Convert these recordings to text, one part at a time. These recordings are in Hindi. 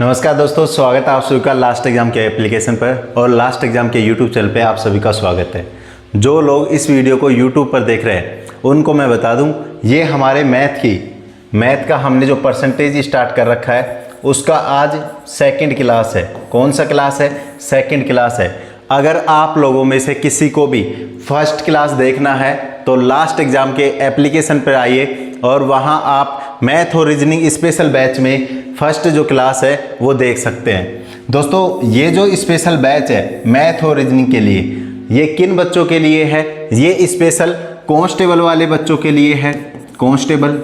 नमस्कार दोस्तों, स्वागत है आप सभी का लास्ट एग्जाम के एप्लीकेशन पर और लास्ट एग्जाम के यूट्यूब चैनल पे आप सभी का स्वागत है। जो लोग इस वीडियो को यूट्यूब पर देख रहे हैं उनको मैं बता दूं, ये हमारे मैथ का हमने जो परसेंटेज स्टार्ट कर रखा है उसका आज सेकंड क्लास है। कौन सा क्लास है? सेकंड क्लास है। अगर आप लोगों में से किसी को भी फर्स्ट क्लास देखना है तो लास्ट एग्जाम के एप्लीकेशन पर आइए और वहां आप मैथ और रीजनिंग स्पेशल बैच में फर्स्ट जो क्लास है वो देख सकते हैं। दोस्तों, ये जो स्पेशल बैच है मैथ और रीजनिंग के लिए, ये किन बच्चों के लिए है? ये स्पेशल कांस्टेबल वाले बच्चों के लिए है, कांस्टेबल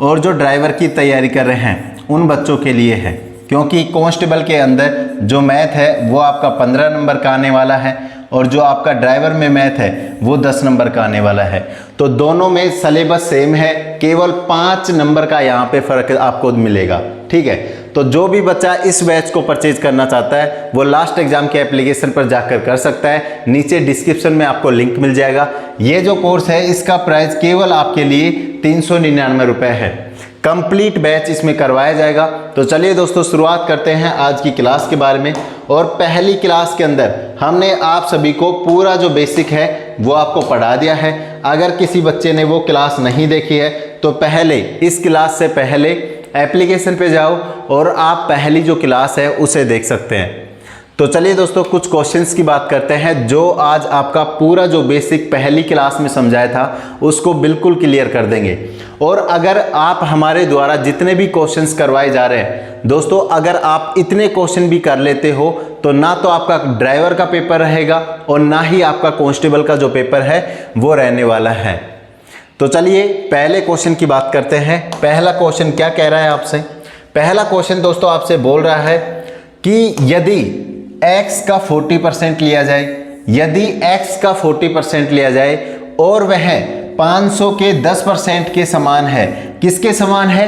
और जो ड्राइवर की तैयारी कर रहे हैं उन बच्चों के लिए है। क्योंकि कांस्टेबल के अंदर जो मैथ है वो आपका 15 नंबर का आने वाला है और जो आपका ड्राइवर में मैथ है वो 10 नंबर का आने वाला है। तो दोनों में सिलेबस सेम है, केवल 5 नंबर का यहाँ पे फ़र्क आपको मिलेगा। ठीक है, तो जो भी बच्चा इस बैच को परचेज करना चाहता है वो लास्ट एग्जाम के एप्लीकेशन पर जाकर कर सकता है। नीचे डिस्क्रिप्शन में आपको लिंक मिल जाएगा। ये जो कोर्स है इसका प्राइस केवल आपके लिए 399 रुपये है। कंप्लीट बैच इसमें करवाया जाएगा। तो चलिए दोस्तों, शुरुआत करते हैं आज की क्लास के बारे में। और पहली क्लास के अंदर हमने आप सभी को पूरा जो बेसिक है वो आपको पढ़ा दिया है। अगर किसी बच्चे ने वो क्लास नहीं देखी है तो पहले इस क्लास से पहले एप्लीकेशन पे जाओ और आप पहली जो क्लास है उसे देख सकते हैं। तो चलिए दोस्तों, कुछ क्वेश्चंस की बात करते हैं जो आज आपका पूरा जो बेसिक पहली क्लास में समझाया था उसको बिल्कुल क्लियर कर देंगे। और अगर आप हमारे द्वारा जितने भी क्वेश्चंस करवाए जा रहे हैं दोस्तों, अगर आप इतने क्वेश्चन भी कर लेते हो तो ना तो आपका ड्राइवर का पेपर रहेगा और ना ही आपका कांस्टेबल का जो पेपर है वो रहने वाला है। तो चलिए पहले क्वेश्चन की बात करते हैं। पहला क्वेश्चन क्या कह रहा है आपसे? पहला क्वेश्चन दोस्तों आपसे बोल रहा है कि यदि x का 40% लिया जाए, यदि x का 40% लिया जाए और वह 500 के 10% के समान है। किसके समान है?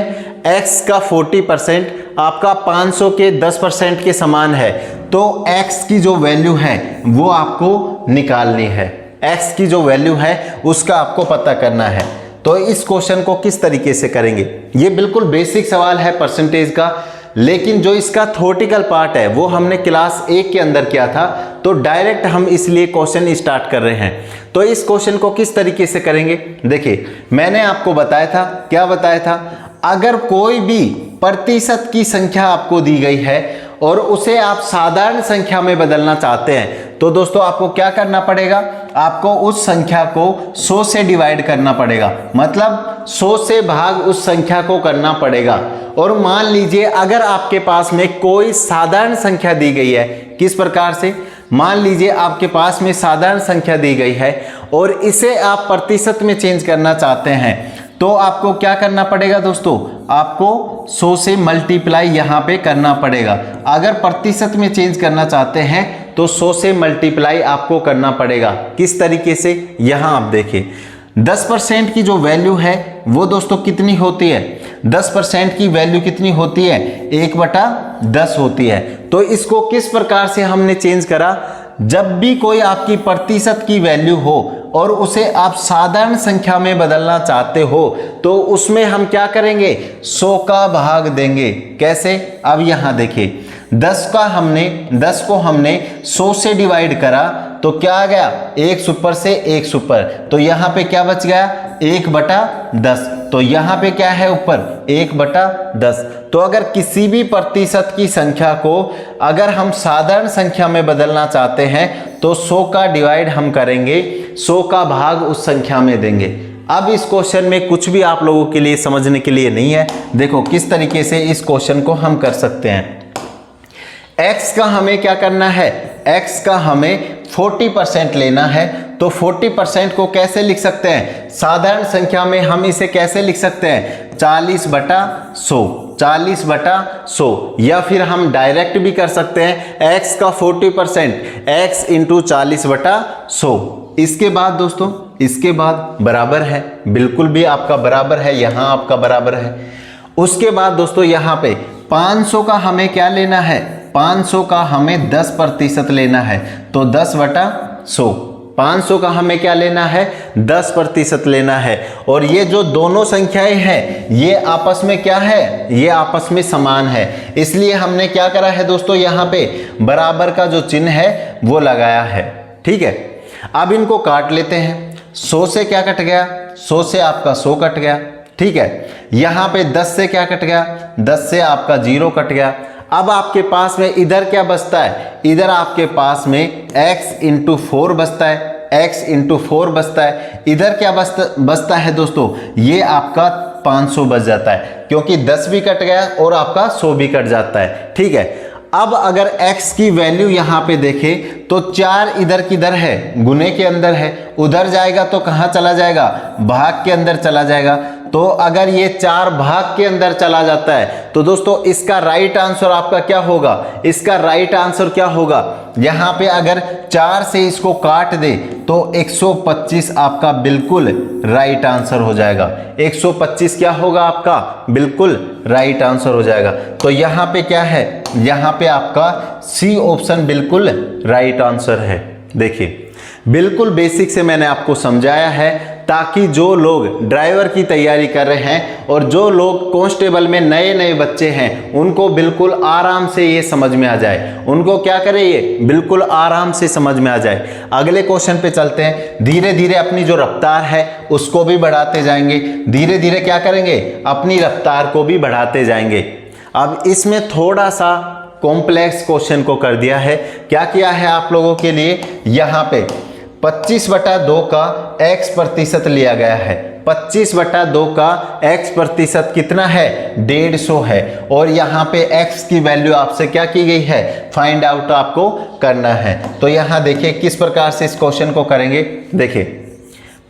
x का 40% आपका 500 के 10% के समान है। तो x की जो वैल्यू है वो आपको निकालनी है। x की जो वैल्यू है उसका आपको पता करना है। तो इस क्वेश्चन को किस तरीके से करेंगे? ये बिल्कुल बेसिक सवाल है परसेंटेज का, लेकिन जो इसका थ्योरेटिकल पार्ट है वो हमने क्लास 1 के अंदर किया था। तो डायरेक्ट हम इसलिए क्वेश्चन स्टार्ट कर रहे हैं। तो इस क्वेश्चन को किस तरीके से करेंगे? देखिए, मैंने आपको बताया था, क्या बताया था? अगर कोई भी प्रतिशत की संख्या आपको दी गई है और उसे आप साधारण संख्या में बदलना चाहते हैं तो दोस्तों आपको क्या करना पड़ेगा? आपको उस संख्या को 100 से डिवाइड करना पड़ेगा, मतलब 100 से भाग उस संख्या को करना पड़ेगा। और मान लीजिए अगर आपके पास में कोई साधारण संख्या दी गई है, किस प्रकार से? मान लीजिए आपके पास में साधारण संख्या दी गई है और इसे आप प्रतिशत में चेंज करना चाहते हैं तो आपको क्या करना पड़ेगा दोस्तों? आपको 100 से मल्टीप्लाई यहाँ पे करना पड़ेगा। अगर प्रतिशत में चेंज करना चाहते हैं तो 100 से मल्टीप्लाई आपको करना पड़ेगा। किस तरीके से? यहाँ आप देखिए, 10% की जो वैल्यू है वो दोस्तों कितनी होती है? 10% की वैल्यू कितनी होती है? 1/10 होती है। तो इसको किस प्रकार से हमने चेंज करा? जब भी कोई आपकी प्रतिशत की वैल्यू हो और उसे आप साधारण संख्या में बदलना चाहते हो तो उसमें हम क्या करेंगे? 100 का भाग देंगे। कैसे? अब यहाँ देखिए, 10 को हमने 100 से डिवाइड करा तो क्या आ गया? 1 सुपर से 1 सुपर। तो यहाँ पे क्या बच गया? 1/10। तो यहाँ पे क्या है ऊपर? 1/10। तो अगर किसी भी प्रतिशत की संख्या को अगर हम साधारण संख्या में बदलना चाहते हैं तो 100 का डिवाइड हम करेंगे, 100 का भाग उस संख्या में देंगे। अब इस क्वेश्चन में कुछ भी आप लोगों के लिए समझने के लिए नहीं है। देखो किस तरीके से इस क्वेश्चन को हम कर सकते हैं। x का हमें क्या करना है? x का हमें 40% लेना है। तो 40% को कैसे लिख सकते हैं? साधारण संख्या में हम इसे कैसे लिख सकते हैं? 40/100, 40/100। या फिर हम डायरेक्ट भी कर सकते हैं, x का 40% x × 40/100। इसके बाद दोस्तों, इसके बाद बराबर है, बिल्कुल भी आपका बराबर है, यहाँ आपका बराबर है। उसके बाद दोस्तों यहाँ पे 500 का हमें क्या लेना है? 500 का हमें 10% लेना है। तो 10/100 500 का हमें क्या लेना है, 10% लेना है। और ये जो दोनों संख्याएं हैं ये आपस में क्या है, ये आपस में समान है, इसलिए हमने क्या करा है दोस्तों, यहाँ पे बराबर का जो चिन्ह है वो लगाया है। ठीक है, अब इनको काट लेते हैं। 100 से क्या कट गया, 100 से आपका 100 कट गया। ठीक है, यहाँ पे 10 से क्या कट गया, 10 से आपका 0 कट गया। अब आपके पास में इधर क्या बचता है, इधर आपके पास में x इंटू 4 बचता है, x इंटू 4 बचता है। इधर क्या बचता है दोस्तों, ये आपका 500 बच जाता है, क्योंकि 10 भी कट गया और आपका 100 भी कट जाता है। ठीक है, अब अगर x की वैल्यू यहाँ पे देखें तो 4 इधर किधर है, गुने के अंदर है, उधर जाएगा तो कहाँ चला जाएगा, भाग के अंदर चला जाएगा। तो अगर ये 4 भाग के अंदर चला जाता है तो दोस्तों इसका राइट आंसर आपका क्या होगा, इसका राइट आंसर क्या होगा, यहाँ पे अगर 4 से इसको काट दे तो 125 आपका बिल्कुल राइट आंसर हो जाएगा। 125 क्या होगा आपका, बिल्कुल राइट आंसर हो जाएगा। तो यहाँ पे क्या है, यहाँ पे आपका सी ऑप्शन बिल्कुल राइट आंसर है। देखिए बिल्कुल बेसिक से मैंने आपको समझाया है, ताकि जो लोग ड्राइवर की तैयारी कर रहे हैं और जो लोग कांस्टेबल में नए नए बच्चे हैं उनको बिल्कुल आराम से ये समझ में आ जाए, उनको क्या करें, ये बिल्कुल आराम से समझ में आ जाए। अगले क्वेश्चन पे चलते हैं। धीरे धीरे अपनी जो रफ्तार है उसको भी बढ़ाते जाएंगे, धीरे धीरे क्या करेंगे, अपनी रफ्तार को भी बढ़ाते जाएंगे। अब इसमें थोड़ा सा कॉम्प्लेक्स क्वेश्चन को कर दिया है। क्या किया है आप लोगों के लिए, यहाँ पे 25/2 का x% लिया गया है। 25/2 का x% कितना है, 150 है। और यहाँ पे x की वैल्यू आपसे क्या की गई है, फाइंड आउट आपको करना है। तो यहाँ देखिए किस प्रकार से इस क्वेश्चन को करेंगे। देखिए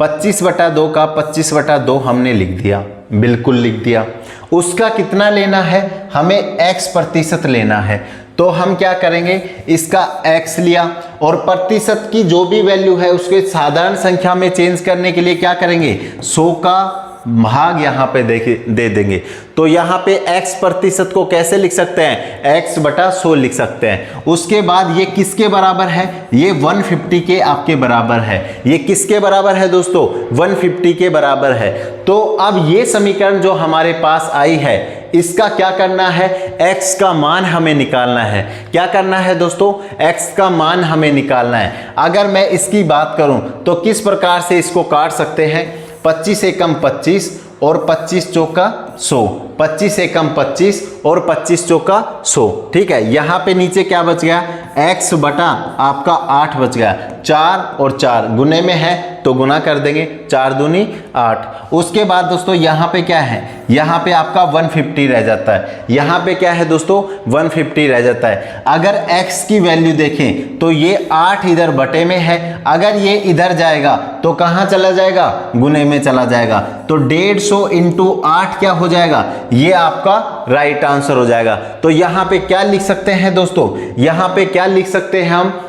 25/2 का 25/2 हमने लिख दिया, बिल्कुल लिख दिया। उसका कितना लेना है, हमें x% लेना है। तो हम क्या करेंगे, इसका x लिया और प्रतिशत की जो भी वैल्यू है उसके साधारण संख्या में चेंज करने के लिए क्या करेंगे, 100 का भाग यहाँ पे दे देंगे। तो यहाँ पे x% को कैसे लिख सकते हैं, x/100 लिख सकते हैं। उसके बाद ये किसके बराबर है, ये 150 के आपके बराबर है। ये किसके बराबर है दोस्तों, 150 के बराबर है। तो अब ये समीकरण जो हमारे पास आई है इसका क्या करना है, x का मान हमें निकालना है। क्या करना है दोस्तों, x का मान हमें निकालना है। अगर मैं इसकी बात करूं तो किस प्रकार से इसको काट सकते हैं, 25 से कम 25 और 25 चौका 100, 25 से कम 25 और 25 चौका 100। ठीक है, यहाँ पे नीचे क्या बच गया, x बटा आपका 8 बच गया। 4 और 4 गुने में है तो गुना कर देंगे, 4 दूनी 8। उसके बाद दोस्तों यहाँ पे क्या है, यहाँ पे आपका 150 रह जाता है। यहाँ पे क्या है दोस्तों, 150 रह जाता है। अगर x की वैल्यू देखें तो ये 8 इधर बटे में है, अगर ये इधर जाएगा तो कहाँ चला जाएगा, गुने में चला जाएगा। तो 150 इंटू 8 क्या हो जाएगा, ये आपका राइट आंसर हो जाएगा। तो यहाँ पे क्या लिख सकते हैं दोस्तों, यहाँ पे क्या लिख सकते हैं हम,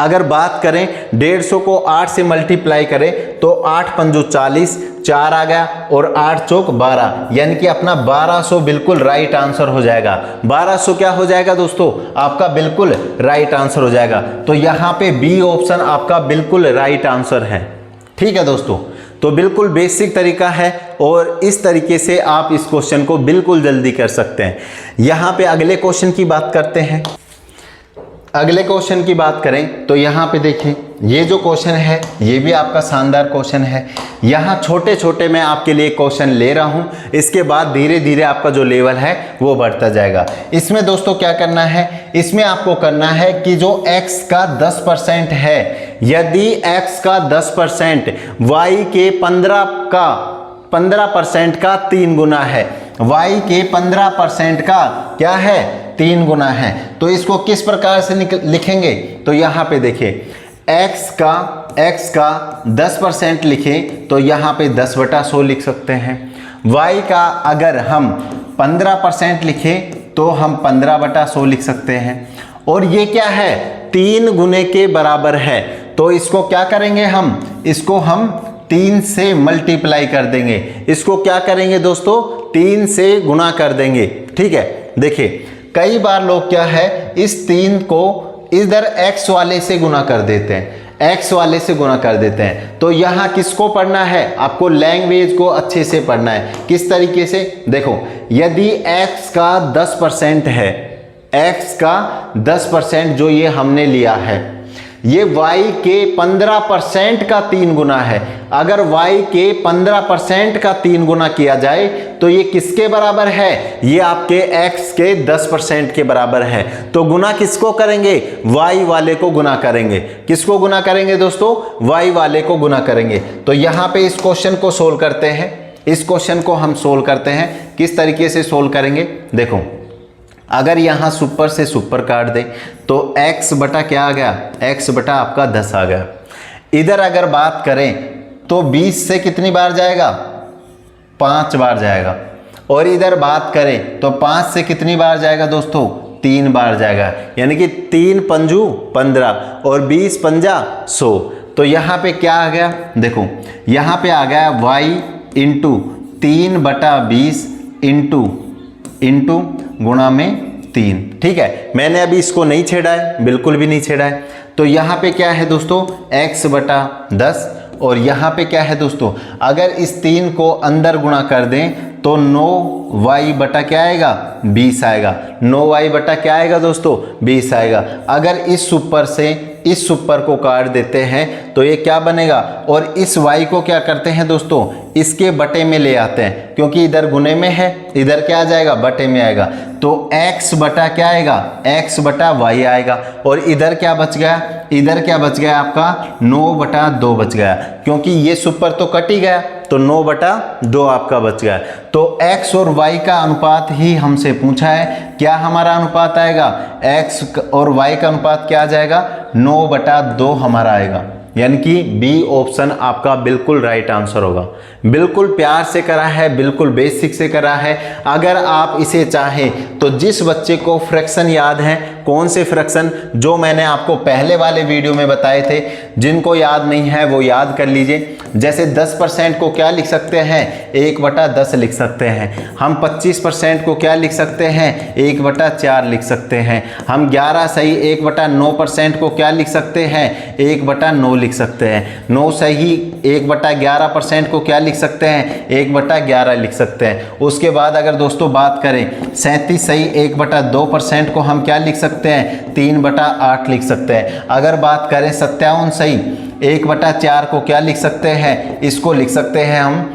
अगर बात करें 150 को 8 से मल्टीप्लाई करें तो 8 पंजो 40, 4 आ गया और 8 चौक 12, यानी कि अपना 1200 बिल्कुल राइट आंसर हो जाएगा। 1200 क्या हो जाएगा दोस्तों, आपका बिल्कुल राइट आंसर हो जाएगा। तो यहाँ पे बी ऑप्शन आपका बिल्कुल राइट आंसर है। ठीक है दोस्तों, तो बिल्कुल बेसिक तरीका है और इस तरीके से आप इस क्वेश्चन को बिल्कुल जल्दी कर सकते हैं। यहाँ पे अगले क्वेश्चन की बात करते हैं। अगले क्वेश्चन की बात करें तो यहाँ पे देखें, ये जो क्वेश्चन है ये भी आपका शानदार क्वेश्चन है। यहाँ छोटे छोटे मैं आपके लिए क्वेश्चन ले रहा हूँ, इसके बाद धीरे धीरे आपका जो लेवल है वो बढ़ता जाएगा। इसमें दोस्तों क्या करना है, इसमें आपको करना है कि जो x का 10% है, यदि x का 10% y के 15% का 3 गुना है, y के 15% का क्या है, 3 गुना है। तो इसको किस प्रकार से लिखेंगे, तो यहाँ पे देखिए x का 10% लिखें तो यहाँ पे 10/100 लिख सकते हैं। y का अगर हम 15% लिखें तो हम 15/100 लिख सकते हैं। और ये क्या है, 3 गुने के बराबर है। तो इसको क्या करेंगे हम, इसको हम 3 से मल्टीप्लाई कर देंगे। इसको क्या करेंगे दोस्तों, 3 से गुना कर देंगे। ठीक है, देखिए कई बार लोग क्या है, इस 3 को इधर x वाले से गुना कर देते हैं। x वाले से गुना कर देते हैं। तो यहाँ किसको पढ़ना है, आपको लैंग्वेज को अच्छे से पढ़ना है। किस तरीके से, देखो यदि x का 10% है, x का 10% जो ये हमने लिया है, ये y के 15% का 3 गुना है। अगर y के 15% का 3 गुना किया जाए तो ये किसके बराबर है, ये आपके x के 10% के बराबर है। तो गुना किसको करेंगे, y वाले को गुना करेंगे। किसको गुना करेंगे दोस्तों, y वाले को गुना करेंगे। तो यहाँ पे इस क्वेश्चन को सोल्व करते हैं। इस क्वेश्चन को हम सोल्व करते हैं। किस तरीके से सोल्व करेंगे, देखो अगर यहाँ सुपर से सुपर काट दे तो x बटा क्या आ गया, x बटा आपका 10 आ गया। इधर अगर बात करें तो 20 से कितनी बार जाएगा, 5 बार जाएगा। और इधर बात करें तो 5 से कितनी बार जाएगा दोस्तों, 3 बार जाएगा। यानी कि 3 पंजू 15 और 20 पंजा 100। तो यहाँ पे क्या आ गया, देखो यहाँ पे आ गया y इंटू 3/20 इंटू गुणा में 3। ठीक है, मैंने अभी इसको नहीं छेड़ा है, बिल्कुल भी नहीं छेड़ा है। तो यहाँ पे क्या है दोस्तों, x बटा 10 और यहाँ पे क्या है दोस्तों, अगर इस 3 को अंदर गुणा कर दें तो 9y बटा क्या आएगा, 20 आएगा। 9y बटा क्या आएगा दोस्तों, 20 आएगा। अगर इस सुपर से इस सुपर को काट देते हैं तो ये क्या बनेगा, और इस y को क्या करते हैं दोस्तों, इसके बटे में ले आते हैं, क्योंकि इधर गुने में है, इधर क्या आ जाएगा, बटे में आएगा। तो x बटा क्या आएगा, x बटा y आएगा। और इधर क्या बच गया, इधर क्या बच गया आपका 9/2 बच गया, क्योंकि ये सुपर तो कट ही गया, तो 9/2 आपका बच गया। तो x और y का अनुपात ही हमसे पूछा है। क्या हमारा अनुपात आएगा, x और y का अनुपात क्या आ जाएगा, 9/2 हमारा आएगा। यानी कि बी ऑप्शन आपका बिल्कुल राइट आंसर होगा। बिल्कुल प्यार से करा है, बिल्कुल बेसिक से करा है। अगर आप इसे चाहें तो जिस बच्चे को फ्रैक्शन याद है, कौन से फ्रैक्शन, जो मैंने आपको पहले वाले वीडियो में बताए थे, जिनको याद नहीं है वो याद कर लीजिए। जैसे 10% को क्या लिख सकते हैं, 1/10 लिख सकते हैं। हम 25% को क्या लिख सकते हैं, 1/4 लिख सकते हैं। हम 11 सही 1/9% को क्या लिख सकते हैं, 1/9 लिख सकते हैं। 9 सही 1/11% को क्या लिख सकते हैं, 1/11 लिख सकते हैं। उसके बाद अगर दोस्तों बात करें 37 सही 1/2% को हम क्या लिख सकते हैं, 3/8 लिख सकते हैं। अगर बात करें 57 सही 1/4 को क्या लिख सकते हैं, इसको लिख सकते हैं हम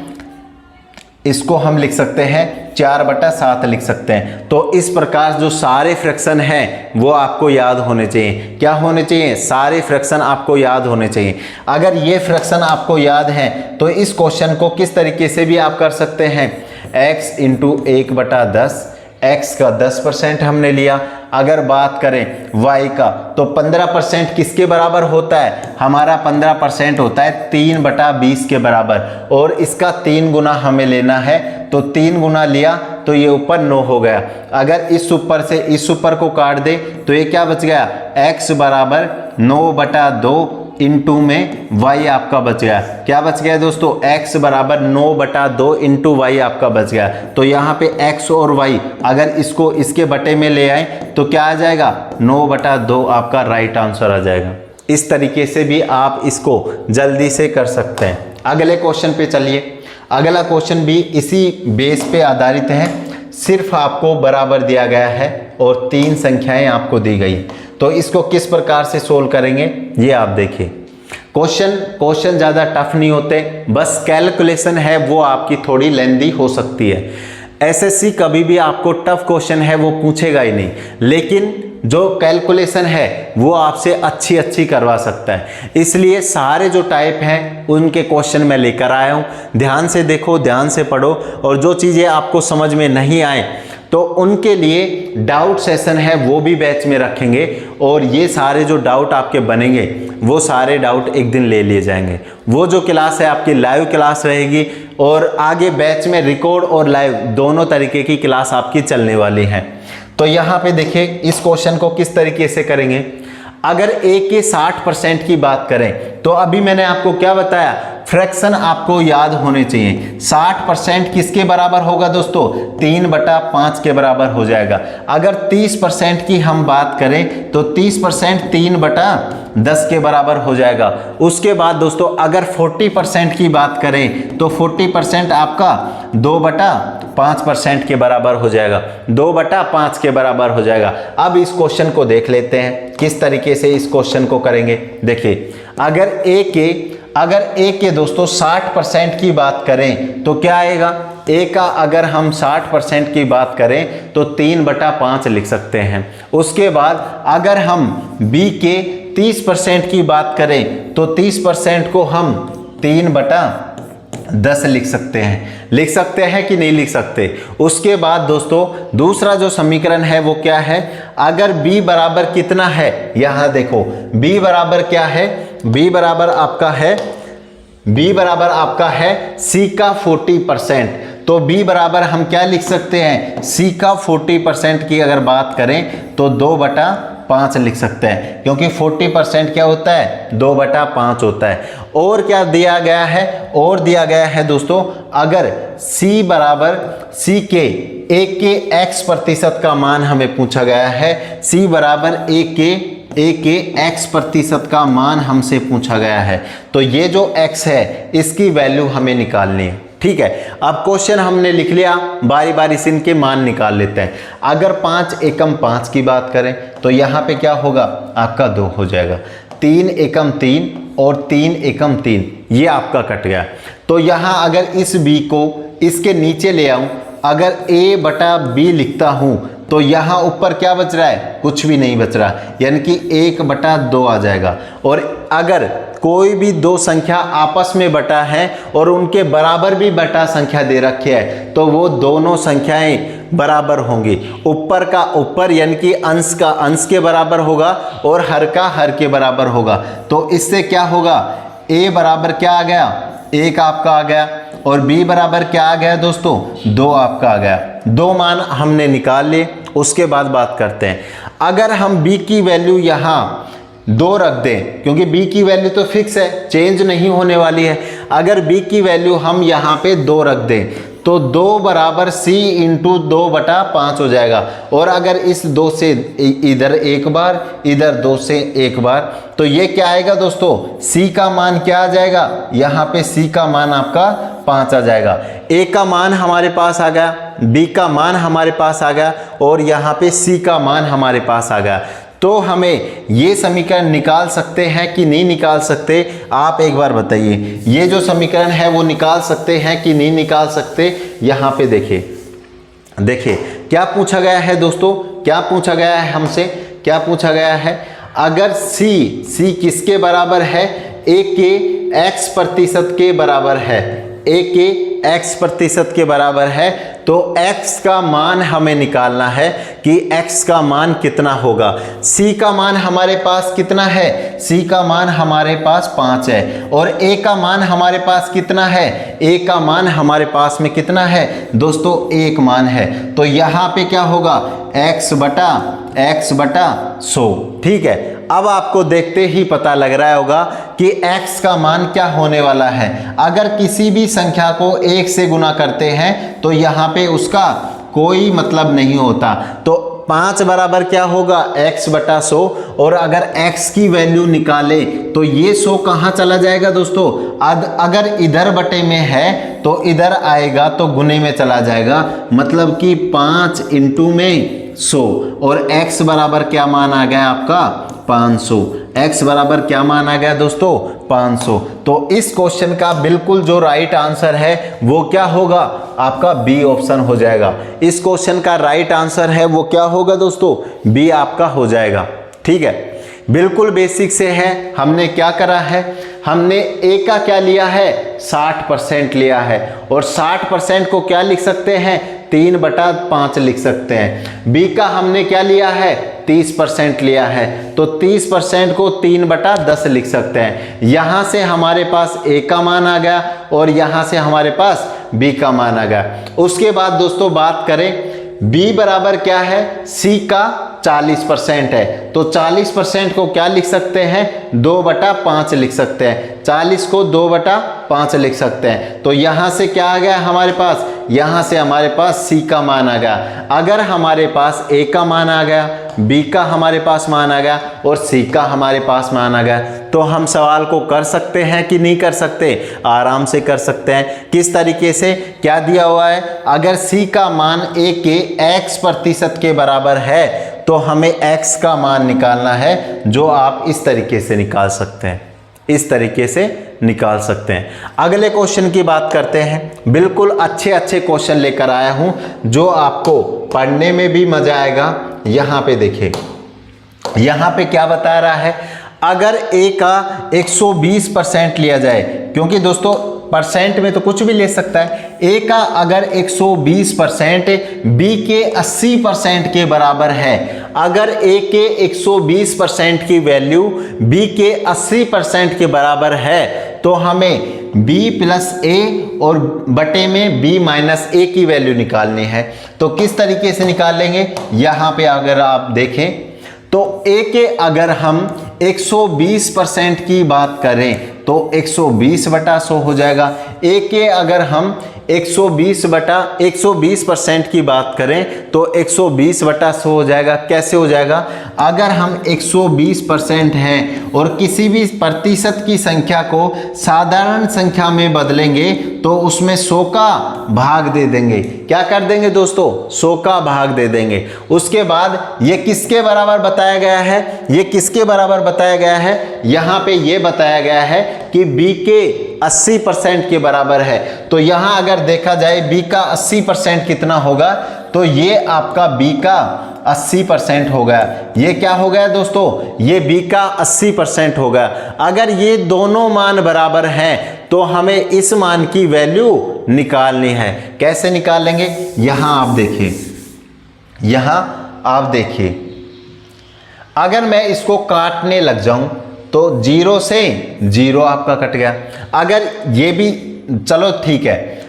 लिख सकते हैं 4/7 लिख सकते हैं। तो इस प्रकार जो सारे फ्रैक्शन हैं वो आपको याद होने चाहिए। क्या होने चाहिए, सारे फ्रैक्शन आपको याद होने चाहिए। अगर ये फ्रैक्शन आपको याद है तो इस क्वेश्चन को किस तरीके से भी आप कर सकते हैं, x इंटू 1/10, x का 10% हमने लिया। अगर बात करें y का तो 15% किसके बराबर होता है, हमारा 15% होता है 3/20 के बराबर, और इसका 3 गुना हमें लेना है। तो 3 गुना लिया तो ये ऊपर 9 हो गया। अगर इस सुपर से इस सुपर को काट दे तो ये क्या बच गया, x बराबर 9/2 इंटू में y आपका बच गया। क्या बच गया दोस्तों, x बराबर 9/2 इंटू y आपका बच गया। तो यहाँ पे x और y अगर इसको इसके बटे में ले आए तो क्या आ जाएगा, 9/2 आपका राइट आंसर आ जाएगा। इस तरीके से भी आप इसको जल्दी से कर सकते हैं। अगले क्वेश्चन पे चलिए। अगला क्वेश्चन भी इसी बेस पे आधारित है, सिर्फ आपको बराबर दिया गया है और 3 संख्याएं आपको दी गई। तो इसको किस प्रकार से सोल्व करेंगे ये आप देखिए। क्वेश्चन ज़्यादा टफ नहीं होते, बस कैलकुलेशन है वो आपकी थोड़ी लेंदी हो सकती है। एसएससी कभी भी आपको टफ क्वेश्चन है वो पूछेगा ही नहीं, लेकिन जो कैलकुलेशन है वो आपसे अच्छी करवा सकता है। इसलिए सारे जो टाइप हैं उनके क्वेश्चन मैं लेकर आया हूँ। ध्यान से देखो, ध्यान से पढ़ो, और जो चीज़ें आपको समझ में नहीं आए तो उनके लिए डाउट सेशन है वो भी बैच में रखेंगे, और ये सारे जो डाउट आपके बनेंगे वो सारे डाउट एक दिन ले लिए जाएंगे। वो जो क्लास है आपकी लाइव क्लास रहेगी, और आगे बैच में रिकॉर्ड और लाइव दोनों तरीके की क्लास आपकी चलने वाली है। तो यहाँ पे देखिए इस क्वेश्चन को किस तरीके से करेंगे। अगर a के 60% की बात करें तो अभी मैंने आपको क्या बताया, फ्रैक्शन आपको याद होने चाहिए। 60% किसके बराबर होगा दोस्तों? 3/5 के बराबर हो जाएगा। अगर 30% की हम बात करें तो 30% 3/10 के बराबर हो जाएगा। उसके बाद दोस्तों अगर 40% की बात करें तो 40% आपका 2/5% के बराबर हो जाएगा। 2/5 के बराबर हो जाएगा। अब इस क्वेश्चन को देख लेते हैं किस तरीके से इस क्वेश्चन को करेंगे। देखिए अगर ए के दोस्तों 60% की बात करें तो क्या आएगा? ए का अगर हम 60% की बात करें तो 3/5 लिख सकते हैं। उसके बाद अगर हम बी के 30% की बात करें तो 30% को हम 3/10 लिख सकते हैं। लिख सकते हैं कि नहीं लिख सकते? उसके बाद दोस्तों दूसरा जो समीकरण है वो क्या है? अगर b बराबर कितना है, यहां देखो b बराबर क्या है? b बराबर आपका है c का 40%। तो b बराबर हम क्या लिख सकते हैं? c का 40% की अगर बात करें तो 2/5 लिख सकते हैं, क्योंकि 40% क्या होता है? 2/5 होता है। और क्या दिया गया है? और दिया गया है दोस्तों अगर c बराबर c के a के x% का मान हमें पूछा गया है। c बराबर a के x% का मान हमसे पूछा गया है। तो ये जो x है इसकी वैल्यू हमें निकालनी है। ठीक है, अब क्वेश्चन हमने लिख लिया, बारी बारी से इनके मान निकाल लेते हैं। अगर 5 एकम 5 की बात करें तो यहाँ पे क्या होगा? आपका 2 हो जाएगा। 3 एकम 3 और 3 एकम 3 ये आपका कट गया। तो यहाँ अगर इस b को इसके नीचे ले आऊं, अगर a/b लिखता हूं तो यहाँ ऊपर क्या बच रहा है? कुछ भी नहीं बच रहा, यानी कि 1/2 आ जाएगा। और अगर कोई भी दो संख्या आपस में बटा है और उनके बराबर भी बटा संख्या दे रखी है तो वो दोनों संख्याएं बराबर होंगी। ऊपर का ऊपर यानी कि अंश का अंश के बराबर होगा और हर का हर के बराबर होगा। तो इससे क्या होगा? a बराबर क्या आ गया? 1 आपका आ गया। और b बराबर क्या आ गया दोस्तों? 2 आपका आ गया। 2 मान हमने निकाल लिए। उसके बाद बात करते हैं, अगर हम b की वैल्यू यहाँ 2 रख दें, क्योंकि b की वैल्यू तो फिक्स है, चेंज नहीं होने वाली है। अगर b की वैल्यू हम यहाँ पे 2 रख दें तो 2 बराबर c इंटू 2/5 हो जाएगा। और अगर इस 2 से इधर एक बार, इधर 2 से एक बार, तो ये क्या आएगा दोस्तों? c का मान क्या आ जाएगा? यहाँ पे c का मान आपका 5 आ जाएगा। a का मान हमारे पास आ गया, b का मान हमारे पास आ गया और यहाँ पे c का मान हमारे पास आ गया। तो हमें ये समीकरण निकाल सकते हैं कि नहीं निकाल सकते? आप एक बार बताइए, ये जो समीकरण है वो निकाल सकते हैं कि नहीं निकाल सकते? यहाँ पे देखिए क्या पूछा गया है दोस्तों, क्या पूछा गया है हमसे? क्या पूछा गया है? अगर c किसके बराबर है? a के x% के बराबर है, a के x% के बराबर है, तो x का मान हमें निकालना है कि x का मान कितना होगा। c का मान हमारे पास कितना है? c का मान हमारे पास 5 है। और a का मान हमारे पास कितना है? a का मान हमारे पास में कितना है दोस्तों? 1 मान है। तो यहाँ पे क्या होगा? x/100। ठीक है, अब आपको देखते ही पता लग रहा होगा कि x का मान क्या होने वाला है। अगर किसी भी संख्या को 1 से गुना करते हैं तो यहाँ पे उसका कोई मतलब नहीं होता। तो 5 बराबर क्या होगा? x/100। और अगर x की वैल्यू निकाले तो ये 100 कहाँ चला जाएगा दोस्तों? अगर इधर बटे में है तो इधर आएगा तो गुने में चला जाएगा, मतलब कि 5 इंटू में 100। और x बराबर क्या मान आ गया आपका? 500। x बराबर क्या मान आ गया दोस्तों? 500। तो इस क्वेश्चन का बिल्कुल जो राइट आंसर है वो क्या होगा? आपका बी ऑप्शन हो जाएगा। इस क्वेश्चन का राइट आंसर है वो क्या होगा दोस्तों? बी आपका हो जाएगा। ठीक है, बिल्कुल बेसिक से है। हमने क्या करा है? हमने a का क्या लिया है? 60% लिया है। और 60% को क्या लिख सकते हैं? 3/5 लिख सकते हैं। b का हमने क्या लिया है? 30% लिया है, तो 30% को 3/10 लिख सकते हैं। यहाँ से हमारे पास a का मान आ गया और यहाँ से हमारे पास b का मान आ गया। उसके बाद दोस्तों बात करें, b बराबर क्या है? c का 40% है, तो 40% को क्या लिख सकते हैं, 2/5 लिख सकते हैं। 40 को 2/5 लिख सकते हैं। तो यहाँ से क्या आ गया हमारे पास, यहाँ से हमारे पास C का मान आ गया। अगर हमारे पास A का मान आ गया, B का हमारे पास मान आ गया और C का हमारे पास मान आ गया, तो हम सवाल को कर सकते हैं कि नहीं कर सकते, आराम से कर सकते हैं। किस तरीके से, क्या दिया हुआ है, अगर C का मान A के X% के बराबर है तो हमें X का मान निकालना है, जो आप इस तरीके से निकाल सकते हैं, इस तरीके से निकाल सकते हैं। अगले क्वेश्चन की बात करते हैं। बिल्कुल अच्छे अच्छे क्वेश्चन लेकर आया हूं जो आपको पढ़ने में भी मजा आएगा। यहां पे देखिए, यहां पे क्या बता रहा है, अगर A का 120% लिया जाए, क्योंकि दोस्तों परसेंट में तो कुछ भी ले सकता है। A का अगर 120% B के 80% के बराबर है, अगर A के 120% की वैल्यू B के 80% के बराबर है, तो हमें B + A और बटे में B - A की वैल्यू निकालनी है। तो किस तरीके से निकालेंगे, यहाँ पे अगर आप देखें तो A के अगर हम 120% की बात करें तो 120/100 हो जाएगा। A के अगर हम 120% की बात करें तो 120/100 हो जाएगा। कैसे हो जाएगा, अगर हम 120% हैं और किसी भी प्रतिशत की संख्या को साधारण संख्या में बदलेंगे तो उसमें 100 का भाग दे देंगे। क्या कर देंगे दोस्तों, 100 का भाग दे देंगे। उसके बाद ये किसके बराबर बताया गया है, ये किसके बराबर बताया गया है, यहाँ पे ये बताया गया है कि B के 80% के बराबर है। तो यहाँ अगर देखा जाए B का 80% कितना होगा, तो ये आपका B का 80% हो गया। ये क्या हो गया दोस्तों, ये B का 80% हो गया। अगर ये दोनों मान बराबर हैं तो हमें इस मान की वैल्यू निकालनी है। कैसे निकालेंगे, यहाँ आप देखिए, यहाँ आप देखिए, अगर मैं इसको काटने लग जाऊं तो 0 से 0 आपका कट गया। अगर ये भी, चलो ठीक है,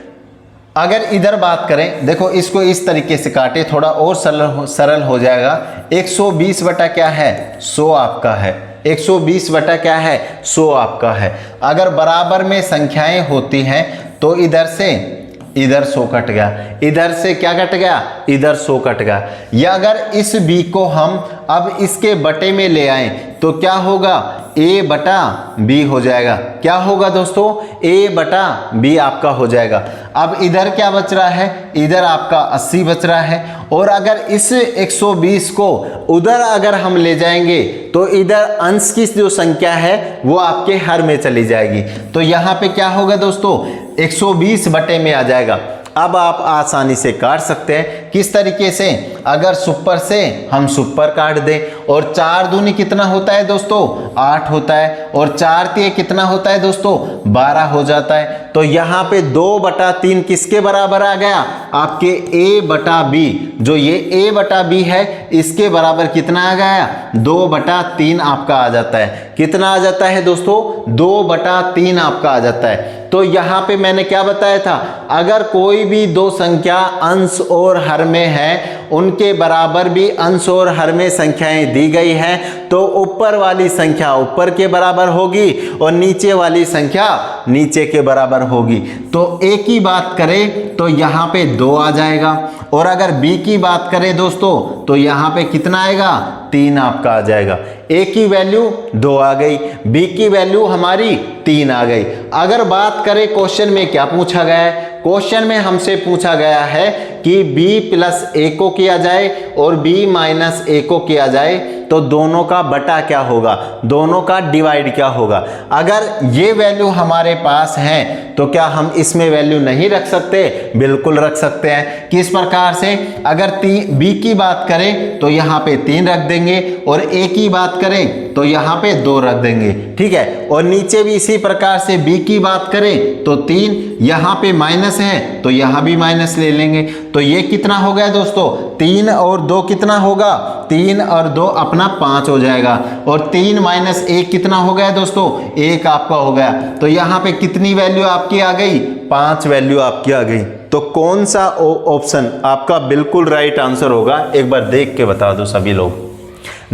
अगर इधर बात करें, देखो इसको इस तरीके से काटे, थोड़ा और सरल हो जाएगा। 120 बटा क्या है, 100 आपका है। 120 बटा क्या है, 100 आपका है। अगर बराबर में संख्याएं होती हैं तो इधर से इधर 100 कट गया, इधर से क्या कट गया, इधर 100 कट गया। या अगर इस B को हम अब इसके बटे में ले आए तो क्या होगा, A/B हो जाएगा। क्या होगा दोस्तों, A/B आपका हो जाएगा। अब इधर क्या बच रहा है, इधर आपका 80 बच रहा है। और अगर इस 120 को उधर अगर हम ले जाएंगे तो इधर अंश की जो संख्या है वो आपके हर में चली जाएगी। तो यहाँ पे क्या होगा दोस्तों, 120 बटे में आ जाएगा। अब आप आसानी से काट सकते हैं। किस तरीके से, अगर सुपर से हम सुपर काट दें, और 4 दूनी कितना होता है दोस्तों, 8 होता है, और 4 तिये कितना होता है दोस्तों, 12 हो जाता है। तो यहाँ पे 2/3 किसके बराबर आ गया, आपके A/B, जो ये A/B है इसके बराबर कितना आ गया, 2/3 आपका आ जाता है। कितना आ जाता है दोस्तों, 2/3 आपका आ जाता है। तो यहाँ पे मैंने क्या बताया था, अगर कोई भी दो संख्या अंश और हर में है, उनके बराबर भी अंश और हर में संख्याएं दी गई हैं, तो ऊपर वाली संख्या ऊपर के बराबर होगी और नीचे वाली संख्या नीचे के बराबर होगी। तो A की बात करें तो यहाँ पे 2 आ जाएगा, और अगर B की बात करें दोस्तों तो यहाँ पे कितना आएगा, 3 आपका आ जाएगा। A की वैल्यू 2 आ गई, B की वैल्यू हमारी 3 आ गई। अगर बात करें क्वेश्चन में क्या पूछा गया है, क्वेश्चन में हमसे पूछा गया है कि B + A को किया जाए और B - A को किया जाए तो दोनों का बटा क्या होगा, दोनों का डिवाइड क्या होगा। अगर ये वैल्यू हमारे पास है तो क्या हम इसमें वैल्यू नहीं रख सकते, बिल्कुल रख सकते हैं। किस प्रकार से, अगर B की बात करें तो यहाँ पे 3 रख देंगे, और A की बात करें तो यहाँ पे 2 रख देंगे, ठीक है। और नीचे भी इसी प्रकार से B की बात करें तो 3, यहाँ पे माइनस है तो यहाँ भी माइनस ले लेंगे। तो ये कितना हो गया दोस्तों, 3 और 2 कितना होगा, 3 और 2 अपना 5 हो जाएगा, और 3 - 1 कितना हो गया दोस्तों, 1 आपका हो गया। तो यहाँ पे कितनी वैल्यू आपकी आ गई, 5 वैल्यू आपकी आ गई। तो कौन सा ऑप्शन आपका बिल्कुल राइट आंसर होगा, एक बार देख के बता दो सभी लोग।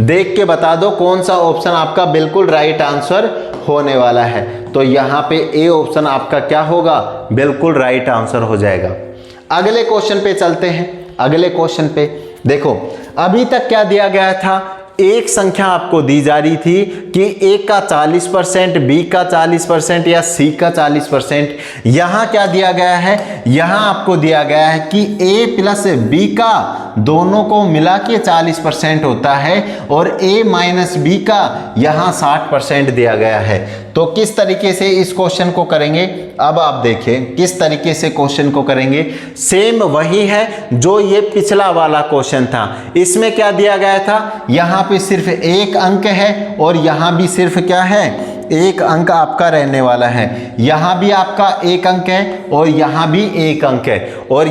देख के बता दो कौन सा ऑप्शन आपका बिल्कुल राइट आंसर होने वाला है। तो यहाँ पे ए ऑप्शन आपका क्या होगा, बिल्कुल राइट आंसर हो जाएगा। अगले क्वेश्चन पे चलते हैं। अगले क्वेश्चन पे देखो, अभी तक क्या दिया गया था, एक संख्या आपको दी जा रही थी कि ए का 40%, बी का 40% या सी का 40%। यहां क्या दिया गया है, यहां आपको दिया गया है कि ए प्लस बी का दोनों को मिला के 40% होता है और ए माइनस बी का यहां 60% दिया गया है। तो किस तरीके से इस क्वेश्चन को करेंगे, अब आप देखिए किस तरीके से क्वेश्चन को करेंगे। सेम वही है जो ये पिछला वाला क्वेश्चन था। इसमें क्या दिया गया था, यहाँ पे सिर्फ एक अंक है और यहाँ भी सिर्फ क्या है, एक अंक आपका रहने वाला है। यहाँ भी आपका एक अंक है और यहाँ भी एक अंक है और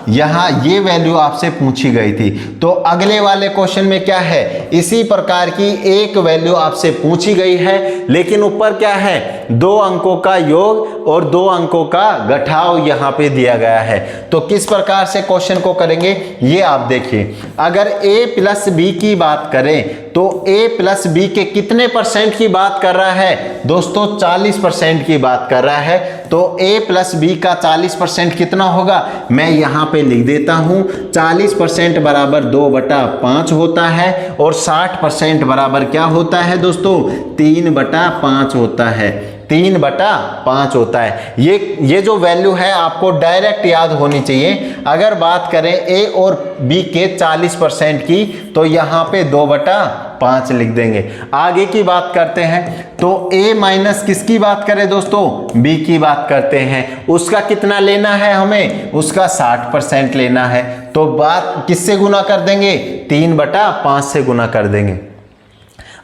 यहाँ ये वैल्यू आपसे पूछी गई थी। तो अगले वाले क्वेश्चन में क्या है, इसी प्रकार की एक वैल्यू आपसे पूछी गई है, लेकिन ऊपर क्या है, 2 अंकों का योग और 2 अंकों का घटाव यहाँ पे दिया गया है। तो किस प्रकार से क्वेश्चन को करेंगे ये आप देखिए। अगर a प्लस बी की बात करें तो a प्लस बी के कितने परसेंट की बात कर रहा है दोस्तों, 40% की बात कर रहा है। तो a प्लस बी का 40% कितना होगा, मैं यहाँ पे लिख देता हूँ। 40% बराबर 2/5 होता है और 60% बराबर क्या होता है दोस्तों, 3/5 होता है। 3/5 होता है। ये जो वैल्यू है आपको डायरेक्ट याद होनी चाहिए। अगर बात करें ए और बी के 40% की तो यहाँ पे 2/5 लिख देंगे। आगे की बात करते हैं तो ए माइनस किसकी बात करें दोस्तों, बी की बात करते हैं। उसका कितना लेना है हमें, उसका 60% लेना है। तो बात किससे गुना कर देंगे, 3/5 से गुना कर देंगे।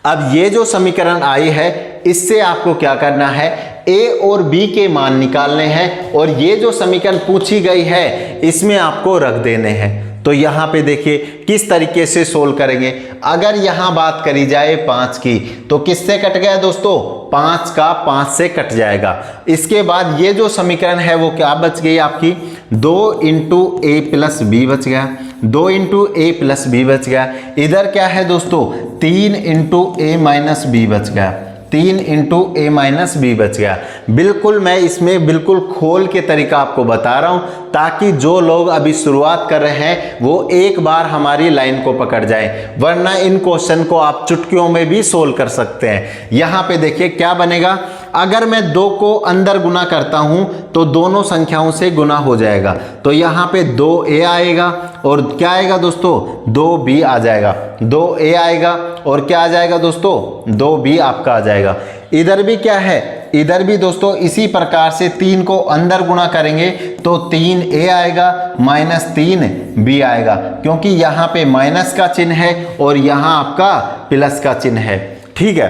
अब ये जो समीकरण आई है इससे आपको क्या करना है, ए और बी के मान निकालने हैं और ये जो समीकरण पूछी गई है इसमें आपको रख देने हैं। तो यहाँ पे देखिए किस तरीके से सोल्व करेंगे। अगर यहाँ बात करी जाए 5 की तो किससे कट गया दोस्तों, 5 का 5 से कट जाएगा। इसके बाद ये जो समीकरण है वो क्या बच गई आपकी, 2 × a प्लस बी बच गया, 2 × a प्लस बी बच गया। इधर क्या है दोस्तों, 3 × a माइनस बी बच गया, 3 × a माइनस बी बच गया। बिल्कुल मैं इसमें बिल्कुल खोल के तरीका आपको बता रहा हूं ताकि जो लोग अभी शुरुआत कर रहे हैं वो एक बार हमारी लाइन को पकड़ जाए, वरना इन क्वेश्चन को आप चुटकियों में भी सोल्व कर सकते हैं। यहाँ पे देखिए क्या बनेगा, अगर मैं 2 को अंदर गुना करता हूं तो दोनों संख्याओं से गुना हो जाएगा। तो यहाँ पे 2a आएगा और क्या आएगा दोस्तों, 2b आ जाएगा। 2a आएगा और क्या आ जाएगा दोस्तों, 2b आपका आ जाएगा। इधर भी क्या है, इधर भी दोस्तों इसी प्रकार से 3 को अंदर गुणा करेंगे तो 3a आएगा माइनस 3b आएगा, क्योंकि यहाँ पे माइनस का चिन्ह है और यहाँ आपका प्लस का चिन्ह है। ठीक है,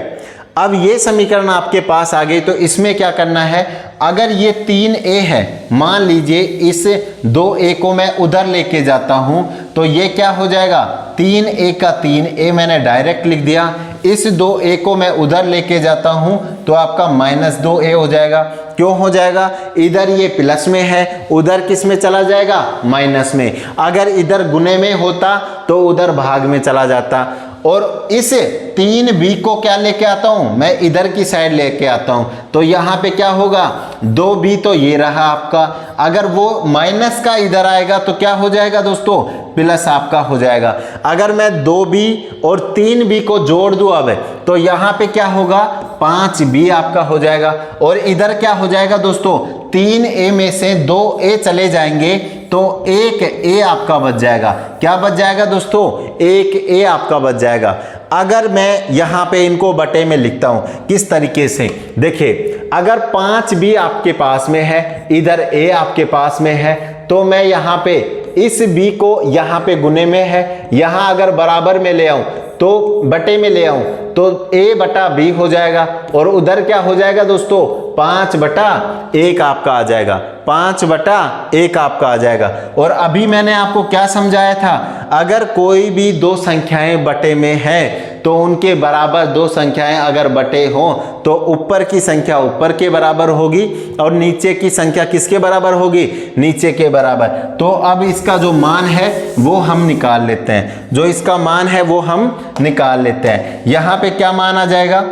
अब ये समीकरण आपके पास आ गई तो इसमें क्या करना है, अगर ये 3a है, मान लीजिए इस 2a को मैं उधर लेके जाता हूं तो ये क्या हो जाएगा, 3a का 3a मैंने डायरेक्ट लिख दिया। इस 2a को मैं उधर लेके जाता हूं तो आपका -2a हो जाएगा। क्यों हो जाएगा, इधर ये प्लस में है, उधर किस में चला जाएगा, माइनस में। अगर इधर गुने में होता तो उधर भाग में चला जाता। और इस 3b को क्या लेके आता हूं, मैं इधर की साइड लेके आता हूं तो यहाँ पे क्या होगा, 2b तो ये रहा आपका। अगर वो माइनस का इधर आएगा तो क्या हो जाएगा दोस्तों, प्लस आपका हो जाएगा। अगर मैं 2b और 3b को जोड़ दूं अब तो यहाँ पे क्या होगा, 5b आपका हो जाएगा। और इधर क्या हो जाएगा दोस्तों, 3a में से 2a चले जाएंगे तो 1a आपका बच जाएगा। क्या बच जाएगा दोस्तों, 1a आपका बच जाएगा। अगर मैं यहाँ पे इनको बटे में लिखता हूँ किस तरीके से, देखिए अगर 5b आपके पास में है, इधर a आपके पास में है, तो मैं यहाँ पे इस b को यहाँ पे गुने में है, यहाँ अगर बराबर में ले आऊं तो बटे में ले आऊं तो a/b हो जाएगा। और उधर क्या हो जाएगा दोस्तों, 5/1 आपका आ जाएगा, 5/1 आपका आ जाएगा। और अभी मैंने आपको क्या समझाया था, अगर कोई भी दो संख्याएं बटे में है तो उनके बराबर दो संख्याएं अगर बटे हों तो ऊपर की संख्या ऊपर के बराबर होगी और नीचे की संख्या किसके बराबर होगी, नीचे के बराबर। तो अब इसका जो मान है वो हम निकाल लेते हैं, जो इसका मान है वो हम निकाल लेते हैं। यहां पे क्या मान आ जाएगा,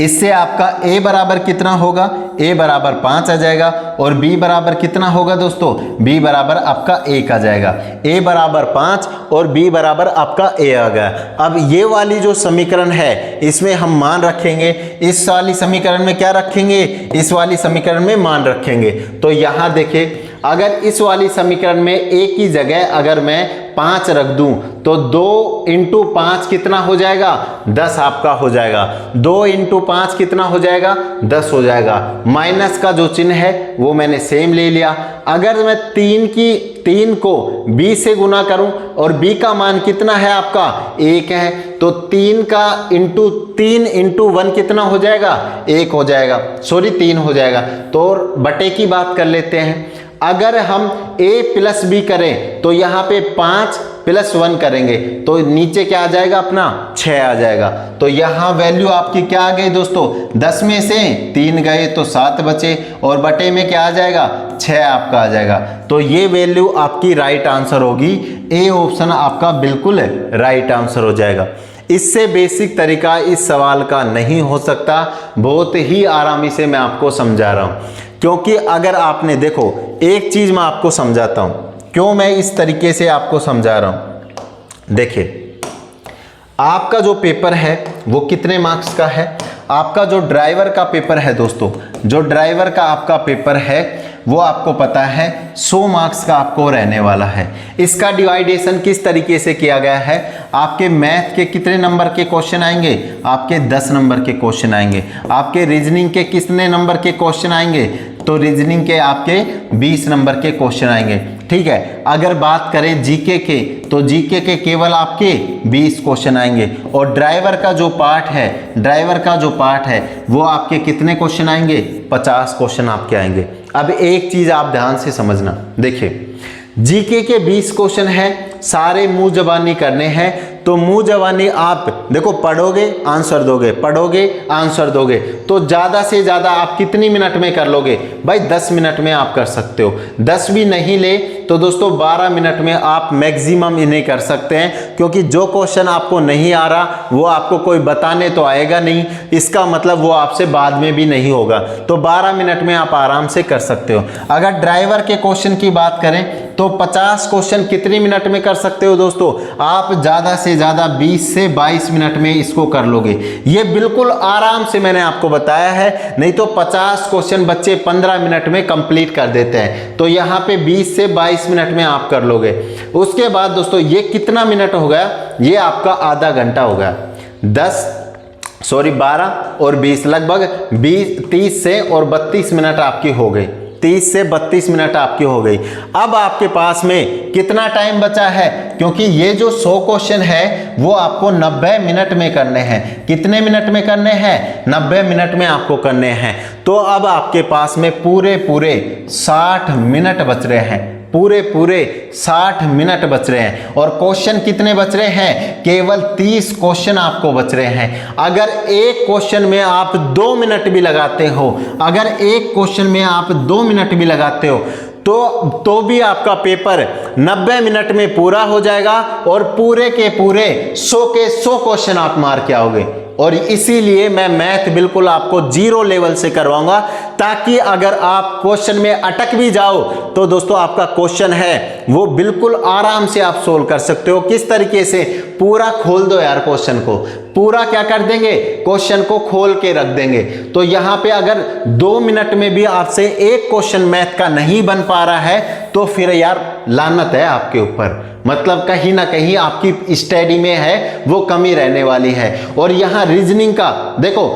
इससे आपका a बराबर कितना होगा, a बराबर 5 आ जाएगा और b बराबर कितना होगा दोस्तों, b बराबर आपका 1 आ जाएगा। a बराबर 5 और b बराबर आपका a आ गया। अब ये वाली जो समीकरण है इसमें हम मान रखेंगे, इस वाली समीकरण में क्या रखेंगे, इस वाली समीकरण में मान रखेंगे। तो यहाँ देखिए, अगर इस वाली समीकरण में a की जगह अगर मैं 5 रख दूं तो 2 इंटू 5 कितना हो जाएगा, 10 आपका हो जाएगा। 2 इंटू 5 कितना हो जाएगा, 10 हो जाएगा। माइनस का जो चिन्ह है वो मैंने सेम ले लिया। अगर मैं 3 को b से गुना करूं और b का मान कितना है आपका 1 है, तो 3 इंटू 1 कितना हो जाएगा, 1 हो जाएगा, सॉरी 3 हो जाएगा। तो बटे की बात कर लेते हैं। अगर हम a प्लस b करें तो यहाँ पे 5 प्लस 1 करेंगे तो नीचे क्या आ जाएगा अपना 6 आ जाएगा। तो यहाँ वैल्यू आपकी क्या आ गई दोस्तों, 10 में से 3 गए तो 7 बचे और बटे में क्या आ जाएगा, 6 आपका आ जाएगा। तो ये वैल्यू आपकी राइट आंसर होगी, ए ऑप्शन आपका बिल्कुल राइट आंसर हो जाएगा। इससे बेसिक तरीका इस सवाल का नहीं हो सकता, बहुत ही आरामी से मैं आपको समझा रहा हूँ। क्योंकि अगर आपने देखो, एक चीज मैं आपको समझाता हूं, क्यों मैं इस तरीके से आपको समझा रहा हूं। देखिए, आपका जो पेपर है वो कितने मार्क्स का है, आपका जो ड्राइवर का पेपर है दोस्तों, जो ड्राइवर का आपका पेपर है वो आपको पता है 100 मार्क्स का आपको रहने वाला है। इसका डिवाइडेशन किस तरीके से किया गया है, आपके मैथ के कितने नंबर के क्वेश्चन आएंगे, आपके 10 नंबर के क्वेश्चन आएंगे। आपके रीजनिंग के कितने नंबर के क्वेश्चन आएंगे, तो रीजनिंग के आपके 20 नंबर के क्वेश्चन आएंगे। ठीक है, अगर बात करें जीके के तो जीके के केवल आपके 20 क्वेश्चन आएंगे और ड्राइवर का जो पार्ट है वो आपके कितने क्वेश्चन आएंगे, 50 क्वेश्चन आपके आएंगे। अब एक चीज आप ध्यान से समझना, देखिए जीके के 20 क्वेश्चन है, सारे मुंह जबानी करने हैं। तो मुंह जबानी आप देखो, पढ़ोगे आंसर दोगे, पढ़ोगे आंसर दोगे, तो ज्यादा से ज्यादा आप कितनी मिनट में कर लोगे भाई, 10 मिनट में आप कर सकते हो। 10 भी नहीं ले तो दोस्तों 12 मिनट में आप मैक्सिमम इन्हें कर सकते हैं। क्योंकि जो क्वेश्चन आपको नहीं आ रहा वो आपको कोई बताने तो आएगा नहीं, इसका मतलब वो आपसे बाद में भी नहीं होगा। तो 12 मिनट में आप आराम से कर सकते हो। अगर ड्राइवर के क्वेश्चन की बात करें तो 50 क्वेश्चन कितनी मिनट में कर सकते हो दोस्तों, आप ज्यादा से ज्यादा 20 से 22 मिनट में इसको कर लोगे। ये बिल्कुल आराम से मैंने आपको बताया है, नहीं तो 50 क्वेश्चन बच्चे 15 मिनट में कंप्लीट कर देते हैं। तो यहाँ पे 20 से 22 मिनट में आप कर लोगे। उसके बाद दोस्तों ये कितना मिनट हो गया, ये आपका आधा घंटा हो गया। 12 और 20 लगभग 30 से और 32 मिनट आपकी हो गई, 30 से 32 मिनट आपकी हो गई। अब आपके पास में कितना टाइम बचा है, क्योंकि ये जो 100 क्वेश्चन है वो आपको 90 मिनट में करने हैं। कितने मिनट में करने हैं, 90 मिनट में आपको करने हैं। तो अब आपके पास में पूरे 60 मिनट बच रहे हैं, पूरे 60 मिनट बच रहे हैं। और क्वेश्चन कितने बच रहे हैं, केवल 30 क्वेश्चन आपको बच रहे हैं। अगर एक क्वेश्चन में आप 2 मिनट भी लगाते हो, अगर एक क्वेश्चन में आप 2 मिनट भी लगाते हो तो भी आपका पेपर 90 मिनट में पूरा हो जाएगा और पूरे के पूरे 100 के 100 क्वेश्चन आप मार के आओगे। और इसीलिए मैं मैथ बिल्कुल आपको 0 लेवल से करवाऊंगा, ताकि अगर आप क्वेश्चन में अटक भी जाओ तो दोस्तों आपका क्वेश्चन है वो बिल्कुल आराम से आप सोल्व कर सकते हो। किस तरीके से, पूरा खोल दो यार क्वेश्चन को, पूरा क्या कर देंगे, क्वेश्चन को खोल के रख देंगे। तो यहाँ पे अगर 2 मिनट में भी आपसे एक क्वेश्चन मैथ का नहीं बन पा रहा है तो फिर यार लानत है आपके ऊपर, मतलब कहीं ना कहीं आपकी स्टडी में है वो कमी रहने वाली है। और यहाँ रीजनिंग का देखो,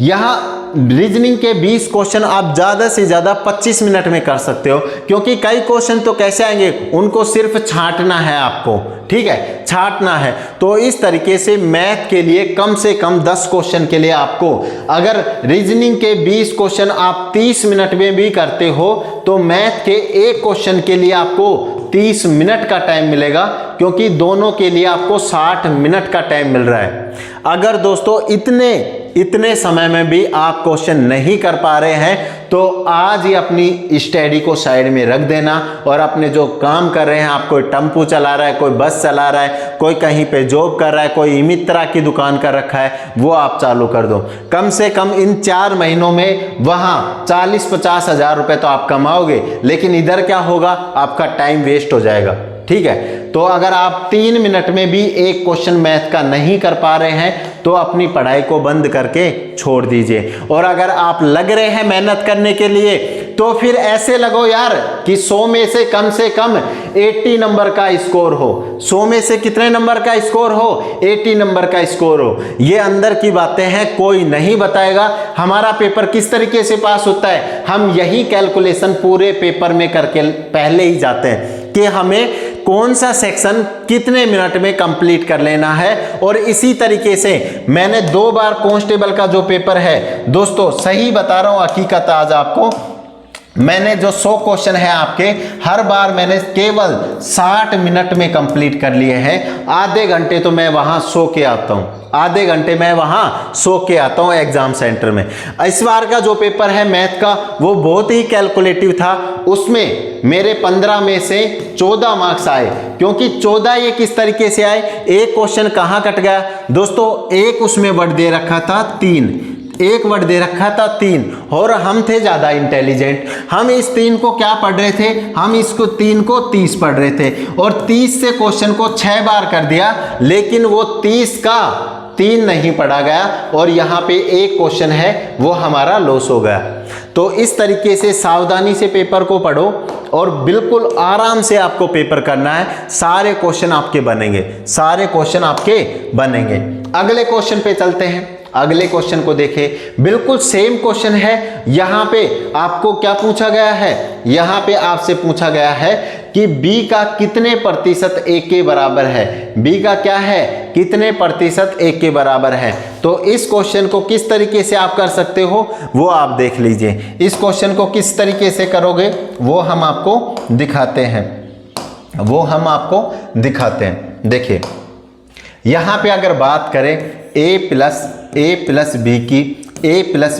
यहाँ रीजनिंग के 20 क्वेश्चन आप ज्यादा से ज्यादा 25 मिनट में कर सकते हो, क्योंकि कई क्वेश्चन तो कैसे आएंगे, उनको सिर्फ छांटना है आपको, ठीक है, छांटना है। तो इस तरीके से मैथ के लिए कम से कम 10 क्वेश्चन के लिए आपको, अगर रीजनिंग के 20 क्वेश्चन आप 30 मिनट में भी करते हो तो मैथ के एक क्वेश्चन के लिए आपको 30 मिनट का टाइम मिलेगा। क्योंकि दोनों के लिए आपको 60 मिनट का टाइम मिल रहा है। अगर दोस्तों इतने समय में भी आप क्वेश्चन नहीं कर पा रहे हैं तो आज ही अपनी स्टडी को साइड में रख देना और अपने जो काम कर रहे हैं, आप कोई टेम्पू चला रहा है, कोई बस चला रहा है, कोई कहीं पे जॉब कर रहा है, कोई मित्रा की दुकान कर रखा है, वो आप चालू कर दो। कम से कम इन 4 महीनों में वहाँ 40-50 हज़ार रुपए तो आप कमाओगे, लेकिन इधर क्या होगा, आपका टाइम वेस्ट हो जाएगा। ठीक है, तो अगर आप 3 मिनट में भी एक क्वेश्चन मैथ का नहीं कर पा रहे हैं तो अपनी पढ़ाई को बंद करके छोड़ दीजिए। और अगर आप लग रहे हैं मेहनत करने के लिए तो फिर ऐसे लगो यार कि 100 में से कम 80 नंबर का स्कोर हो। 100 में से कितने नंबर का स्कोर हो? 80 नंबर का स्कोर हो। ये अंदर की बातें हैं, कोई नहीं बताएगा। हमारा पेपर किस तरीके से पास होता है, हम यही कैलकुलेशन पूरे पेपर में करके पहले ही जाते हैं कि हमें कौन सा सेक्शन कितने मिनट में कंप्लीट कर लेना है। और इसी तरीके से मैंने 2 बार कांस्टेबल का जो पेपर है दोस्तों, सही बता रहा हूं हकीकत आज आपको, मैंने जो 100 क्वेश्चन है आपके, हर बार मैंने केवल 60 मिनट में कंप्लीट कर लिए हैं। आधे घंटे तो मैं वहां सो के आता हूं, आधे घंटे मैं वहां सो के आता हूं एग्जाम सेंटर में। इस बार का जो पेपर है मैथ का, वो बहुत ही कैलकुलेटिव था। उसमें मेरे 15 में से 14 मार्क्स आए। क्योंकि 14 ये किस तरीके से आए, एक क्वेश्चन कहां कट गया दोस्तों, एक उसमें वर्ड दे रखा था 3, एक वर्ड दे रखा था 3, और हम थे ज्यादा इंटेलिजेंट। हम इस 3 को क्या पढ़ रहे थे, हम इसको 3 को 30 पढ़ रहे थे, और 30 से क्वेश्चन को 6 बार कर दिया, लेकिन वो 30 का 3 नहीं पढ़ा गया, और यहाँ पे एक क्वेश्चन है वो हमारा लॉस हो गया। तो इस तरीके से सावधानी से पेपर को पढ़ो और बिल्कुल आराम से आपको पेपर करना है। सारे क्वेश्चन आपके बनेंगे, सारे क्वेश्चन आपके बनेंगे। अगले क्वेश्चन पे चलते हैं। अगले क्वेश्चन को देखें, बिल्कुल सेम क्वेश्चन है। यहां पे आपको क्या पूछा गया है, यहां पे आपसे पूछा गया है कि b का कितने प्रतिशत a के बराबर है। b का क्या है, कितने प्रतिशत a के बराबर है। तो इस क्वेश्चन को किस तरीके से आप कर सकते हो वो आप देख लीजिए। इस क्वेश्चन को किस तरीके से करोगे वो हम आपको दिखाते हैं, वो हम आपको दिखाते हैं। देखिए यहां पे अगर बात करें a प्लस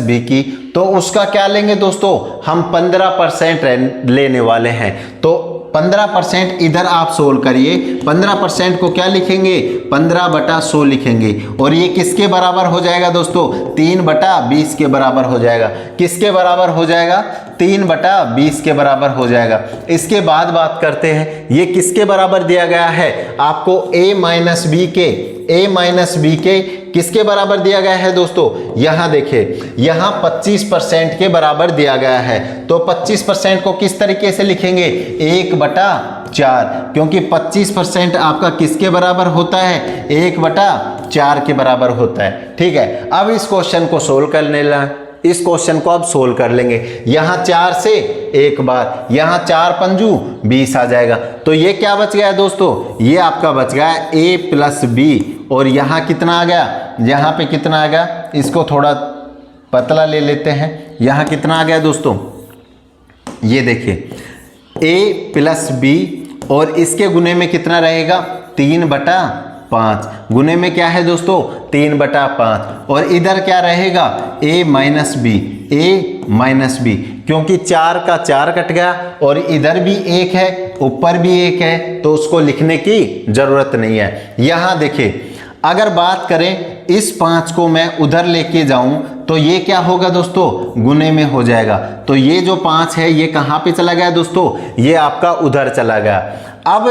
बी की, तो उसका क्या लेंगे दोस्तों, हम 15% लेने वाले हैं। तो 15% इधर आप सोल्व करिए। 15% को क्या लिखेंगे, 15/100 लिखेंगे, और ये किसके बराबर हो जाएगा दोस्तों, 3/20 के बराबर हो जाएगा। किसके बराबर हो जाएगा, 3/20 के बराबर हो जाएगा। इसके बाद बात करते हैं, ये किसके बराबर दिया गया है आपको, a माइनस बी के किसके बराबर दिया गया है दोस्तों, यहां देखिए, यहां 25% के बराबर दिया गया है। तो 25% को किस तरीके से लिखेंगे, 1/4, क्योंकि 25% आपका किसके बराबर होता है, 1/4 के बराबर होता है। ठीक है, अब इस क्वेश्चन को सोल्व कर लेना, इस क्वेश्चन को अब सोल्व कर लेंगे। यहां 4 से एक बार, यहां 4 पंजू 20 आ जाएगा। तो ये क्या बच गया दोस्तों, ये आपका बच गया a प्लस बी, और यहां कितना आ गया, यहां पे कितना आ गया, इसको थोड़ा पतला ले लेते हैं। यहां कितना आ गया दोस्तों, ये देखिए a प्लस बी, और इसके गुने में कितना रहेगा, 3/5, गुने में क्या है दोस्तों, 3/5, और इधर क्या रहेगा, a माइनस बी, क्योंकि 4 का 4 कट गया, और इधर भी 1 है, ऊपर भी 1 है, तो उसको लिखने की जरूरत नहीं है। यहां देखिए, अगर बात करें इस 5 को मैं उधर लेके जाऊं तो ये क्या होगा दोस्तों, गुने में हो जाएगा। तो ये जो 5 है ये कहां पे चला गया दोस्तों, ये आपका उधर चला गया। अब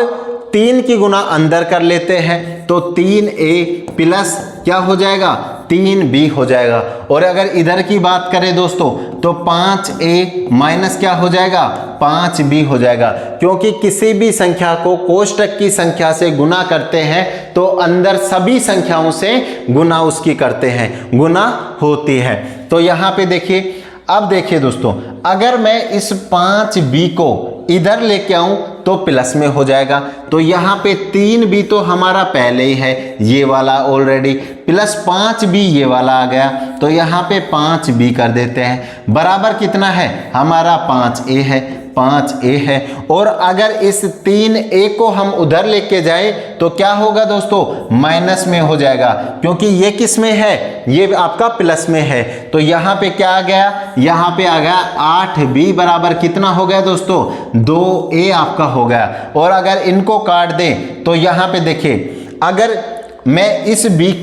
3 की गुना अंदर कर लेते हैं, तो 3a प्लस क्या हो जाएगा, 3b हो जाएगा। और अगर इधर की बात करें दोस्तों, तो 5a माइनस क्या हो जाएगा, 5b हो जाएगा। क्योंकि किसी भी संख्या को कोष्टक की संख्या से गुना करते हैं तो अंदर सभी संख्याओं से गुना उसकी करते हैं, गुना होती है। तो यहाँ पे देखिए, अब देखिए दोस्तों, अगर मैं इस 5b को इधर लेके आऊं तो प्लस में हो जाएगा। तो यहाँ पे 3b तो हमारा पहले ही है, ये वाला ऑलरेडी प्लस 5b ये वाला आ गया, तो यहाँ पे 5b कर देते हैं। बराबर कितना है हमारा 5a है, 5a है। और अगर इस 3a को हम उधर लेके जाए तो क्या होगा दोस्तों, माइनस में हो जाएगा, क्योंकि ये किस में है, ये आपका प्लस में है। तो यहाँ पे क्या आ गया, यहाँ पे आ गया 8b बराबर कितना हो गया दोस्तों, 2a आपका हो गया। और अगर इनको काट दें तो यहाँ पे देखिए, अगर मैं इस b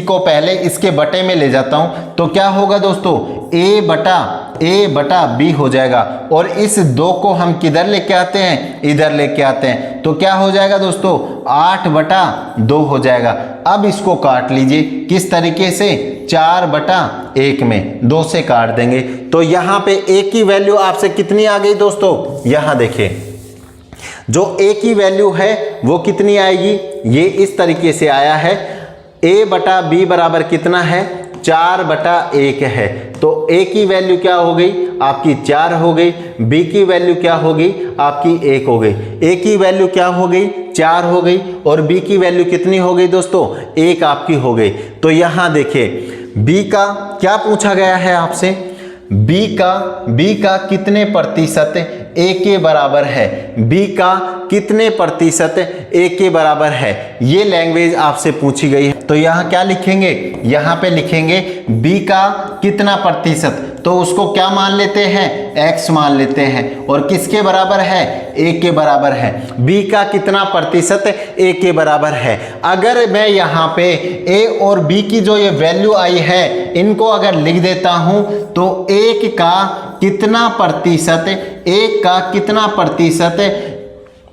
को पहले इसके बटे में ले जाता हूं तो क्या होगा दोस्तों, a बटा b हो जाएगा। और इस 2 को हम किधर लेके आते हैं, इधर लेके आते हैं, तो क्या हो जाएगा दोस्तों, 8 बटा 2 हो जाएगा। अब इसको काट लीजिए किस तरीके से, 4 बटा 1 में 2 से काट देंगे तो यहाँ पे a की वैल्यू आपसे कितनी आ गई दोस्तों, यहाँ देखिए जो a की वैल्यू है वो कितनी आएगी, ये इस तरीके से आया है, a बटा b बराबर कितना है, 4 बटा 1 है। तो a की वैल्यू क्या हो गई आपकी 4 हो गई, b की वैल्यू क्या हो गई आपकी 1 हो गई, a की वैल्यू क्या हो गई 4 हो गई, और b की वैल्यू कितनी हो गई दोस्तों, 1 आपकी हो गई। तो यहाँ देखिए b का क्या पूछा गया है आपसे, b का कितने प्रतिशत a के बराबर है, b का कितने प्रतिशत a के बराबर है, ये लैंग्वेज आपसे पूछी गई है। तो यहाँ क्या लिखेंगे, यहाँ पे लिखेंगे b का कितना प्रतिशत, तो उसको क्या मान लेते हैं, x मान लेते हैं, और किसके बराबर है, a के बराबर है। b का कितना प्रतिशत a के बराबर है। अगर मैं यहाँ पे a और b की जो ये वैल्यू आई है इनको अगर लिख देता हूँ तो 1 का कितना प्रतिशत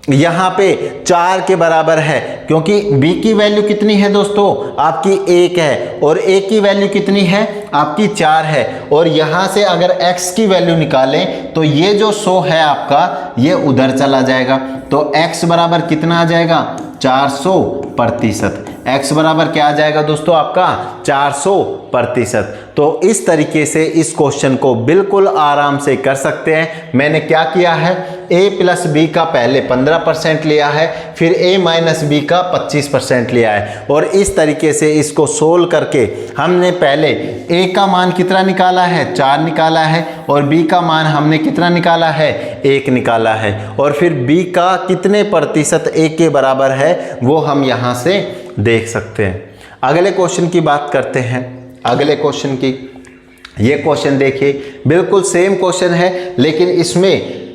यहाँ पे 4 के बराबर है, क्योंकि b की वैल्यू कितनी है दोस्तों आपकी 1 है, और a की वैल्यू कितनी है आपकी 4 है। और यहाँ से अगर x की वैल्यू निकालें तो ये जो 100 है आपका ये उधर चला जाएगा, तो x बराबर कितना आ जाएगा 400%। x बराबर क्या आ जाएगा दोस्तों आपका 400%। तो इस तरीके से इस क्वेश्चन को बिल्कुल आराम से कर सकते हैं। मैंने क्या किया है, a प्लस b का पहले 15% लिया है, फिर a माइनस b का 25% लिया है, और इस तरीके से इसको सोल्व करके हमने पहले a का मान कितना निकाला है 4 निकाला है, और b का मान हमने कितना निकाला है 1 निकाला है, और फिर b का कितने प्रतिशत a के बराबर है वो हम यहाँ से देख सकते हैं। अगले क्वेश्चन की बात करते हैं, अगले क्वेश्चन की, ये क्वेश्चन देखिए बिल्कुल सेम क्वेश्चन है, लेकिन इसमें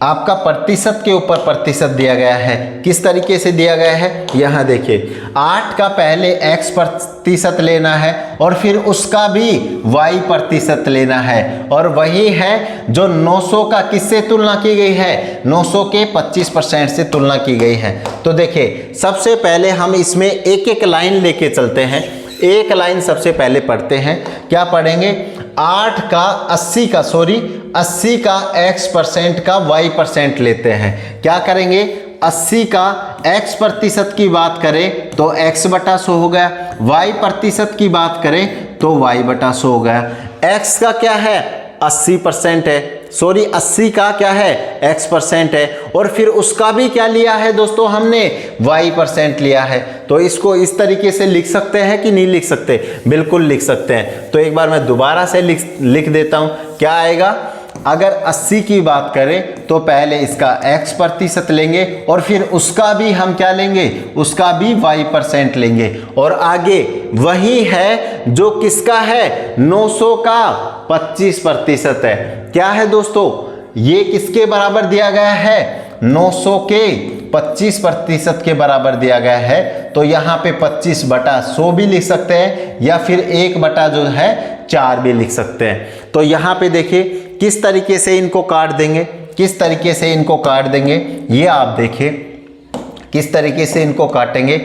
आपका प्रतिशत के ऊपर प्रतिशत दिया गया है। किस तरीके से दिया गया है, यहाँ देखिए 8 का पहले x प्रतिशत लेना है और फिर उसका भी y प्रतिशत लेना है, और वही है जो 900 का किससे तुलना की गई है, 900 के 25% से तुलना की गई है। तो देखिए सबसे पहले हम इसमें एक एक लाइन लेके चलते हैं, एक लाइन सबसे पहले पढ़ते हैं। क्या पढ़ेंगे, 8 का 80 का x% का y% लेते हैं। क्या करेंगे, 80 का x प्रतिशत की बात करें तो x बटा 100 हो गया, y प्रतिशत की बात करें तो y बटा 100 हो गया। x का क्या है 80% है, 80 का क्या है x% है, और फिर उसका भी क्या लिया है दोस्तों हमने y% लिया है। तो इसको इस तरीके से लिख सकते हैं कि नहीं लिख सकते, बिल्कुल लिख सकते हैं। तो एक बार मैं दोबारा से लिख देता हूं। क्या आएगा, अगर 80 की बात करें तो पहले इसका x प्रतिशत लेंगे, और फिर उसका भी हम क्या लेंगे, उसका भी y% लेंगे, और आगे वही है जो किसका है 900 का 25% है। क्या है दोस्तों, ये किसके बराबर दिया गया है, 900 के 25% के बराबर दिया गया है। तो यहाँ पे 25 बटा 100 भी लिख सकते हैं, या फिर 1 बटा जो है 4 भी लिख सकते हैं। तो यहाँ पे देखिए किस तरीके से इनको काट देंगे, किस तरीके से इनको काट देंगे, ये आप देखिए किस तरीके से इनको काटेंगे।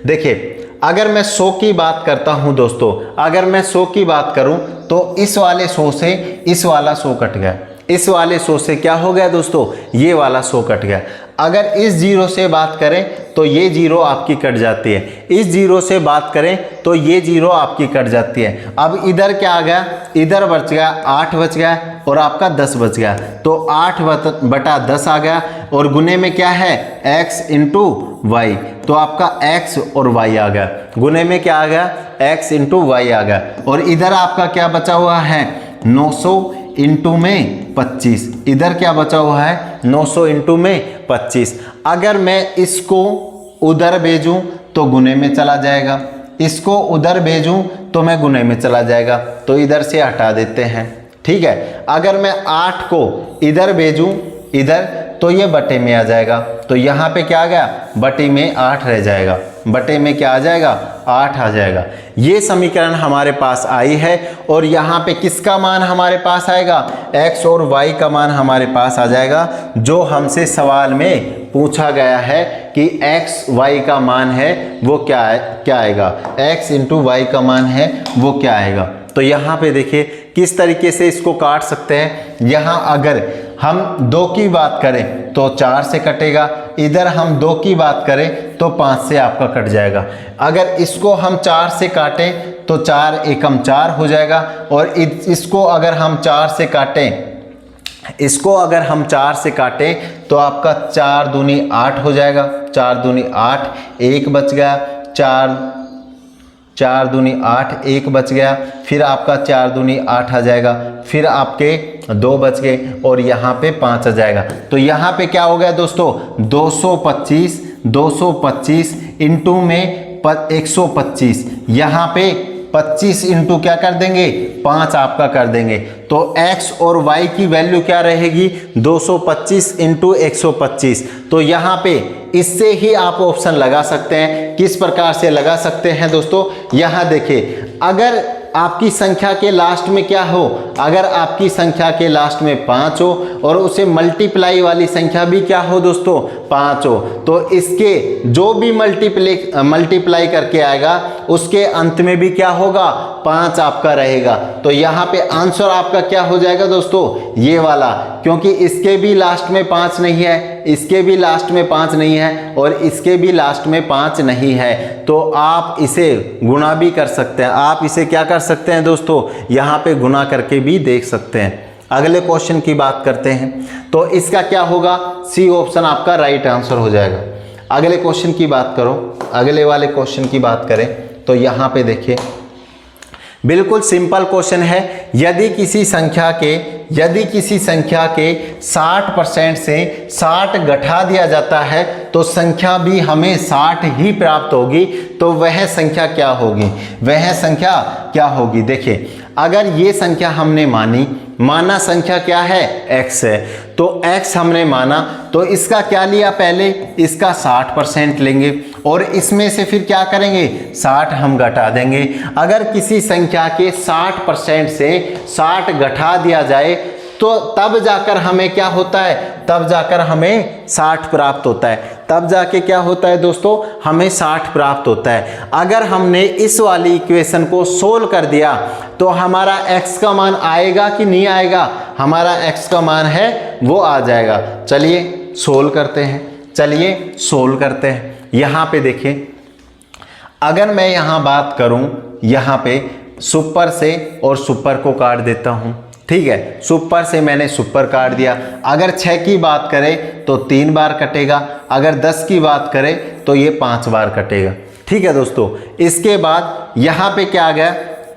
देखिए अगर मैं 100 की बात करता हूं दोस्तों, अगर मैं 100 की बात करूं तो इस वाले 100 से इस वाला 100 कट गया, इस वाले 100 से क्या हो गया दोस्तों, ये वाला 100 कट गया। अगर इस जीरो से बात करें तो ये जीरो आपकी कट जाती है, इस जीरो से बात करें तो ये जीरो आपकी कट जाती है। अब इधर क्या आ गया, इधर बच गया 8 बच गया और आपका 10 बच गया, तो 8 बटा 10 आ गया और गुने में क्या है x इंटू वाई, तो आपका x और y आ गया, गुने में क्या आ गया x इंटू वाई आ गया। और इधर आपका क्या बचा हुआ है 900 इंटू में 25, इधर क्या बचा हुआ है 900 इंटू में 25। अगर मैं इसको उधर भेजूं तो गुने में चला जाएगा, इसको उधर भेजूं तो मैं गुने में चला जाएगा, तो इधर से हटा देते हैं, ठीक है। अगर मैं 8 को इधर भेजूं इधर तो ये बटे में आ जाएगा, तो यहाँ पे क्या आ गया बटे में 8 रह जाएगा, बटे में क्या आ जाएगा 8 आ जाएगा। ये समीकरण हमारे पास आई है और यहाँ पे किसका मान हमारे पास आएगा x और y का मान हमारे पास आ जाएगा, जो हमसे सवाल में पूछा गया है कि x y का मान है वो क्या आएगा, x इंटू वाई का मान है वो क्या आएगा। तो यहाँ पे देखिए किस तरीके से इसको काट सकते हैं। यहाँ अगर हम 2 की बात करें तो 4 से कटेगा, इधर हम 2 की बात करें तो 5 से आपका कट जाएगा। अगर इसको हम 4 से काटें तो 4 एकम 4 हो जाएगा, और इसको अगर हम 4 से काटें, इसको अगर हम 4 से काटें तो आपका 4 दूनी 8 हो जाएगा, 4 दूनी 8, 1 बच गया, 4 दूनी 8, 1 बच गया, फिर आपका 4 दूनी 8 आ जाएगा, फिर आपके 2 बच गए और यहाँ पे 5 आ जाएगा। तो यहाँ पे क्या हो गया दोस्तों 225 इंटू में 125, यहाँ पे 25 इंटू क्या कर देंगे 5 आपका कर देंगे, तो x और y की वैल्यू क्या रहेगी 225 इंटू 125। तो यहाँ पे इससे ही आप ऑप्शन लगा सकते हैं। किस प्रकार से लगा सकते हैं दोस्तों, यहाँ देखिए अगर आपकी संख्या के लास्ट में क्या हो, अगर आपकी संख्या के लास्ट में 5 हो और उसे मल्टीप्लाई वाली संख्या भी क्या हो दोस्तों 5 हो, तो इसके जो भी मल्टीप्लाई करके आएगा उसके अंत में भी क्या होगा 5 आपका रहेगा। तो यहाँ पे आंसर आपका क्या हो जाएगा दोस्तों ये वाला, क्योंकि इसके भी लास्ट में 5 नहीं है, इसके भी लास्ट में 5 नहीं है और इसके भी लास्ट में 5 नहीं है, तो आप इसे गुणा भी कर सकते हैं। आप इसे क्या कर सकते हैं दोस्तों यहाँ पे गुणा करके भी देख सकते हैं। अगले क्वेश्चन की बात करते हैं, तो इसका क्या होगा सी ऑप्शन आपका राइट आंसर हो जाएगा। अगले क्वेश्चन की बात करो, अगले वाले क्वेश्चन की बात करें तो यहाँ पे देखिए बिल्कुल सिंपल क्वेश्चन है। यदि किसी संख्या के 60% से 60 घटा दिया जाता है तो संख्या भी हमें 60 ही प्राप्त होगी, तो वह संख्या क्या होगी, वह संख्या क्या होगी। देखिए अगर ये संख्या हमने माना संख्या क्या है x है, तो x हमने माना तो इसका क्या लिया पहले इसका 60% लेंगे और इसमें से फिर क्या करेंगे 60 हम घटा देंगे। अगर किसी संख्या के 60% से 60 घटा दिया जाए तो तब जाकर हमें क्या होता है, तब जाकर हमें 60 प्राप्त होता है, तब जाके क्या होता है दोस्तों हमें 60 प्राप्त होता है। अगर हमने इस वाली इक्वेशन को सोल्व कर दिया तो हमारा x का मान आएगा कि नहीं आएगा, हमारा x का मान है वो आ जाएगा। चलिए सोल्व करते हैं, यहाँ पे देखिए अगर मैं यहाँ बात करूँ, यहाँ पे सुपर से और सुपर को काट देता हूँ, ठीक है, सुपर से मैंने सुपर काट दिया। अगर 6 की बात करें तो 3 बार कटेगा, अगर 10 की बात करें तो ये 5 बार कटेगा, ठीक है दोस्तों। इसके बाद यहाँ पे क्या आ गया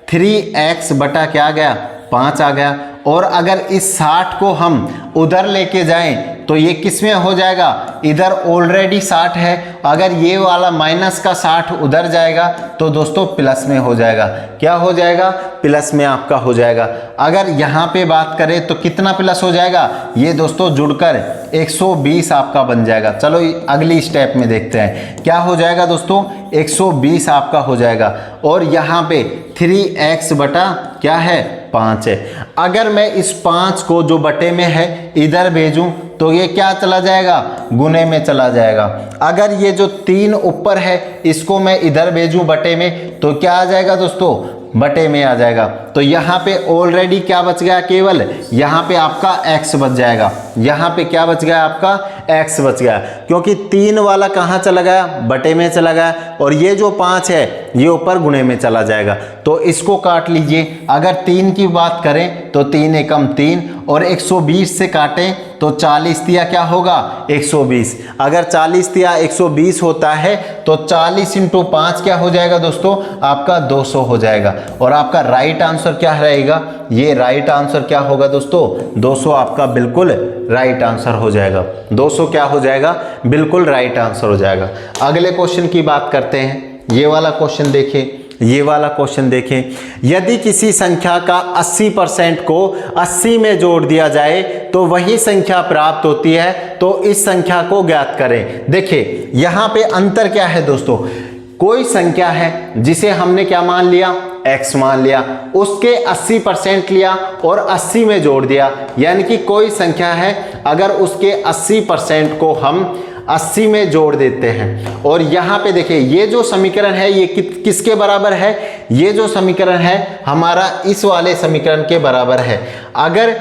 3x बटा क्या आ गया 5 आ गया, और अगर इस 60 को हम उधर लेके जाएं तो ये किस में हो जाएगा, इधर ऑलरेडी 60 है, अगर ये वाला माइनस का 60 उधर जाएगा तो दोस्तों प्लस में हो जाएगा। क्या हो जाएगा प्लस में आपका हो जाएगा। अगर यहाँ पे बात करें तो कितना प्लस हो जाएगा, ये दोस्तों जुड़कर 120 आपका बन जाएगा। चलो अगली स्टेप में देखते हैं क्या हो जाएगा दोस्तों 120 आपका हो जाएगा, और यहाँ पे 3x बटा क्या है 5 है। अगर मैं इस 5 को जो बटे में है इधर भेजूं तो ये क्या चला जाएगा गुने में चला जाएगा। अगर ये जो 3 ऊपर है इसको मैं इधर भेजूं बटे में तो क्या आ जाएगा दोस्तों बटे में आ जाएगा। तो यहाँ पे ऑलरेडी क्या बच गया, केवल यहाँ पे आपका x बच जाएगा। यहाँ पे क्या बच गया आपका x बच गया, क्योंकि 3 वाला कहाँ चला गया, बटे में चला गया, और ये जो 5 है ये ऊपर गुणे में चला जाएगा। तो इसको काट लीजिए। अगर 3 की बात करें तो 3 एकम 3, और 120 से काटें तो 40 तिया क्या होगा 120। अगर 40 तिया 120 होता है तो 40 × 5 क्या हो जाएगा दोस्तों, आपका 200 हो जाएगा। और आपका राइट आंसर क्या रहेगा, ये राइट आंसर क्या होगा दोस्तों, 200 आपका बिल्कुल राइट आंसर हो जाएगा। 200 क्या हो जाएगा, बिल्कुल राइट आंसर हो जाएगा। अगले क्वेश्चन की बात करते हैं। ये वाला क्वेश्चन देखें, ये वाला क्वेश्चन देखें। यदि किसी संख्या का 80% को 80 में जोड़ दिया जाए तो वही संख्या प्राप्त होती है, तो इस संख्या को ज्ञात करें। देखिए यहाँ पे अंतर क्या है दोस्तों, कोई संख्या है जिसे हमने क्या मान लिया, x मान लिया, उसके 80% लिया और 80 में जोड़ दिया, यानी कि कोई संख्या है अगर उसके 80% को हम 80 में जोड़ देते हैं। और यहाँ पे देखिए ये जो समीकरण है ये किसके बराबर है, ये जो समीकरण है हमारा इस वाले समीकरण के बराबर है। अगर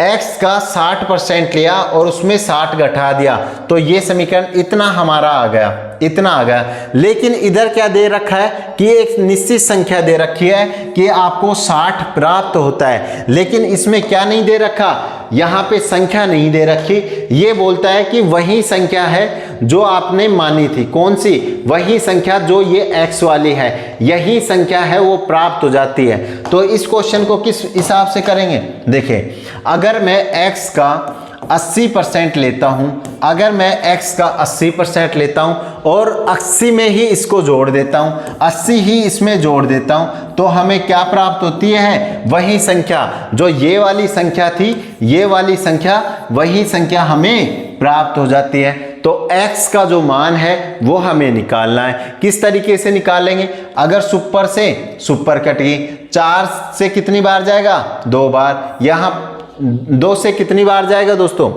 x का 60% लिया और उसमें 60 घटा दिया तो ये समीकरण इतना हमारा आ गया, इतना आ गया। लेकिन इधर क्या दे रखा है कि एक निश्चित संख्या दे रखी है कि आपको 60 प्राप्त होता है, लेकिन इसमें क्या नहीं दे रखा, यहाँ पे संख्या नहीं दे रखी। ये बोलता है कि वही संख्या है जो आपने मानी थी, कौन सी, वही संख्या जो ये x वाली है, यही संख्या है वो प्राप्त हो जाती है। तो इस क्वेश्चन को किस हिसाब से करेंगे, देखिए अगर मैं x का 80% लेता हूं, अगर मैं x का 80% लेता हूं और 80 में ही इसको जोड़ देता हूं, 80 ही इसमें जोड़ देता हूं, तो हमें क्या प्राप्त होती है, वही संख्या जो ये वाली संख्या थी, ये वाली संख्या, वही संख्या हमें प्राप्त हो जाती है। तो x का जो मान है वो हमें निकालना है। किस तरीके से निकालेंगे, अगर सुपर से सुपर कट गई, 4 से कितनी बार जाएगा, 2 बार, यहां 2 से कितनी बार जाएगा दोस्तों,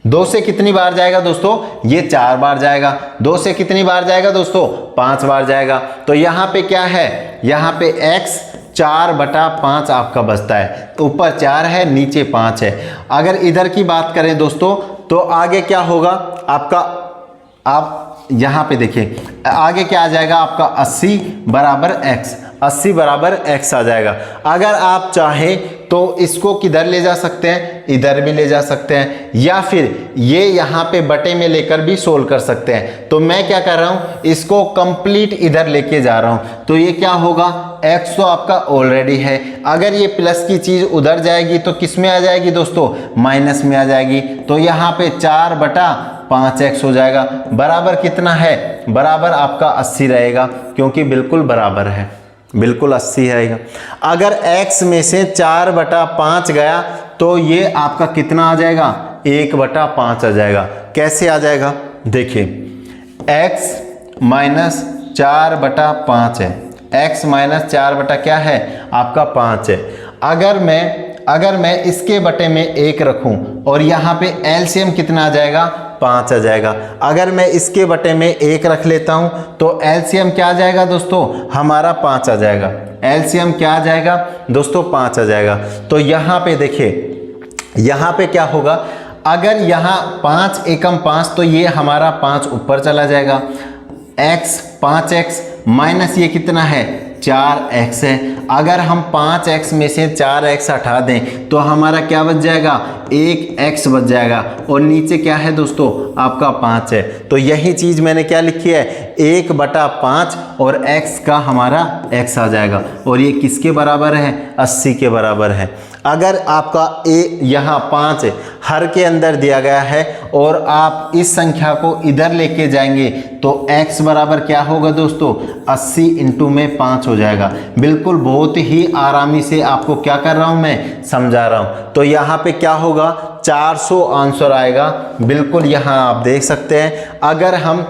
2 से कितनी बार जाएगा दोस्तों, ये 4 बार जाएगा। 2 से कितनी बार जाएगा दोस्तों, 5 बार जाएगा। तो यहाँ पे क्या है, यहाँ पे x 4/5 आपका बचता है, ऊपर 4 है नीचे 5 है। अगर इधर की बात करें दोस्तों तो आगे क्या होगा आपका, आप यहाँ पे देखिए आगे क्या आ जाएगा आपका 80 बराबर x, 80 बराबर x आ जाएगा। अगर आप चाहें तो इसको किधर ले जा सकते हैं, इधर भी ले जा सकते हैं, या फिर ये यहाँ पे बटे में लेकर भी सोल्व कर सकते हैं। तो मैं क्या कर रहा हूँ, इसको कंप्लीट इधर लेके जा रहा हूँ। तो ये क्या होगा, x तो आपका ऑलरेडी है, अगर ये प्लस की चीज उधर जाएगी तो किस में आ जाएगी दोस्तों, माइनस में आ जाएगी। तो यहाँ पे 4/5x हो जाएगा, बराबर कितना है, बराबर आपका 80 रहेगा, क्योंकि बिल्कुल बराबर है, बिल्कुल 80 रहेगा। अगर x में से 4/5 गया तो ये आपका कितना आ जाएगा, 1/5 आ जाएगा। कैसे आ जाएगा, देखिए x माइनस 4/5 है, x माइनस 4 क्या है आपका 5 है। अगर मैं इसके बटे में 1 रखूं और यहाँ पे एलसीएम कितना आ जाएगा, 5 आ जाएगा। अगर मैं इसके बटे में 1 रख लेता हूं तो एलसीएम क्या आ जाएगा दोस्तों, हमारा 5 आ जाएगा। एलसीएम क्या आ जाएगा दोस्तों, 5 आ जाएगा। तो यहाँ पे देखिए, यहाँ पे क्या होगा, अगर यहाँ 5 एकम 5 तो ये हमारा 5 ऊपर चला जाएगा, x 5x माइनस ये कितना है 4x है। अगर हम 5x में से 4x हटा दें तो हमारा क्या बच जाएगा, 1x बच जाएगा, और नीचे क्या है दोस्तों आपका 5 है। तो यही चीज़ मैंने क्या लिखी है, 1/5 और x का हमारा x आ जाएगा, और ये किसके बराबर है, 80 के बराबर है। अगर आपका यहाँ 5 हर के अंदर दिया गया है और आप इस संख्या को इधर लेके जाएंगे तो x बराबर क्या होगा दोस्तों, 80 × में 5 हो जाएगा। बिल्कुल बहुत ही आरामी से आपको क्या कर रहा हूँ मैं, समझा रहा हूँ। तो यहाँ पे क्या होगा, 400 आंसर आएगा। बिल्कुल यहाँ आप देख सकते हैं, अगर हम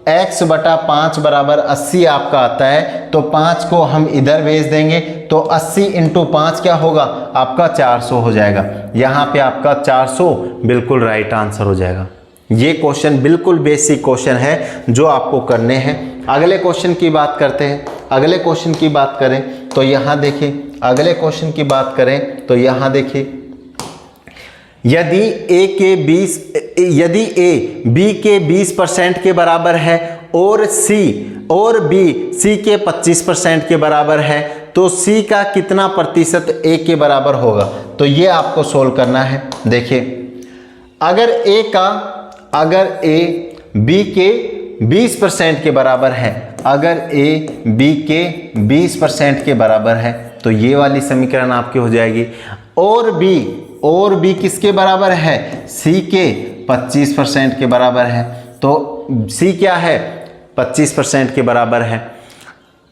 x/5 बराबर 80 आपका आता है तो 5 को हम इधर भेज देंगे तो 80 × 5 क्या होगा आपका 400 हो जाएगा। यहाँ पे आपका 400 बिल्कुल राइट आंसर हो जाएगा। ये क्वेश्चन बिल्कुल बेसिक क्वेश्चन है जो आपको करने हैं। अगले क्वेश्चन की बात करते हैं। अगले क्वेश्चन की बात करें तो यहाँ देखिए, अगले क्वेश्चन की बात करें तो यहाँ देखिए, यदि ए बी के 20% के बराबर है और बी सी के 25% के बराबर है, तो सी का कितना प्रतिशत ए के बराबर होगा? तो ये आपको सोल्व करना है। देखिए, अगर ए बी के 20% के बराबर है, अगर ए बी के 20% के बराबर है, तो ये वाली समीकरण आपकी हो जाएगी। और बी किसके बराबर है? सी के 25% के बराबर है, तो सी क्या है? 25% के बराबर है।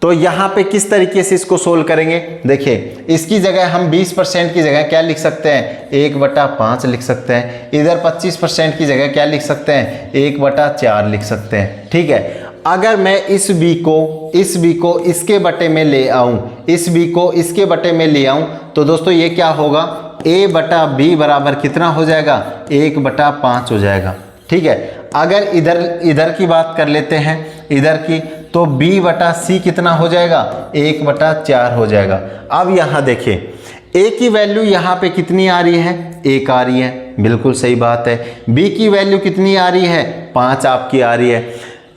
तो यहाँ पे किस तरीके से इसको सोल्व करेंगे? देखिए, इसकी जगह हम 20% की जगह क्या लिख सकते हैं? 1/5 लिख सकते हैं। इधर 25% की जगह क्या लिख सकते हैं? 1/4 लिख सकते हैं। ठीक है, अगर मैं इस बी को इसके बटे में ले आऊं, इस बी को इसके बटे में ले आऊं, तो दोस्तों ये क्या होगा? a/b बराबर कितना हो जाएगा? 1/5 हो जाएगा। ठीक है, अगर इधर की बात कर लेते हैं, इधर की, तो b/c कितना हो जाएगा? 1/4 हो जाएगा। अब यहाँ देखिए, a की वैल्यू यहाँ पे कितनी आ रही है? 1 आ रही है, बिल्कुल सही बात है। b की वैल्यू कितनी आ रही है? 5 आपकी आ रही है।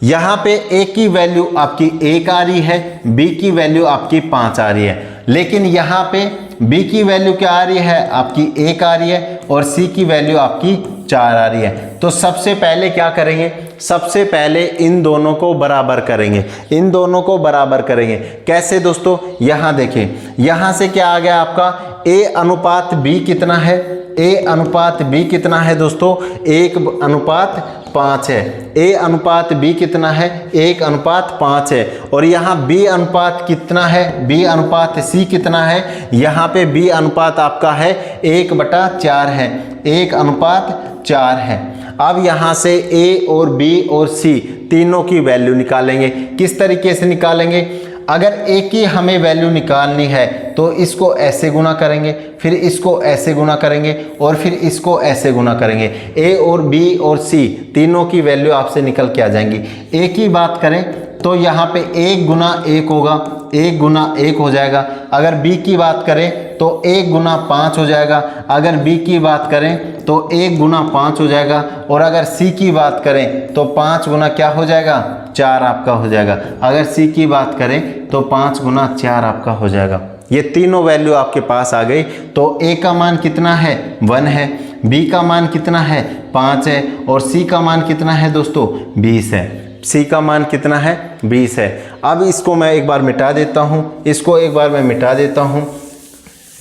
यहाँ पे a की वैल्यू आपकी 1 आ रही है, b की वैल्यू आपकी 5 आ रही है, लेकिन यहाँ पे b की वैल्यू क्या आ रही है? आपकी 1 आ रही है, और c की वैल्यू आपकी 4 आ रही है। तो सबसे पहले क्या करेंगे? सबसे पहले इन दोनों को बराबर करेंगे, इन दोनों को बराबर करेंगे। कैसे दोस्तों? यहाँ देखिए, यहाँ से क्या आ गया आपका? a/b कितना है? a/b कितना है दोस्तों? 1/5 है। a/b कितना है? 1/5 है। और यहाँ b अनुपात कितना है? b/c कितना है? यहाँ पे b अनुपात आपका है 1/4 है, 1/4 है। अब यहाँ से a और b और c तीनों की वैल्यू निकालेंगे। किस तरीके से निकालेंगे? अगर a की हमें वैल्यू निकालनी है, तो इसको ऐसे गुना करेंगे, फिर इसको ऐसे गुना करेंगे, और फिर इसको ऐसे गुना करेंगे। a और b और c तीनों की वैल्यू आपसे निकल के आ जाएंगी। a की बात करें तो यहाँ पे 1 गुना 1 होगा, 1 गुना 1 हो जाएगा। अगर b की बात करें तो 1 गुना 5 हो जाएगा। अगर b की बात करें तो 1 गुना 5 हो जाएगा। और अगर c की बात करें तो 5 गुना क्या हो जाएगा? 4 आपका हो जाएगा। अगर c की बात करें तो 5 गुना 4 आपका हो जाएगा। ये तीनों वैल्यू आपके पास आ गई। तो a का मान कितना है? 1 है, b का मान कितना है? 5 है, और c का मान कितना है दोस्तों? 20 है। c का मान कितना है? 20 है। अब इसको मैं एक बार मिटा देता हूँ, इसको एक बार मैं मिटा देता हूँ,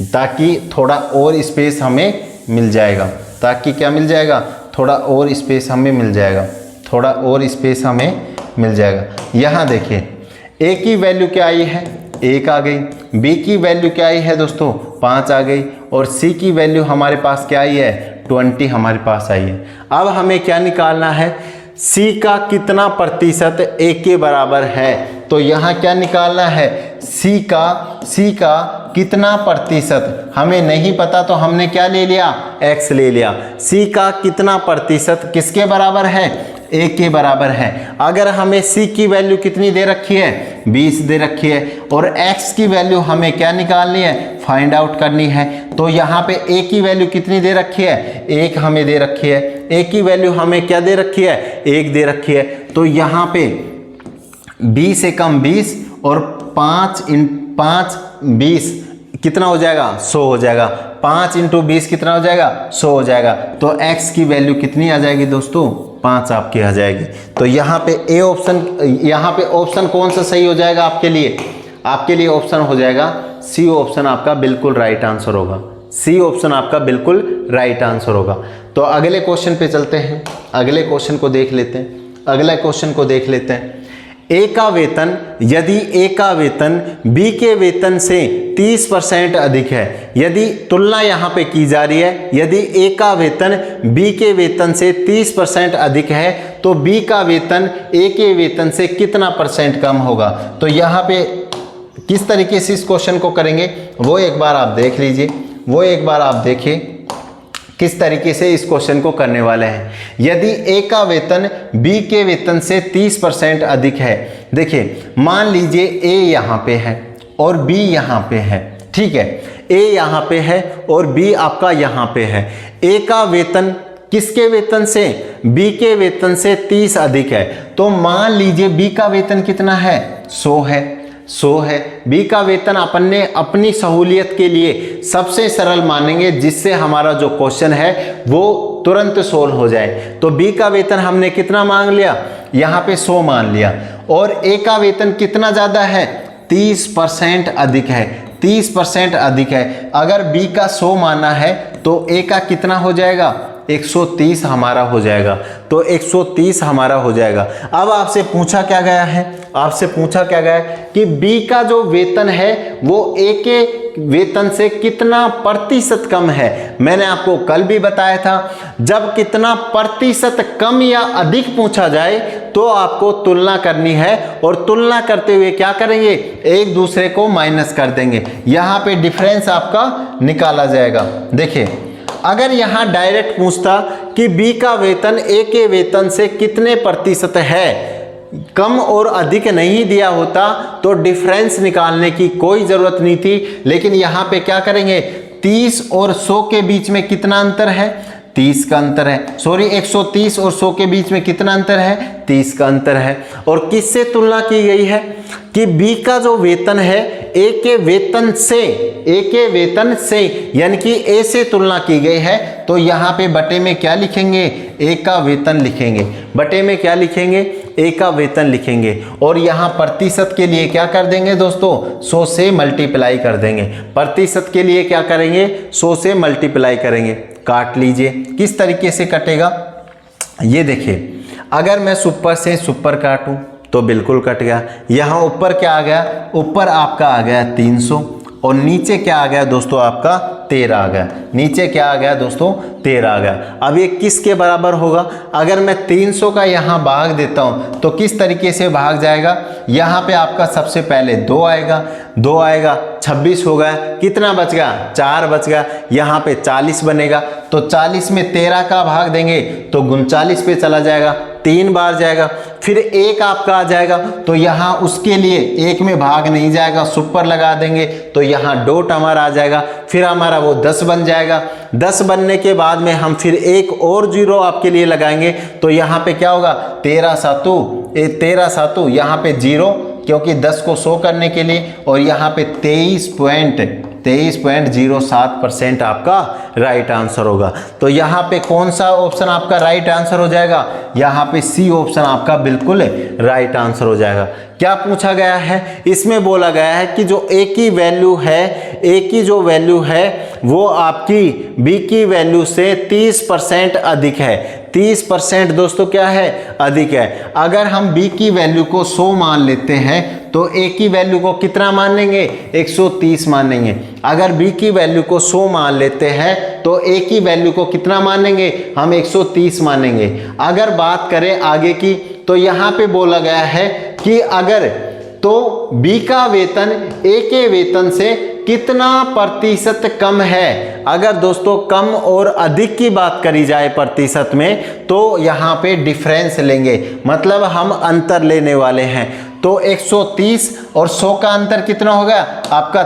ताकि थोड़ा और स्पेस हमें मिल जाएगा। ताकि क्या मिल जाएगा? थोड़ा और स्पेस हमें मिल जाएगा, थोड़ा और स्पेस हमें मिल जाएगा। यहाँ देखिए, a की वैल्यू क्या आई है? 1 आ गई। b की वैल्यू क्या आई है दोस्तों? 5 आ गई। और c की वैल्यू हमारे पास क्या आई है? 20 हमारे पास आई है। अब हमें क्या निकालना है? c का कितना प्रतिशत a के बराबर है? तो यहाँ क्या निकालना है? c का कितना प्रतिशत हमें नहीं पता, तो हमने क्या ले लिया? x ले लिया। c का कितना प्रतिशत किसके बराबर है? a के बराबर है। अगर हमें c की वैल्यू कितनी दे रखी है? 20 दे रखी है, और x की वैल्यू हमें क्या निकालनी है? फाइंड आउट करनी है। तो यहाँ पे a की वैल्यू कितनी दे रखी है? 1 हमें दे रखी है। a की वैल्यू हमें क्या दे रखी है? 1 दे रखी है। तो यहाँ पे 20 से कम 20 और 5 20 कितना हो जाएगा? 100 हो जाएगा। 5 × 20 कितना हो जाएगा? 100 हो जाएगा। तो x की वैल्यू कितनी आ जाएगी दोस्तों? 5 आपकी आ जाएगी। तो यहाँ पे ए ऑप्शन, यहाँ पे ऑप्शन कौन सा सही हो जाएगा आपके लिए? आपके लिए ऑप्शन हो जाएगा सी ऑप्शन आपका बिल्कुल राइट आंसर होगा। सी ऑप्शन आपका बिल्कुल राइट आंसर होगा। तो अगले क्वेश्चन पे चलते हैं, अगले क्वेश्चन को देख लेते हैं। अगले क्वेश्चन को देख लेते हैं। ए का वेतन, यदि ए का वेतन बी के वेतन से 30% अधिक है, यदि तुलना यहाँ पे की जा रही है, यदि ए का वेतन बी के वेतन से 30% अधिक है, तो बी का वेतन ए के वेतन से कितना % कम होगा? तो यहाँ पे किस तरीके से इस क्वेश्चन को करेंगे वो एक बार आप देख लीजिए, वो एक बार आप देखिए किस तरीके से इस क्वेश्चन को करने वाले हैं। यदि ए का वेतन बी के वेतन से 30% अधिक है, देखिए मान लीजिए ए यहाँ पे है और बी यहाँ पे है, ठीक है। ए यहाँ पे है और बी आपका यहाँ पे है। ए का वेतन किसके वेतन से, बी के वेतन से 30 अधिक है। तो मान लीजिए बी का वेतन कितना है, 100 है, 100 है। बी का वेतन अपन ने अपनी सहूलियत के लिए सबसे सरल मानेंगे, जिससे हमारा जो क्वेश्चन है वो तुरंत सोल्व हो जाए। तो बी का वेतन हमने कितना मांग लिया, यहाँ पे 100 मान लिया। और ए का वेतन कितना ज़्यादा है, 30% अधिक है, 30% अधिक है। अगर बी का 100 माना है तो ए का कितना हो जाएगा, 130 हमारा हो जाएगा। तो 130 हमारा हो जाएगा। अब आपसे पूछा क्या गया है, आपसे पूछा क्या गया है कि बी का जो वेतन है वो ए के वेतन से कितना प्रतिशत कम है। मैंने आपको कल भी बताया था, जब कितना प्रतिशत कम या अधिक पूछा जाए तो आपको तुलना करनी है, और तुलना करते हुए क्या करेंगे, एक दूसरे को माइनस कर देंगे। यहाँ पे डिफरेंस आपका निकाला जाएगा। देखिए, अगर यहाँ डायरेक्ट पूछता कि बी का वेतन ए के वेतन से कितने प्रतिशत है, कम और अधिक नहीं दिया होता तो डिफरेंस निकालने की कोई ज़रूरत नहीं थी। लेकिन यहाँ पे क्या करेंगे, 30 और 100 के बीच में कितना अंतर है, 30 का अंतर है। सॉरी, 130 और 100 के बीच में कितना अंतर है, 30 का अंतर है। और किससे तुलना की गई है कि बी का जो वेतन है ए के वेतन से, ए के वेतन से यानी कि ए से तुलना की गई है। तो यहाँ पे बटे में क्या लिखेंगे, ए का वेतन लिखेंगे। बटे में क्या लिखेंगे, ए का वेतन लिखेंगे। और यहाँ प्रतिशत के लिए क्या कर देंगे दोस्तों, 100 से मल्टीप्लाई कर देंगे। प्रतिशत के लिए क्या करेंगे, 100 से मल्टीप्लाई करेंगे। काट लीजिए, किस तरीके से कटेगा ये देखिए। अगर मैं सुपर से सुपर काटूं तो बिल्कुल कट गया। यहाँ ऊपर क्या आ गया, ऊपर आपका आ गया 300 और नीचे क्या आ गया दोस्तों, आपका 13 आ गया। नीचे क्या आ गया दोस्तों, 13 आ गया। अब ये किसके बराबर होगा, अगर मैं 300 का यहाँ भाग देता हूँ तो किस तरीके से भाग जाएगा। यहाँ पे आपका सबसे पहले 2 आएगा, 2 आएगा, 26 हो गया, कितना बच गया, 4 बच गया। यहाँ पे 40 बनेगा, तो 40 में 13 का भाग देंगे तो 39 पे चला जाएगा, 3 बार जाएगा। फिर 1 आपका आ जाएगा, तो यहाँ उसके लिए 1 में भाग नहीं जाएगा, सुपर लगा देंगे तो यहाँ डॉट हमारा आ जाएगा। फिर हमारा वो 10 बन जाएगा। 10 बनने के बाद में हम फिर एक और 0 आपके लिए लगाएंगे, तो यहाँ पे क्या होगा, 13 सातु यहाँ पे 0, क्योंकि 10 को 100 करने के लिए, और यहाँ पे 23.07% आपका राइट आंसर होगा। तो यहाँ पे कौन सा ऑप्शन आपका राइट आंसर हो जाएगा, यहाँ पे सी ऑप्शन आपका बिल्कुल राइट आंसर हो जाएगा। क्या पूछा गया है, इसमें बोला गया है कि जो ए की वैल्यू है, ए की जो वैल्यू है वो आपकी बी की वैल्यू से 30% अधिक है। 30% दोस्तों क्या है, अधिक है। अगर हम बी की वैल्यू को 100 मान लेते हैं तो ए की वैल्यू को कितना मानेंगे, 130 मानेंगे। अगर बी की वैल्यू को 100 मान लेते हैं तो ए की वैल्यू को कितना मानेंगे, हम 130 मानेंगे। अगर बात करें आगे की, तो यहाँ पे बोला गया है कि अगर तो बी का वेतन ए के वेतन से कितना प्रतिशत कम है। अगर दोस्तों कम और अधिक की बात करी जाए प्रतिशत में, तो यहाँ पे डिफरेंस लेंगे, मतलब हम अंतर लेने वाले हैं। तो 130 और 100 का अंतर कितना हो गया, आपका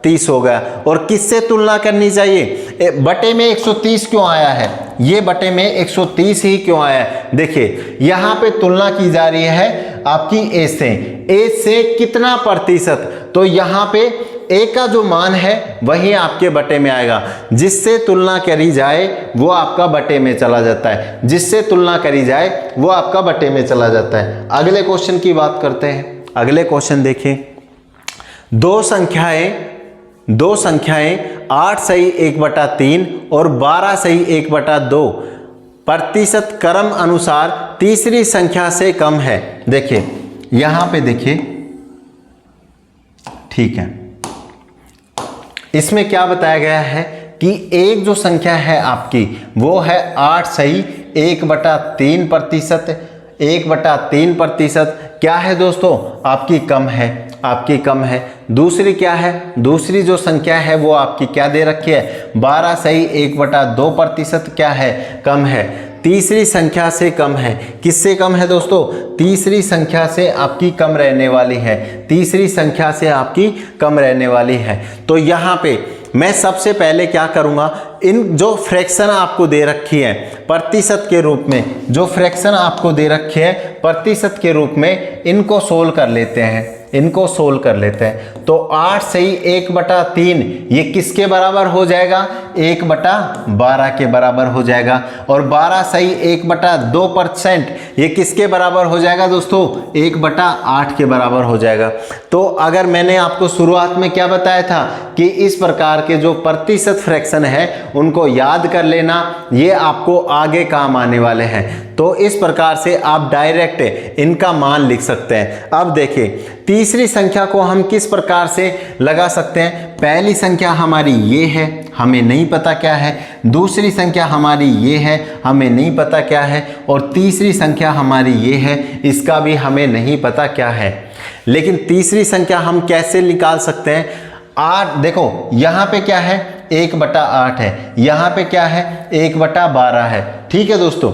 30 हो गया। और किससे तुलना करनी चाहिए, बटे में 130 क्यों आया है, ये बटे में 130 ही क्यों आया है। देखिए यहाँ पे तुलना की जा रही है आपकी ए से कितना प्रतिशत, तो यहाँ पे ए का जो मान है वही आपके बटे में आएगा। जिससे तुलना करी जाए वो आपका बटे में चला जाता है, जिससे तुलना करी जाए वो आपका बटे में चला जाता है। अगले क्वेश्चन की बात करते हैं। अगले क्वेश्चन देखिए, दो संख्याएं 8 सही 1/3 और 12 सही 1/2 प्रतिशत क्रम अनुसार तीसरी संख्या से कम है। देखिए यहां पे देखिए, ठीक है, इसमें क्या बताया गया है कि एक जो संख्या है आपकी वो है 8 सही 1/3 प्रतिशत, 1/3% क्या है दोस्तों, आपकी कम है, आपकी कम है। दूसरी क्या है, दूसरी जो संख्या है वो आपकी क्या दे रखी है, 12 सही 1/2% क्या है, कम है। तीसरी संख्या से कम है, किससे कम है दोस्तों, तीसरी संख्या से आपकी कम रहने वाली है, तीसरी संख्या से आपकी कम रहने वाली है। तो यहाँ पे मैं सबसे पहले क्या करूँगा, इन जो फ्रैक्शन आपको दे रखी है प्रतिशत के रूप में, जो फ्रैक्शन आपको दे रखी है प्रतिशत के रूप में, इनको सोल्व कर लेते हैं, इनको सोल्व कर लेते हैं। तो 8 सही 1/3 ये किसके बराबर हो जाएगा, 1/12 के बराबर हो जाएगा। और 12 सही 1/2% ये किसके बराबर हो जाएगा दोस्तों, 1/8 के बराबर हो जाएगा। तो अगर मैंने आपको शुरुआत में क्या बताया था कि इस प्रकार के जो प्रतिशत फ्रैक्शन है उनको याद कर लेना, ये आपको आगे काम आने वाले हैं। तो इस प्रकार से आप डायरेक्ट इनका मान लिख सकते हैं। अब देखिए तीसरी संख्या को हम किस प्रकार से लगा सकते हैं। पहली संख्या हमारी ये है, हमें नहीं पता क्या है। दूसरी संख्या हमारी ये है, हमें नहीं पता क्या है। और तीसरी संख्या हमारी ये है, इसका भी हमें नहीं पता क्या है। लेकिन तीसरी संख्या हम कैसे निकाल सकते हैं। 8 देखो यहाँ पे क्या है, 1/8 है, यहाँ पे क्या है, 1/12 है। ठीक है दोस्तों,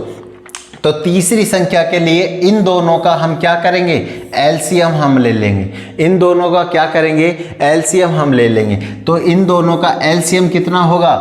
तो तीसरी संख्या के लिए इन दोनों का हम क्या करेंगे, एलसीएम हम ले लेंगे। इन दोनों का क्या करेंगे, एलसीएम हम ले लेंगे। तो इन दोनों का एलसीएम कितना होगा,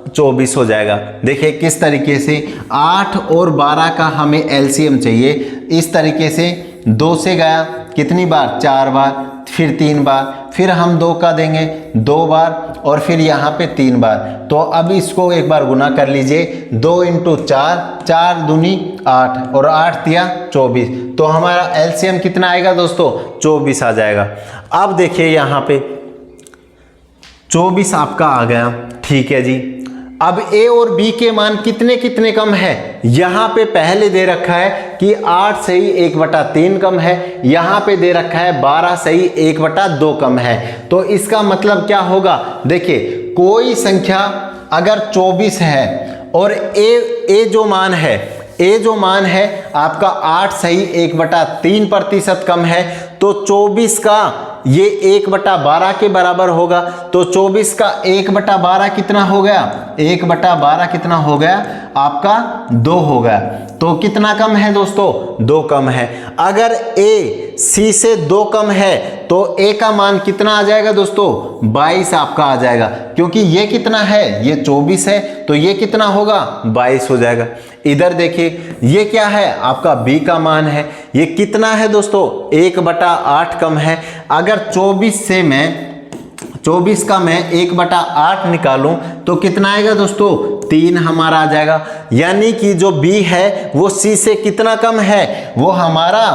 24 हो जाएगा। देखिए किस तरीके से 8 और 12 का हमें एलसीएम चाहिए। इस तरीके से 2 से गया कितनी बार, 4 बार, फिर 3 बार, फिर हम 2 का देंगे 2 बार, और फिर यहाँ पे 3 बार। तो अब इसको एक बार गुना कर लीजिए, 2 × 4, 4 दूनी 8 और 8 तिया 24। तो हमारा एलसीएम कितना आएगा दोस्तों, 24 आ जाएगा। अब देखिए यहाँ पे 24 आपका आ गया। ठीक है जी, अब ए और बी के मान कितने कितने कम है। यहाँ पे पहले दे रखा है कि 8 सही 1/3 कम है, यहाँ पे दे रखा है 12 सही 1/2 कम है। तो इसका मतलब क्या होगा, देखिए कोई संख्या अगर 24 है और ए जो मान है, ए जो मान है आपका 8 सही 1/3% कम है, तो 24 का ये 1/12 के बराबर होगा। तो 24 का 1/12 कितना हो गया, 1/12 कितना हो गया आपका, 2 हो गया। तो कितना कम है दोस्तों, 2 कम है। अगर ए सी से 2 कम है तो ए का मान कितना आ जाएगा दोस्तों, 22 आपका आ जाएगा। क्योंकि ये कितना है, ये 24 है, तो ये कितना होगा, 22 हो जाएगा। इधर देखिए ये क्या है, आपका बी का मान है, ये कितना है दोस्तों, 1/8 कम है। अगर 24 से मैं 24 का मैं 1/8 निकालूं तो कितना आएगा दोस्तों, 3 हमारा आ जाएगा। यानी कि जो बी है वो सी से कितना कम है, वो हमारा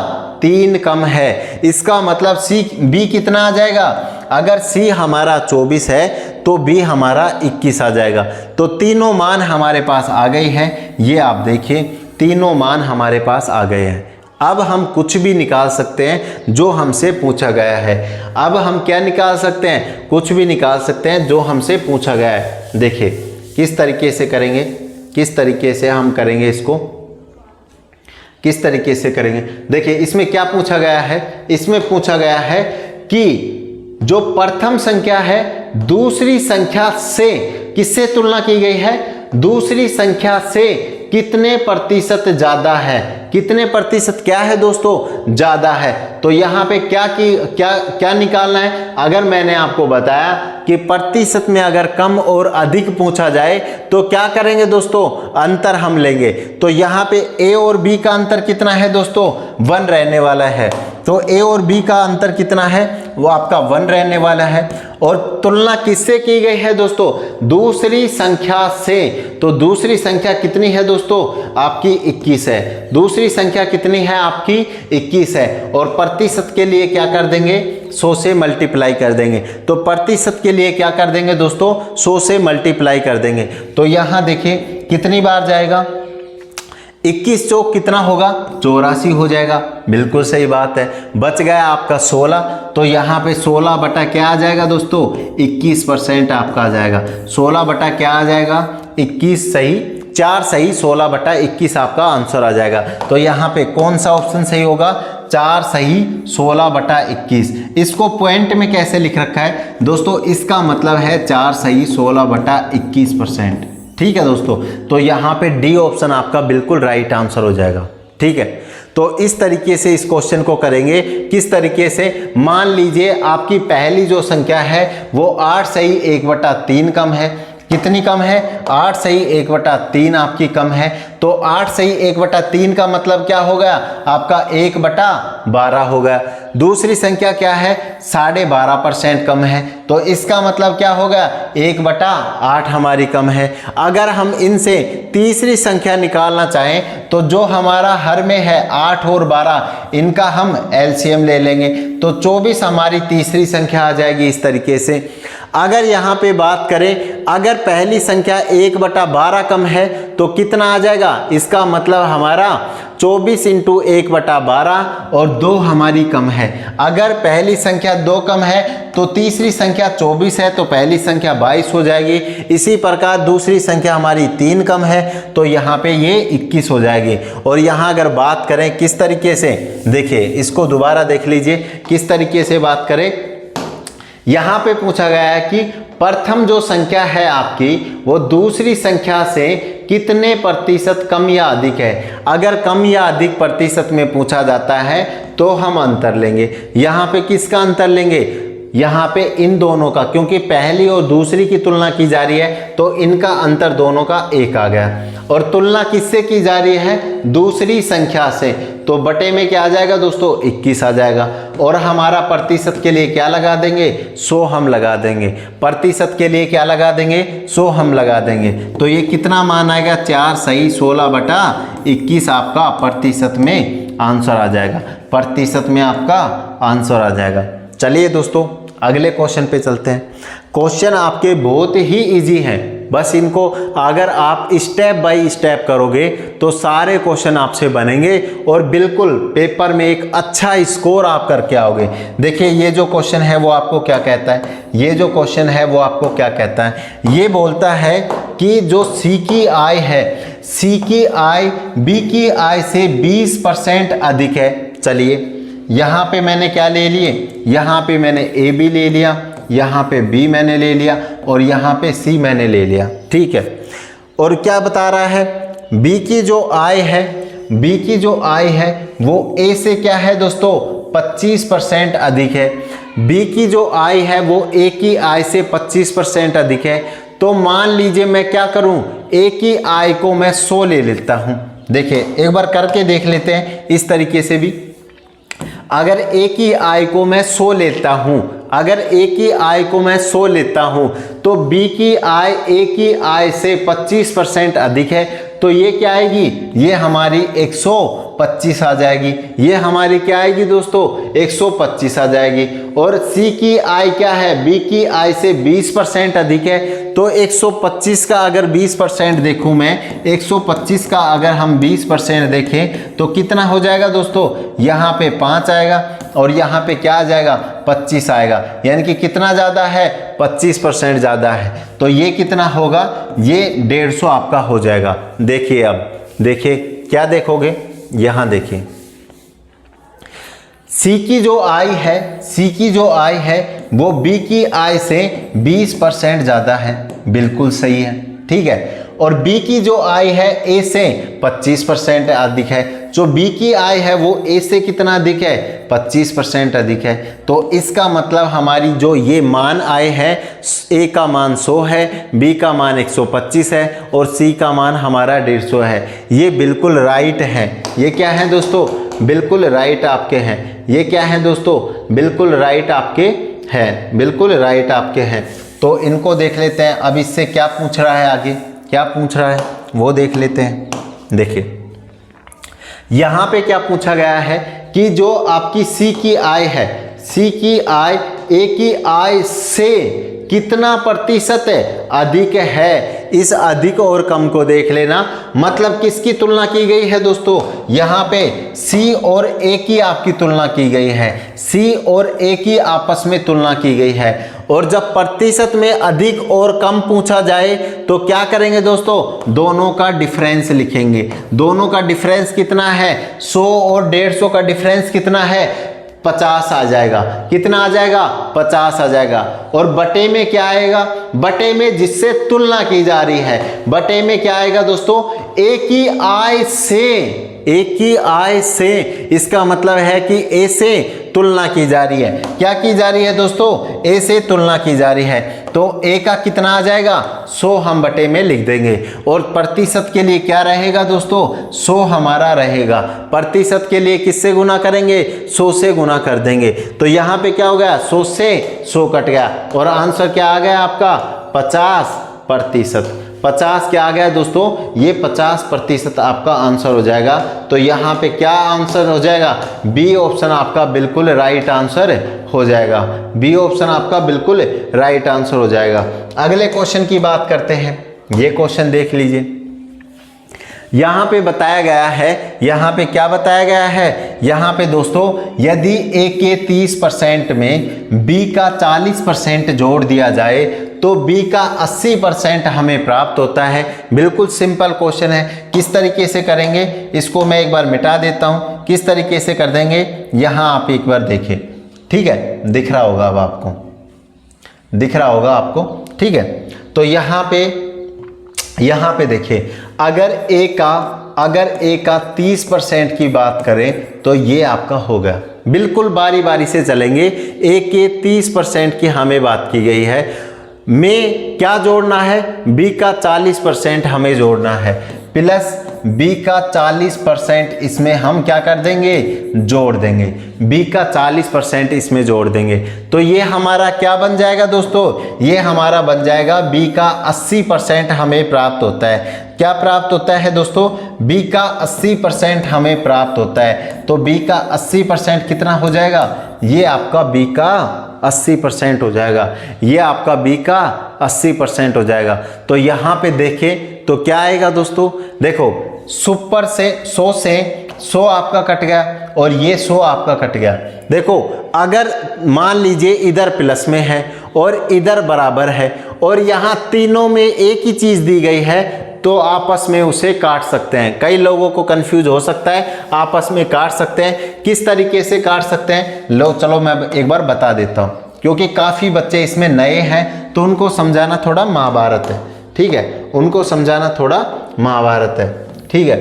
3 कम है। इसका मतलब बी कितना आ जाएगा, अगर सी हमारा 24 है तो बी हमारा 21 आ जाएगा। तो तीनों मान हमारे पास आ गई हैं। ये आप देखिए तीनों मान हमारे पास आ गए हैं। अब हम कुछ भी निकाल सकते हैं जो हमसे पूछा गया है। अब हम क्या निकाल सकते हैं, कुछ भी निकाल सकते हैं जो हमसे पूछा गया है। देखिए किस तरीके से करेंगे, किस तरीके से हम करेंगे इसको, किस तरीके से करेंगे। देखिए इसमें क्या पूछा गया है, इसमें पूछा गया है कि जो प्रथम संख्या है दूसरी संख्या से किससे तुलना की गई है, दूसरी संख्या से कितने प्रतिशत ज्यादा है, कितने प्रतिशत क्या है दोस्तों, ज्यादा है। तो यहाँ पे क्या निकालना है। अगर मैंने आपको बताया कि प्रतिशत में अगर कम और अधिक पूछा जाए तो क्या करेंगे दोस्तों, अंतर हम लेंगे। तो यहाँ पे ए और बी का अंतर कितना है दोस्तों, 1 रहने वाला है। तो ए और बी का अंतर कितना है, वो आपका 1 रहने वाला है। और तुलना किससे की गई है दोस्तों, दूसरी संख्या से। तो दूसरी संख्या कितनी है दोस्तों, आपकी 21 है। दूसरी संख्या कितनी है आपकी, 21 है। और प्रतिशत के लिए क्या कर देंगे, 100 से मल्टीप्लाई कर देंगे। तो प्रतिशत के लिए क्या कर देंगे दोस्तों, 100 से मल्टीप्लाई कर देंगे। तो यहाँ देखिए कितनी बार जाएगा, 21 चौक कितना होगा, 84 हो जाएगा। बिल्कुल सही बात है। बच गया आपका 16, तो यहाँ पे 16 बटा क्या आ जाएगा दोस्तों, 21% आपका आ जाएगा। 16 बटा क्या आ जाएगा, 21 सही, 4 सही 16 बटा 21 आपका आंसर आ जाएगा। तो यहाँ पे कौन सा ऑप्शन सही होगा, 4 सही 16 बटा 21। इसको पॉइंट में कैसे लिख रखा है दोस्तों, इसका मतलब है 4 सही 16 बटा 21%। ठीक है दोस्तों, तो यहाँ पे डी ऑप्शन आपका बिल्कुल राइट आंसर हो जाएगा। ठीक है, तो इस तरीके से इस क्वेश्चन को करेंगे। किस तरीके से, मान लीजिए आपकी पहली जो संख्या है वो 8 सही 1/3 कम है। कितनी कम है? 8 सही 1/3 आपकी कम है। तो 8 सही 1/3 का मतलब क्या हो गया? आपका 1/12 हो गया। दूसरी संख्या क्या है? 12.5% कम है। तो इसका मतलब क्या हो गया? 1/8 हमारी कम है। अगर हम इनसे तीसरी संख्या निकालना चाहें तो जो हमारा हर में है 8 और 12, इनका हम एलसीएम ले लेंगे तो 24 हमारी तीसरी संख्या आ जाएगी। इस तरीके से अगर यहाँ पे बात करें, अगर पहली संख्या 1/12 कम है तो कितना आ जाएगा? इसका मतलब हमारा 24 × 1/12 और 2 हमारी कम है। अगर पहली संख्या 2 कम है तो तीसरी संख्या 24 है तो पहली संख्या 22 हो जाएगी। इसी प्रकार दूसरी संख्या हमारी 3 कम है तो यहाँ पे ये 21 हो जाएगी। और यहाँ अगर बात करें किस तरीके से, देखिए इसको दोबारा देख लीजिए किस तरीके से बात करें। यहाँ पे पूछा गया है कि प्रथम जो संख्या है आपकी वो दूसरी संख्या से कितने प्रतिशत कम या अधिक है। अगर कम या अधिक प्रतिशत में पूछा जाता है तो हम अंतर लेंगे। यहाँ पे किसका अंतर लेंगे? यहाँ पे इन दोनों का, क्योंकि पहली और दूसरी की तुलना की जा रही है तो इनका अंतर दोनों का 1 आ गया। और तुलना किससे की जा रही है? दूसरी संख्या से। तो बटे में क्या आ जाएगा दोस्तों? 21 आ जाएगा। और हमारा प्रतिशत के लिए क्या लगा देंगे? 100 हम लगा देंगे। प्रतिशत के लिए क्या लगा देंगे? 100 हम लगा देंगे। तो ये कितना मान आएगा? 4 सही 16/21 आपका प्रतिशत में आंसर आ जाएगा। प्रतिशत में आपका आंसर आ जाएगा। चलिए दोस्तों अगले क्वेश्चन पे चलते हैं। क्वेश्चन आपके बहुत ही इजी हैं, बस इनको अगर आप स्टेप बाय स्टेप करोगे तो सारे क्वेश्चन आपसे बनेंगे और बिल्कुल पेपर में एक अच्छा स्कोर आप करके आओगे। देखिए ये जो क्वेश्चन है वो आपको क्या कहता है? ये जो क्वेश्चन है वो आपको क्या कहता है? ये बोलता है कि जो सी की आय है, सी की आय बी की आय से 20% अधिक है। चलिए यहाँ पे मैंने क्या ले लिए? यहाँ पे मैंने ए बी ले लिया, यहाँ पे बी मैंने ले लिया और यहाँ पे सी मैंने ले लिया। ठीक है। और क्या बता रहा है? बी की जो आय है, बी की जो आय है वो ए से क्या है दोस्तों? 25% अधिक है। बी की जो आय है वो ए की आय से 25% अधिक है। तो मान लीजिए मैं क्या करूं? ए की आय को मैं 100 ले लेता हूं। देखिए एक बार करके देख लेते हैं इस तरीके से भी। अगर ए की आय को मैं 100 लेता हूं, अगर ए की आय को मैं 100 लेता हूं तो बी की आय ए की आय से 25% अधिक है। तो ये क्या आएगी? ये हमारी 125 आ जाएगी। ये हमारी क्या आएगी दोस्तों? 125 आ जाएगी। और सी की आय क्या है? बी की आय से 20% अधिक है। तो 125 का अगर 20% देखूं मैं, 125 का अगर हम 20% देखें तो कितना हो जाएगा दोस्तों? यहाँ पे 5 आएगा और यहाँ पे क्या आ जाएगा? 25 आएगा। यानी कि कितना ज़्यादा है? 25% ज़्यादा है। तो ये कितना होगा? ये 150 आपका हो जाएगा। देखिए अब देखिए क्या देखोगे? यहाँ देखिए सी की जो आय है, सी की जो आय है वो बी की आय से 20% ज़्यादा है। बिल्कुल सही है। ठीक है। और बी की जो आय है ए से 25% अधिक है। जो बी की आय है वो ए से कितना अधिक है? 25% अधिक है। तो इसका मतलब हमारी जो ये मान आए है, ए का मान 100 है, बी का मान 125 है और सी का मान हमारा 150 है। ये बिल्कुल राइट है। ये क्या है दोस्तों? बिल्कुल राइट आपके हैं। ये क्या है दोस्तों? बिल्कुल राइट आपके हैं। बिल्कुल राइट आपके हैं। तो इनको देख लेते हैं। अब इससे क्या पूछ रहा है, आगे क्या पूछ रहा है वो देख लेते हैं। देखिए यहाँ पे क्या पूछा गया है कि जो आपकी सी की आय है, सी की आय ए की आय से कितना प्रतिशत अधिक है। इस अधिक और कम को देख लेना। मतलब किसकी तुलना की गई है दोस्तों? यहाँ पे सी और ए की आपकी तुलना की गई है। सी और ए की आपस में तुलना की गई है। और जब प्रतिशत में अधिक और कम पूछा जाए तो क्या करेंगे दोस्तों? दोनों का डिफरेंस लिखेंगे। दोनों का डिफरेंस कितना है? 100 और 150 का डिफरेंस कितना है? 50 आ जाएगा। कितना आ जाएगा? 50 आ जाएगा। और बटे में क्या आएगा? बटे में जिससे तुलना की जा रही है, बटे में क्या आएगा दोस्तों? एक ही आय से इसका मतलब है कि ए से तुलना की जा रही है। क्या की जा रही है दोस्तों? ए से तुलना की जा रही है। तो ए का कितना आ जाएगा? 100 हम बटे में लिख देंगे। और प्रतिशत के लिए क्या रहेगा दोस्तों? 100 हमारा रहेगा। प्रतिशत के लिए किससे गुना करेंगे? 100 से गुना कर देंगे। तो यहाँ पे क्या हो गया? 100 से 100 कट गया और आंसर क्या आ गया आपका? 50%। 50 क्या आ गया दोस्तों? ये 50% आपका आंसर हो जाएगा। तो यहाँ पे क्या आंसर हो जाएगा? बी ऑप्शन आपका बिल्कुल राइट आंसर हो जाएगा। बी ऑप्शन आपका बिल्कुल राइट आंसर हो जाएगा। अगले क्वेश्चन की बात करते हैं। ये क्वेश्चन देख लीजिए। यहाँ पे बताया गया है, यहाँ पे क्या बताया गया है? यहाँ पे दोस्तों यदि ए के 30% में बी का 40% जोड़ दिया जाए तो बी का 80% हमें प्राप्त होता है। बिल्कुल सिंपल क्वेश्चन है। किस तरीके से करेंगे इसको मैं एक बार मिटा देता हूँ। किस तरीके से कर देंगे यहाँ आप एक बार देखिए, ठीक है? दिख रहा होगा अब आपको, दिख रहा होगा आपको, ठीक है? तो यहाँ पे देखिए, अगर ए का 30% की बात करें तो ये आपका होगा। बिल्कुल बारी बारी से चलेंगे। ए के 30% की हमें बात की गई है। में क्या जोड़ना है? बी का 40% हमें जोड़ना है, प्लस बी का 40% इसमें हम क्या कर देंगे? जोड़ देंगे। बी का 40% इसमें जोड़ देंगे। तो ये हमारा क्या बन जाएगा दोस्तों? ये हमारा बन जाएगा बी का 80% हमें प्राप्त होता है। क्या प्राप्त होता है दोस्तों? बी का 80% हमें प्राप्त होता है। तो बी का 80% कितना हो जाएगा? ये आपका बी का 80% हो जाएगा। ये आपका बी का 80% हो जाएगा। तो यहाँ पे देखें तो क्या आएगा दोस्तों? देखो, सुपर से 100 से 100 आपका कट गया और ये 100 आपका कट गया। देखो, अगर मान लीजिए इधर प्लस में है और इधर बराबर है और यहाँ तीनों में एक ही चीज दी गई है तो आपस में उसे काट सकते हैं। कई लोगों को कंफ्यूज हो सकता है, आपस में काट सकते हैं। किस तरीके से काट सकते हैं? लो चलो मैं एक बार बता देता हूँ, क्योंकि काफ़ी बच्चे इसमें नए हैं तो उनको समझाना थोड़ा महाभारत है, ठीक है? उनको समझाना थोड़ा महाभारत है, ठीक है?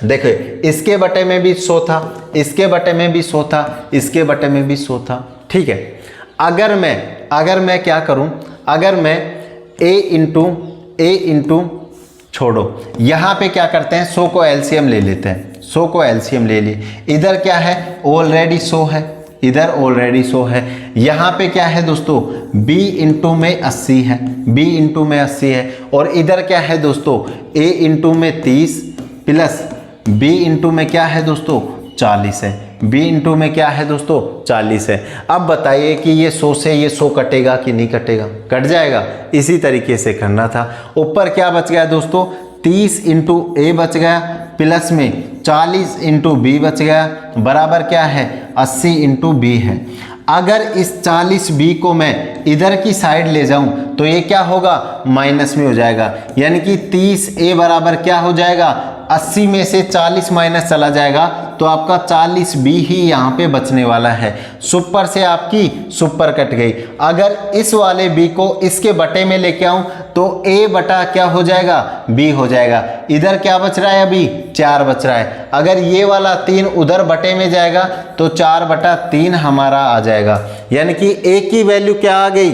देखिए, इसके बटे में भी 100 था, इसके बटे में भी 100 था, इसके बटे में भी 100 था, ठीक है? अगर मैं क्या करूं? अगर मैं a इंटू छोड़ो, यहाँ पे क्या करते हैं? 100 को एलसीएम ले लेते हैं। 100 को एलसीएम ले लिए। इधर क्या है? ऑलरेडी 100 है, इधर ऑलरेडी 100 है। यहाँ पे क्या है दोस्तों? b इंटू में 80 है, b इंटू में 80 है। और इधर क्या है दोस्तों? a इंटू में 30 प्लस b इंटू में क्या है दोस्तों? 40 है। b इंटू में क्या है दोस्तों? 40 है। अब बताइए कि ये 100 से ये 100 कटेगा कि नहीं कटेगा? कट जाएगा। इसी तरीके से करना था। ऊपर क्या बच गया दोस्तों? 30 इंटू ए बच गया, प्लस में 40 इंटू बी बच गया, बराबर क्या है? 80 इंटू बी है। अगर इस 40b को मैं इधर की साइड ले जाऊं तो ये क्या होगा? माइनस में हो जाएगा। यानी कि 30a बराबर क्या हो जाएगा? 80 में से 40 माइनस चला जाएगा तो आपका 40b ही यहाँ पे बचने वाला है। सुपर से आपकी सुपर कट गई। अगर इस वाले b को इसके बटे में लेके आऊं तो a बटा क्या हो जाएगा? b हो जाएगा। इधर क्या बच रहा है? अभी 4 बच रहा है। अगर ये वाला 3 उधर बटे में जाएगा तो 4 बटा 3 हमारा आ जाएगा। यानी कि a की वैल्यू क्या आ गई?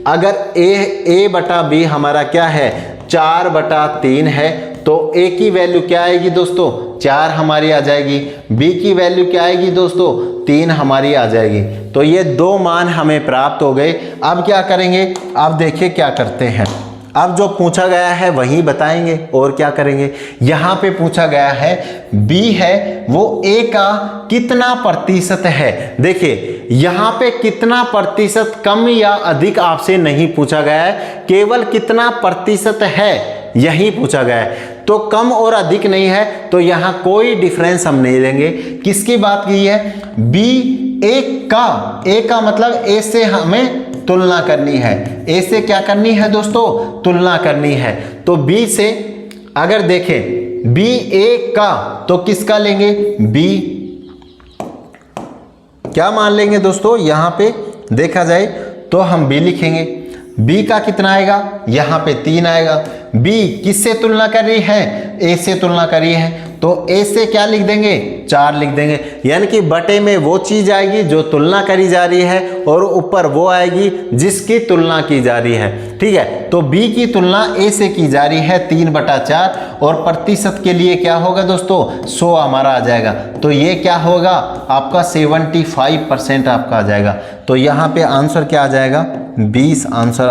अगर a बटा b हमारा क्या है? 4 बटा 3 है तो a की वैल्यू क्या आएगी दोस्तों? 4 हमारी आ जाएगी। b की वैल्यू क्या आएगी दोस्तों? 3 हमारी आ जाएगी। तो ये 2 मान हमें प्राप्त हो गए। अब क्या करेंगे? अब देखिए क्या करते हैं। अब जो पूछा गया है वही बताएंगे और क्या करेंगे। यहाँ पे पूछा गया है b है वो a का कितना प्रतिशत है। देखिए यहाँ पे कितना प्रतिशत कम या अधिक आपसे नहीं पूछा गया है, केवल कितना प्रतिशत है यही पूछा गया है। तो कम और अधिक नहीं है तो यहाँ कोई डिफरेंस हम नहीं लेंगे। किसकी बात की है? b a का मतलब a से हमें तुलना करनी है। a से क्या करनी है दोस्तों? तुलना करनी है। तो b से अगर देखें b a का तो किसका लेंगे? b क्या मान लेंगे दोस्तों? यहाँ पे देखा जाए तो हम b लिखेंगे। बी का कितना आएगा, यहाँ पे 3 आएगा। बी किससे तुलना कर रही है, ए से तुलना कर रही है, तो ए से क्या लिख देंगे, 4 लिख देंगे। यानी कि बटे में वो चीज आएगी जो तुलना करी जा रही है और ऊपर वो आएगी जिसकी तुलना की जा रही है। ठीक है, तो बी की तुलना ए से की जा रही है 3/4 और प्रतिशत के लिए क्या होगा दोस्तों, 100 हमारा आ जाएगा। तो ये क्या होगा आपका 75% आपका आ जाएगा। तो यहाँ पे आंसर क्या आ जाएगा, 20 आंसर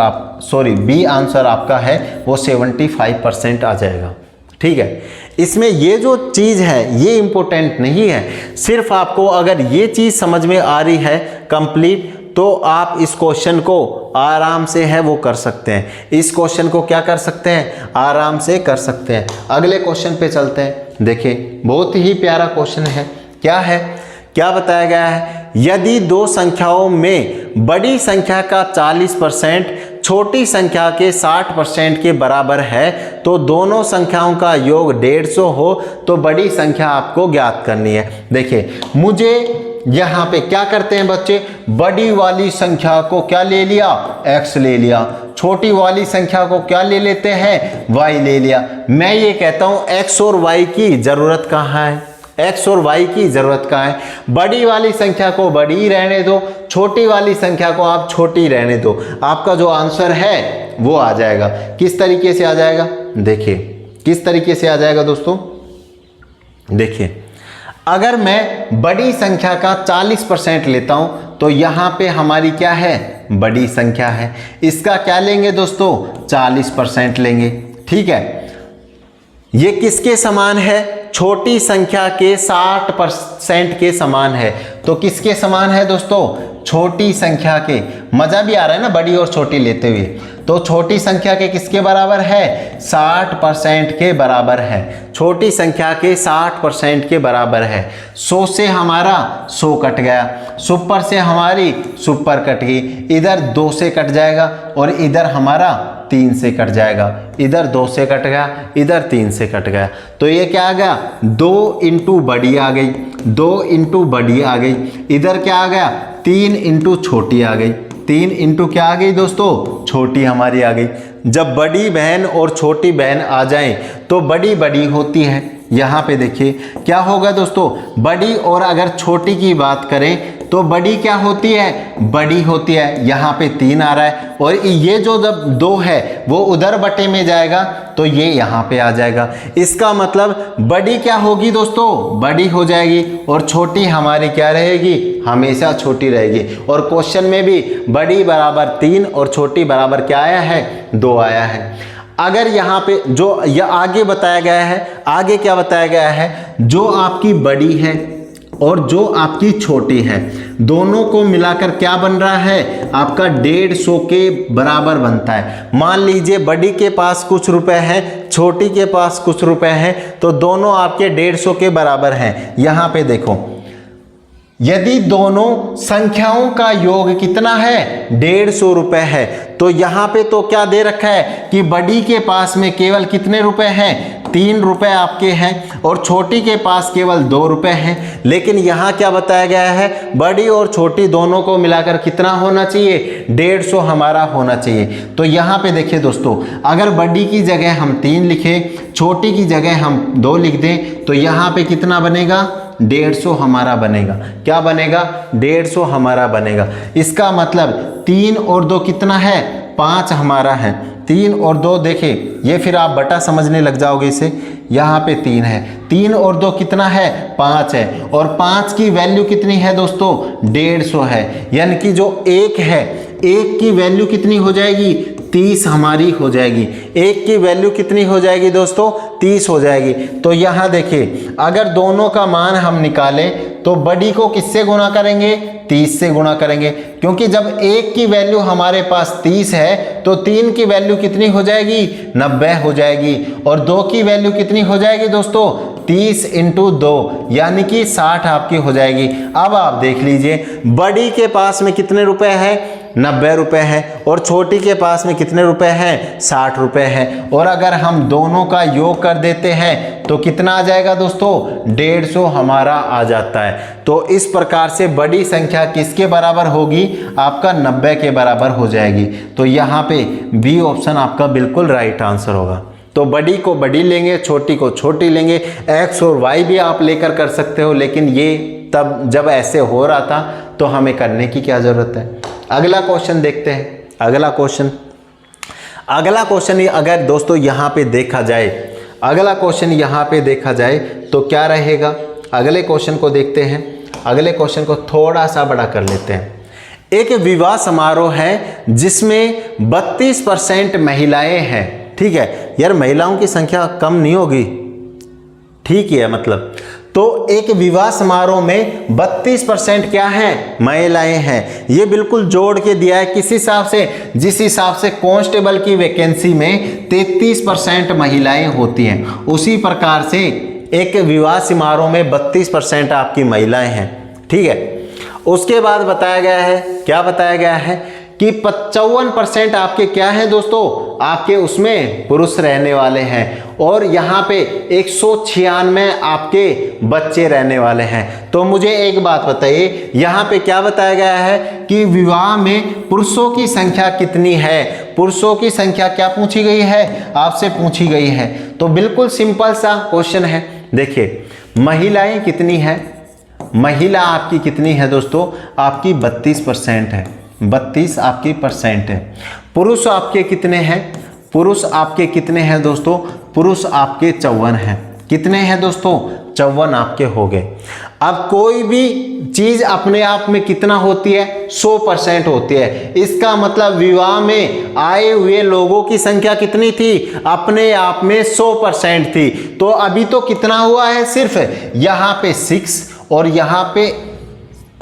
बी आंसर आपका है वो 75% आ जाएगा। ठीक है, इसमें ये जो चीज़ है ये इम्पोर्टेंट नहीं है, सिर्फ आपको अगर ये चीज़ समझ में आ रही है कंप्लीट तो आप इस क्वेश्चन को आराम से है वो कर सकते हैं। इस क्वेश्चन को क्या कर सकते हैं, आराम से कर सकते हैं। अगले क्वेश्चन पे चलते हैं। देखिए बहुत ही प्यारा क्वेश्चन है। क्या है, क्या बताया गया है, यदि दो संख्याओं में बड़ी संख्या का 40% छोटी संख्या के 60% के बराबर है तो दोनों संख्याओं का योग 150 हो तो बड़ी संख्या आपको ज्ञात करनी है। देखिए मुझे यहाँ पे क्या करते हैं बच्चे, बड़ी वाली संख्या को क्या ले लिया, x ले लिया, छोटी वाली संख्या को क्या ले लेते हैं, y ले लिया। मैं ये कहता हूँ x और y की जरूरत कहाँ है, x और y की जरूरत कहाँ है। बड़ी वाली संख्या को बड़ी रहने दो, छोटी वाली संख्या को आप छोटी रहने दो, आपका जो आंसर है वो आ जाएगा। किस तरीके से आ जाएगा, देखिए किस तरीके से आ जाएगा दोस्तों। देखिए अगर मैं बड़ी संख्या का 40% लेता हूं तो यहां पे हमारी क्या है, बड़ी संख्या है, इसका क्या लेंगे दोस्तों, 40% लेंगे। ठीक है, ये किसके समान है, छोटी संख्या के 60% के समान है। तो किसके समान है दोस्तों, छोटी संख्या के। मजा भी आ रहा है ना बड़ी और छोटी लेते हुए। तो छोटी संख्या के किसके बराबर है, 60% के बराबर है। छोटी संख्या के 60% के बराबर है। 100 से हमारा 100 कट गया, सुपर से हमारी सुपर कट गई, इधर 2 से कट जाएगा और इधर हमारा 3 से कट जाएगा, इधर 2 से कट गया, इधर 3 से कट गया। तो ये क्या आ गया, 2 इंटू बड़ी आ गई, 2 इंटू बड़ी आ गई, इधर क्या आ गया, 3 इंटू छोटी आ गई, 3 इंटू क्या आ गई दोस्तों, छोटी हमारी आ गई। जब बड़ी बहन और छोटी बहन आ जाएं तो बड़ी बड़ी होती है। यहाँ पे देखिए क्या होगा दोस्तों, बड़ी और अगर छोटी की बात करें तो बड़ी क्या होती है, बड़ी होती है। यहाँ पे 3 आ रहा है और ये जो जब 2 है वो उधर बटे में जाएगा तो ये यहाँ पे आ जाएगा। इसका मतलब बड़ी क्या होगी दोस्तों, बड़ी हो जाएगी और छोटी हमारी क्या रहेगी, हमेशा छोटी रहेगी। और क्वेश्चन में भी बड़ी बराबर 3 और छोटी बराबर क्या आया है, 2 आया है। अगर यहाँ पे जो यह आगे बताया गया है, आगे क्या बताया गया है, जो आपकी बड़ी है और जो आपकी छोटी है दोनों को मिलाकर क्या बन रहा है, आपका 150 के बराबर बनता है। मान लीजिए बड़ी के पास कुछ रुपए हैं, छोटी के पास कुछ रुपए हैं, तो दोनों आपके 150 के बराबर हैं। यहाँ पे देखो यदि दोनों संख्याओं का योग कितना है, 150 रुपए है, तो यहाँ पे तो क्या दे रखा है कि बड़ी के पास में केवल कितने रुपए हैं, 3 रुपए आपके हैं और छोटी के पास केवल 2 रुपए हैं। लेकिन यहाँ क्या बताया गया है, बड़ी और छोटी दोनों को मिलाकर कितना होना चाहिए, 150 हमारा होना चाहिए। तो यहाँ पे देखिए दोस्तों, अगर बड़ी की जगह हम 3 लिखें, छोटी की जगह हम 2 लिख दें तो यहाँ पे कितना बनेगा, 150 हमारा बनेगा। क्या बनेगा, 150 हमारा बनेगा। इसका मतलब 3 और 2 कितना है, 5 हमारा है। 3 और 2 देखिए, ये फिर आप बटा समझने लग जाओगे इसे। यहाँ पे 3 है, 3 और 2 कितना है, 5 है और 5 की वैल्यू कितनी है दोस्तों, 150 है। यानी कि जो 1 है, 1 की वैल्यू कितनी हो जाएगी, 30 हमारी हो जाएगी। 1 की वैल्यू कितनी हो जाएगी दोस्तों, 30 हो जाएगी। तो यहाँ देखिए अगर दोनों का मान हम निकालें तो बड़ी को किससे गुणा करेंगे, 30 से गुणा करेंगे, क्योंकि जब 1 की वैल्यू हमारे पास 30 है तो 3 की वैल्यू कितनी हो जाएगी, 90 हो जाएगी और 2 की वैल्यू कितनी हो जाएगी दोस्तों, 30 इंटू 2 यानी कि 60 आपकी हो जाएगी। अब आप देख लीजिए बड़ी के पास में कितने रुपए हैं, 90 रुपये है और छोटी के पास में कितने रुपए हैं, 60 रुपये है। और अगर हम दोनों का योग कर देते हैं तो कितना आ जाएगा दोस्तों, 150 हमारा आ जाता है। तो इस प्रकार से बड़ी संख्या किसके बराबर होगी, आपका 90 के बराबर हो जाएगी। तो यहाँ पे बी ऑप्शन आपका बिल्कुल राइट आंसर होगा। तो बड़ी को बड़ी लेंगे, छोटी को छोटी लेंगे, एक्स और वाई भी आप लेकर कर सकते हो, लेकिन ये तब जब ऐसे हो रहा था तो हमें करने की क्या ज़रूरत है। अगला क्वेश्चन देखते हैं। अगला क्वेश्चन अगर दोस्तों यहाँ पे देखा जाए, अगला क्वेश्चन यहाँ पे देखा जाए तो क्या रहेगा। अगले क्वेश्चन को देखते हैं। अगले क्वेश्चन को थोड़ा सा बड़ा कर लेते हैं। एक विवाह समारोह है जिसमें 32% महिलाएं हैं। ठीक है यार, महिलाओं की संख्या कम नहीं होगी, ठीक है मतलब। तो एक विवाह समारोह में 32% क्या है, महिलाएं हैं। ये बिल्कुल जोड़ के दिया है किस हिसाब से, जिस हिसाब से कांस्टेबल की वैकेंसी में 33% महिलाएं होती हैं, उसी प्रकार से एक विवाह समारोह में 32% आपकी महिलाएं हैं। ठीक है, उसके बाद बताया गया है, क्या बताया गया है कि 55% आपके क्या हैं दोस्तों, आपके उसमें पुरुष रहने वाले हैं और यहाँ पे 196 आपके बच्चे रहने वाले हैं। तो मुझे एक बात बताइए, यहाँ पे क्या बताया गया है कि विवाह में पुरुषों की संख्या कितनी है। पुरुषों की संख्या क्या पूछी गई है, आपसे पूछी गई है। तो बिल्कुल सिंपल सा क्वेश्चन है। देखिए महिलाएं कितनी है, महिला आपकी कितनी है दोस्तों, आपकी 32% है, 32 आपकी परसेंट है। पुरुष आपके कितने हैं, पुरुष आपके कितने हैं दोस्तों, पुरुष आपके 54 हैं। कितने हैं दोस्तों, 54 आपके हो गए। अब कोई भी चीज अपने आप में कितना होती है, 100% होती है। इसका मतलब विवाह में आए हुए लोगों की संख्या कितनी थी, अपने आप में 100% थी। तो अभी तो कितना हुआ है, सिर्फ यहाँ पे 6 और यहाँ पे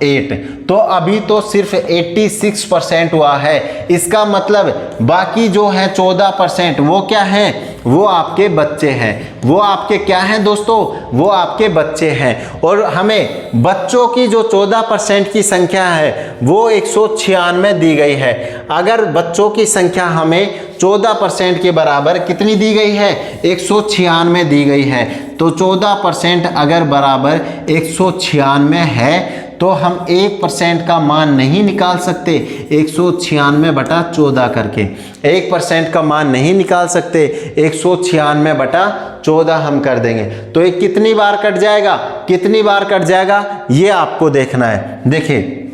8, तो अभी तो सिर्फ 86% हुआ है। इसका मतलब बाकी जो है 14% वो क्या है, वो आपके बच्चे हैं। वो आपके क्या हैं दोस्तों, वो आपके बच्चे हैं। और हमें बच्चों की जो 14% की संख्या है वो 196 दी गई है। अगर बच्चों की संख्या हमें 14% के बराबर कितनी दी गई है, 196 दी गई है। तो 14% अगर बराबर 196 है तो हम 1% का मान नहीं निकाल सकते 196/14 करके। 1% का मान नहीं निकाल सकते, 196/14 हम कर देंगे। तो ये कितनी बार कट जाएगा, कितनी बार कट जाएगा ये आपको देखना है। देखिए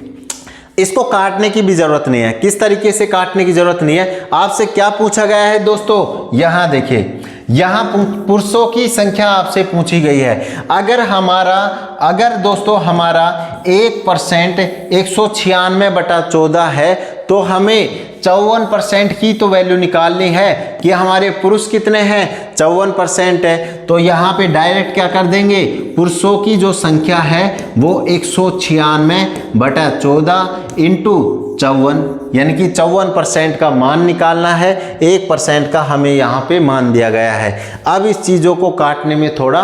इसको काटने की भी जरूरत नहीं है। किस तरीके से काटने की जरूरत नहीं है, आपसे क्या पूछा गया है दोस्तों, यहाँ देखिए, यहाँ पुरुषों की संख्या आपसे पूछी गई है। अगर दोस्तों हमारा 1% 196/14 है तो हमें 54% की तो वैल्यू निकालनी है कि हमारे पुरुष कितने हैं, 54% है। तो यहाँ पे डायरेक्ट क्या कर देंगे, पुरुषों की जो संख्या है वो 196/14 इंटू 54, यानी कि 54% का मान निकालना है। 1% का हमें यहाँ पे मान दिया गया है। अब इस चीज़ों को काटने में थोड़ा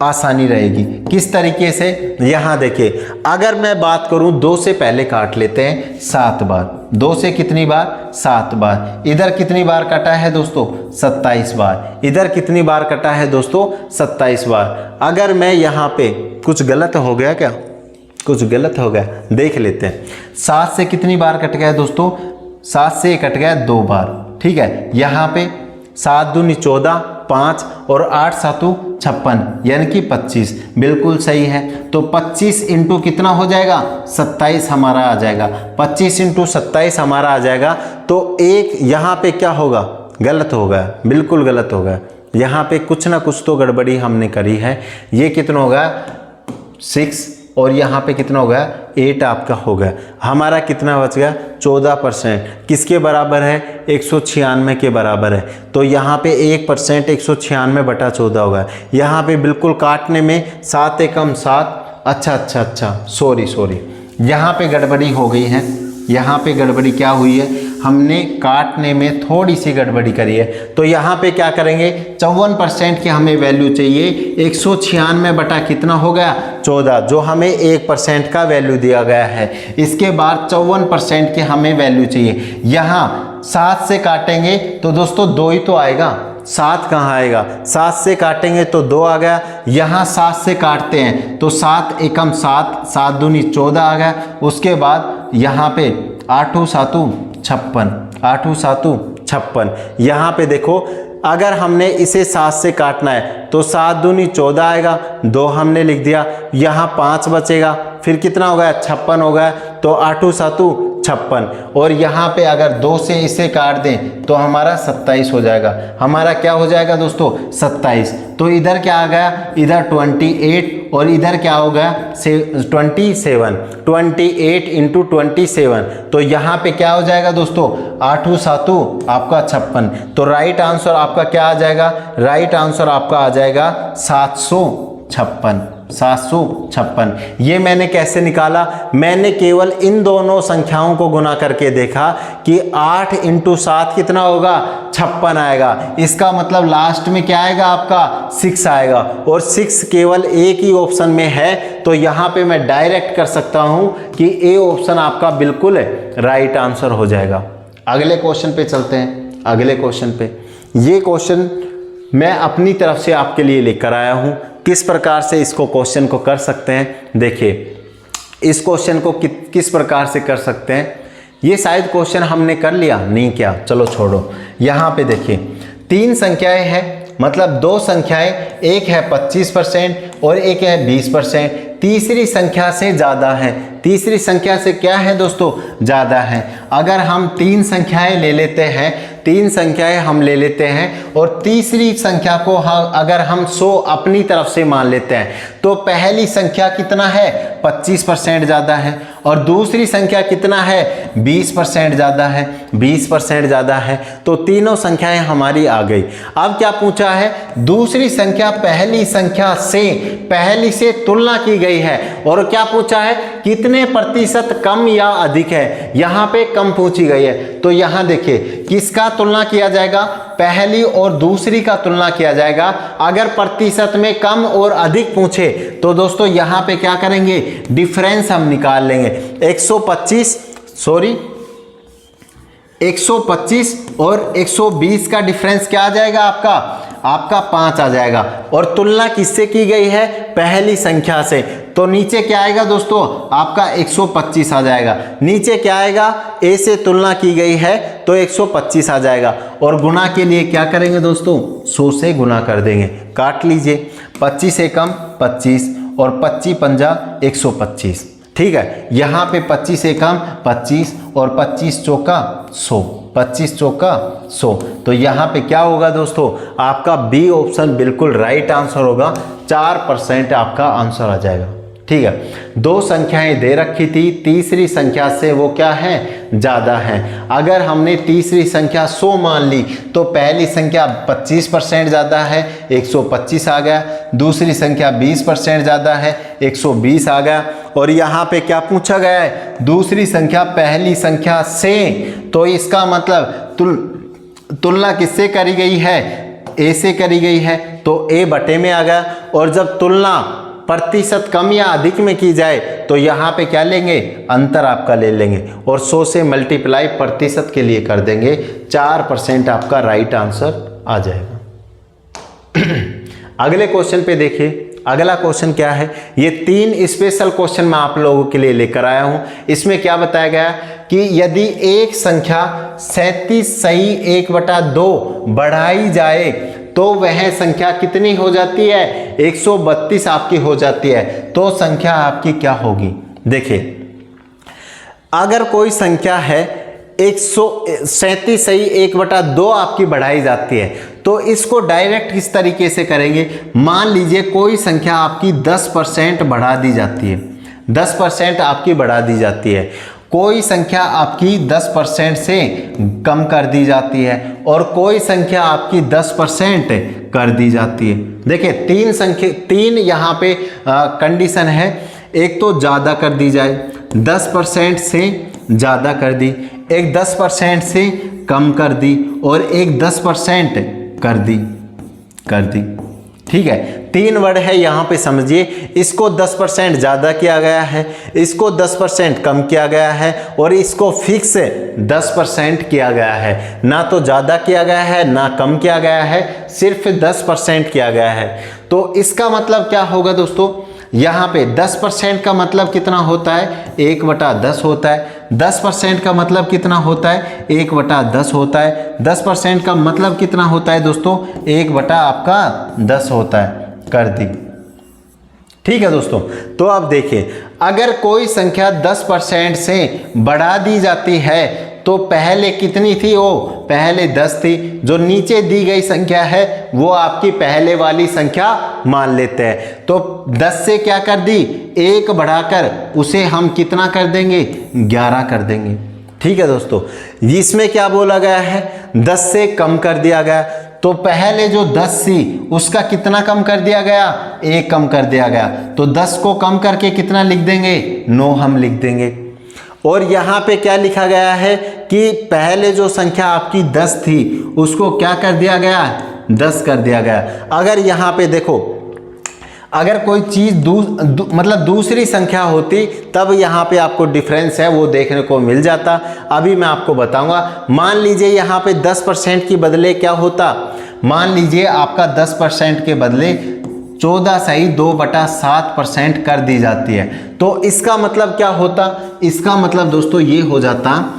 आसानी रहेगी। किस तरीके से, यहाँ देखिए, अगर मैं बात करूँ 2 से पहले काट लेते हैं 7 बार। 2 से कितनी बार, 7 बार। इधर कितनी बार कटा है दोस्तों, 27 बार। इधर कितनी बार कटा है दोस्तों, 27 बार। अगर मैं यहाँ पे कुछ गलत हो गया क्या, कुछ गलत हो गया, देख लेते हैं। 7 से कितनी बार कट गया दोस्तों, 7 से कट गया 2 बार। ठीक है, यहाँ पे 7 दूनी 14, 5 और 8 7 56, यानी कि 25। बिल्कुल सही है। तो 25 इंटू कितना हो जाएगा, 27 हमारा आ जाएगा। 25 इंटू 27 हमारा आ जाएगा। तो एक यहाँ पे क्या होगा, गलत हो गया, बिल्कुल गलत हो गया। यहाँ पे कुछ ना कुछ तो गड़बड़ी हमने करी है। ये कितना होगा, 6 और यहाँ पे कितना हो गया, 8 आपका हो गया। हमारा कितना बच गया, 14%। किसके बराबर है, 196 के बराबर है। तो यहाँ पे 1% 196/14 होगा। यहाँ पे बिल्कुल काटने में 7 एकम 7। अच्छा, सॉरी, यहाँ पे गड़बड़ी हो गई है। यहाँ पे गड़बड़ी क्या हुई है, हमने काटने में थोड़ी सी गड़बड़ी करी है। तो यहाँ पे क्या करेंगे, 54% की हमें वैल्यू चाहिए। 196 बटा कितना हो गया 14, जो हमें 1% का वैल्यू दिया गया है। इसके बाद 54% की हमें वैल्यू चाहिए। यहाँ 7 से काटेंगे तो दोस्तों 2 ही तो आएगा, 7 कहाँ आएगा, 7 से काटेंगे तो 2 आ गया। यहाँ 7 से काटते हैं तो 7 एकम 7, 7 दूनी 14 आ गया। उसके बाद यहाँ पे 8 7 56, 8 7 56। यहाँ पे देखो अगर हमने इसे 7 से काटना है तो 7 दूनी 14 आएगा, 2 हमने लिख दिया। यहाँ 5 बचेगा, फिर कितना हो गया 56 हो गया। तो 8 7 56, और यहाँ पे अगर 2 से इसे काट दें तो हमारा 27 हो जाएगा। हमारा क्या हो जाएगा दोस्तों 27। तो इधर क्या आ गया, इधर 28 और इधर क्या हो गया 27, 28 इंटू 27। तो यहाँ पे क्या हो जाएगा दोस्तों 8 7 आपका 56। तो राइट आंसर आपका क्या आ जाएगा, राइट आंसर आपका आ जाएगा 756, 756। ये मैंने कैसे निकाला, मैंने केवल इन दोनों संख्याओं को गुना करके देखा कि 8 इंटू 7 कितना होगा 56 आएगा। इसका मतलब लास्ट में क्या आएगा आपका 6 आएगा, और 6 केवल एक ही ऑप्शन में है। तो यहाँ पे मैं डायरेक्ट कर सकता हूँ कि ए ऑप्शन आपका बिल्कुल राइट आंसर हो जाएगा। अगले क्वेश्चन पे चलते हैं। अगले क्वेश्चन पे, ये क्वेश्चन मैं अपनी तरफ से आपके लिए लेकर आया हूँ। किस प्रकार से इसको क्वेश्चन को कर सकते हैं, देखिए इस क्वेश्चन को किस प्रकार से कर सकते हैं। ये शायद क्वेश्चन हमने कर लिया नहीं क्या, चलो छोड़ो। यहाँ पे देखिए 3 संख्याएं हैं, मतलब 2 संख्याएं, एक है 25% और एक है 20%। तीसरी संख्या से ज़्यादा है, तीसरी संख्या से क्या है दोस्तों ज़्यादा है। अगर हम 3 संख्याएं ले लेते हैं, 3 संख्याएं हम ले लेते हैं और तीसरी संख्या को अगर हम 100 अपनी तरफ से मान लेते हैं तो पहली संख्या कितना है 25% ज़्यादा है, और दूसरी संख्या कितना है 20% ज़्यादा है, 20% ज़्यादा है। तो तीनों संख्याएं हमारी आ गई। अब क्या पूछा है, दूसरी संख्या पहली संख्या से तुलना की गई है, और क्या पूछा है कितने प्रतिशत कम या अधिक है। यहाँ पे कम पूछी गई है। तो यहाँ देखिए किसका तुलना किया जाएगा, पहली और दूसरी का तुलना किया जाएगा। अगर प्रतिशत में कम और अधिक पूछे तो दोस्तों यहाँ पे क्या करेंगे, डिफरेंस हम निकाल लेंगे। 125 और 120 का डिफरेंस क्या आ जाएगा आपका 5 आ जाएगा। और तुलना किससे की गई है, पहली संख्या से। तो नीचे क्या आएगा दोस्तों आपका 125 आ जाएगा। नीचे क्या आएगा, ए से तुलना की गई है तो 125 आ जाएगा। और गुना के लिए क्या करेंगे दोस्तों 100 से गुना कर देंगे। काट लीजिए, 25 से कम 25 और 25 पंजा 125, ठीक है। यहाँ पे 25 से कम 25 और 25 चौका 100, 25 चौका 100। तो यहाँ पे क्या होगा दोस्तों, आपका बी ऑप्शन बिल्कुल राइट आंसर होगा। 4% आपका आंसर आ जाएगा, ठीक है। 2 संख्याएं दे रखी थी, तीसरी संख्या से वो क्या है ज़्यादा है। अगर हमने तीसरी संख्या 100 मान ली तो पहली संख्या 25% ज़्यादा है, 125 आ गया। दूसरी संख्या 20% ज़्यादा है, 120 आ गया। और यहाँ पे क्या पूछा गया है, दूसरी संख्या पहली संख्या से। तो इसका मतलब तुलना किससे करी गई है, ए से करी गई है, तो ए बटे में आ गया। और जब तुलना प्रतिशत कम या अधिक में की जाए तो यहाँ पे क्या लेंगे, अंतर आपका ले लेंगे और 100 से मल्टीप्लाई प्रतिशत के लिए कर देंगे। 4% आपका राइट आंसर आ जाएगा। अगले क्वेश्चन पे देखिए, अगला क्वेश्चन क्या है। ये 3 स्पेशल क्वेश्चन मैं आप लोगों के लिए लेकर आया हूँ। इसमें क्या बताया गया कि यदि एक संख्या 37 सही 1/2 बढ़ाई जाए तो वह संख्या कितनी हो जाती है, 132 आपकी हो जाती है। तो संख्या आपकी क्या होगी। देखिए अगर कोई संख्या है 137 सही 1/2 आपकी बढ़ाई जाती है तो इसको डायरेक्ट किस तरीके से करेंगे। मान लीजिए कोई संख्या आपकी 10% बढ़ा दी जाती है, 10% आपकी बढ़ा दी जाती है। कोई संख्या आपकी 10% से कम कर दी जाती है और कोई संख्या आपकी 10% कर दी जाती है। देखिए 3 यहाँ पे कंडीशन है। एक तो ज़्यादा कर दी जाए, 10% से ज़्यादा कर दी। एक 10% से कम कर दी और एक 10% कर दी। ठीक है, 3 वर्ड है यहाँ पे समझिए। इसको 10% ज़्यादा किया गया है, इसको 10% कम किया गया है और इसको फिक्स 10% किया गया है। ना तो ज़्यादा किया गया है ना कम किया गया है, सिर्फ 10% किया गया है। तो इसका मतलब क्या होगा दोस्तों, यहाँ पे 10% का मतलब कितना होता है, 1/10 होता है। 10% का मतलब कितना होता है, 1/10 होता है। 10% का मतलब कितना होता है दोस्तों, 1/10 होता है। कर दी। ठीक है दोस्तों, तो अब देखिए, अगर कोई संख्या 10% से बढ़ा दी जाती है तो पहले कितनी थी, वो पहले 10 थी। जो नीचे दी गई संख्या है वो आपकी पहले वाली संख्या मान लेते हैं। तो 10 से क्या कर दी, 1 बढ़ाकर उसे हम कितना कर देंगे, 11 कर देंगे। ठीक है दोस्तों, इसमें क्या बोला गया है, 10 से कम कर दिया गया। तो पहले जो 10 थी उसका कितना कम कर दिया गया, 1 कम कर दिया गया। तो 10 को कम करके कितना लिख देंगे, 9 हम लिख देंगे। और यहाँ पे क्या लिखा गया है कि पहले जो संख्या आपकी 10 थी उसको क्या कर दिया गया, 10 कर दिया गया। अगर यहाँ पे देखो, अगर कोई चीज़ मतलब दूसरी संख्या होती तब यहाँ पे आपको डिफरेंस है वो देखने को मिल जाता। अभी मैं आपको बताऊंगा। मान लीजिए यहाँ पे 10% के बदले क्या होता, मान लीजिए आपका 10% के बदले 14/2/7% कर दी जाती है। तो इसका मतलब क्या होता, इसका मतलब दोस्तों ये हो जाता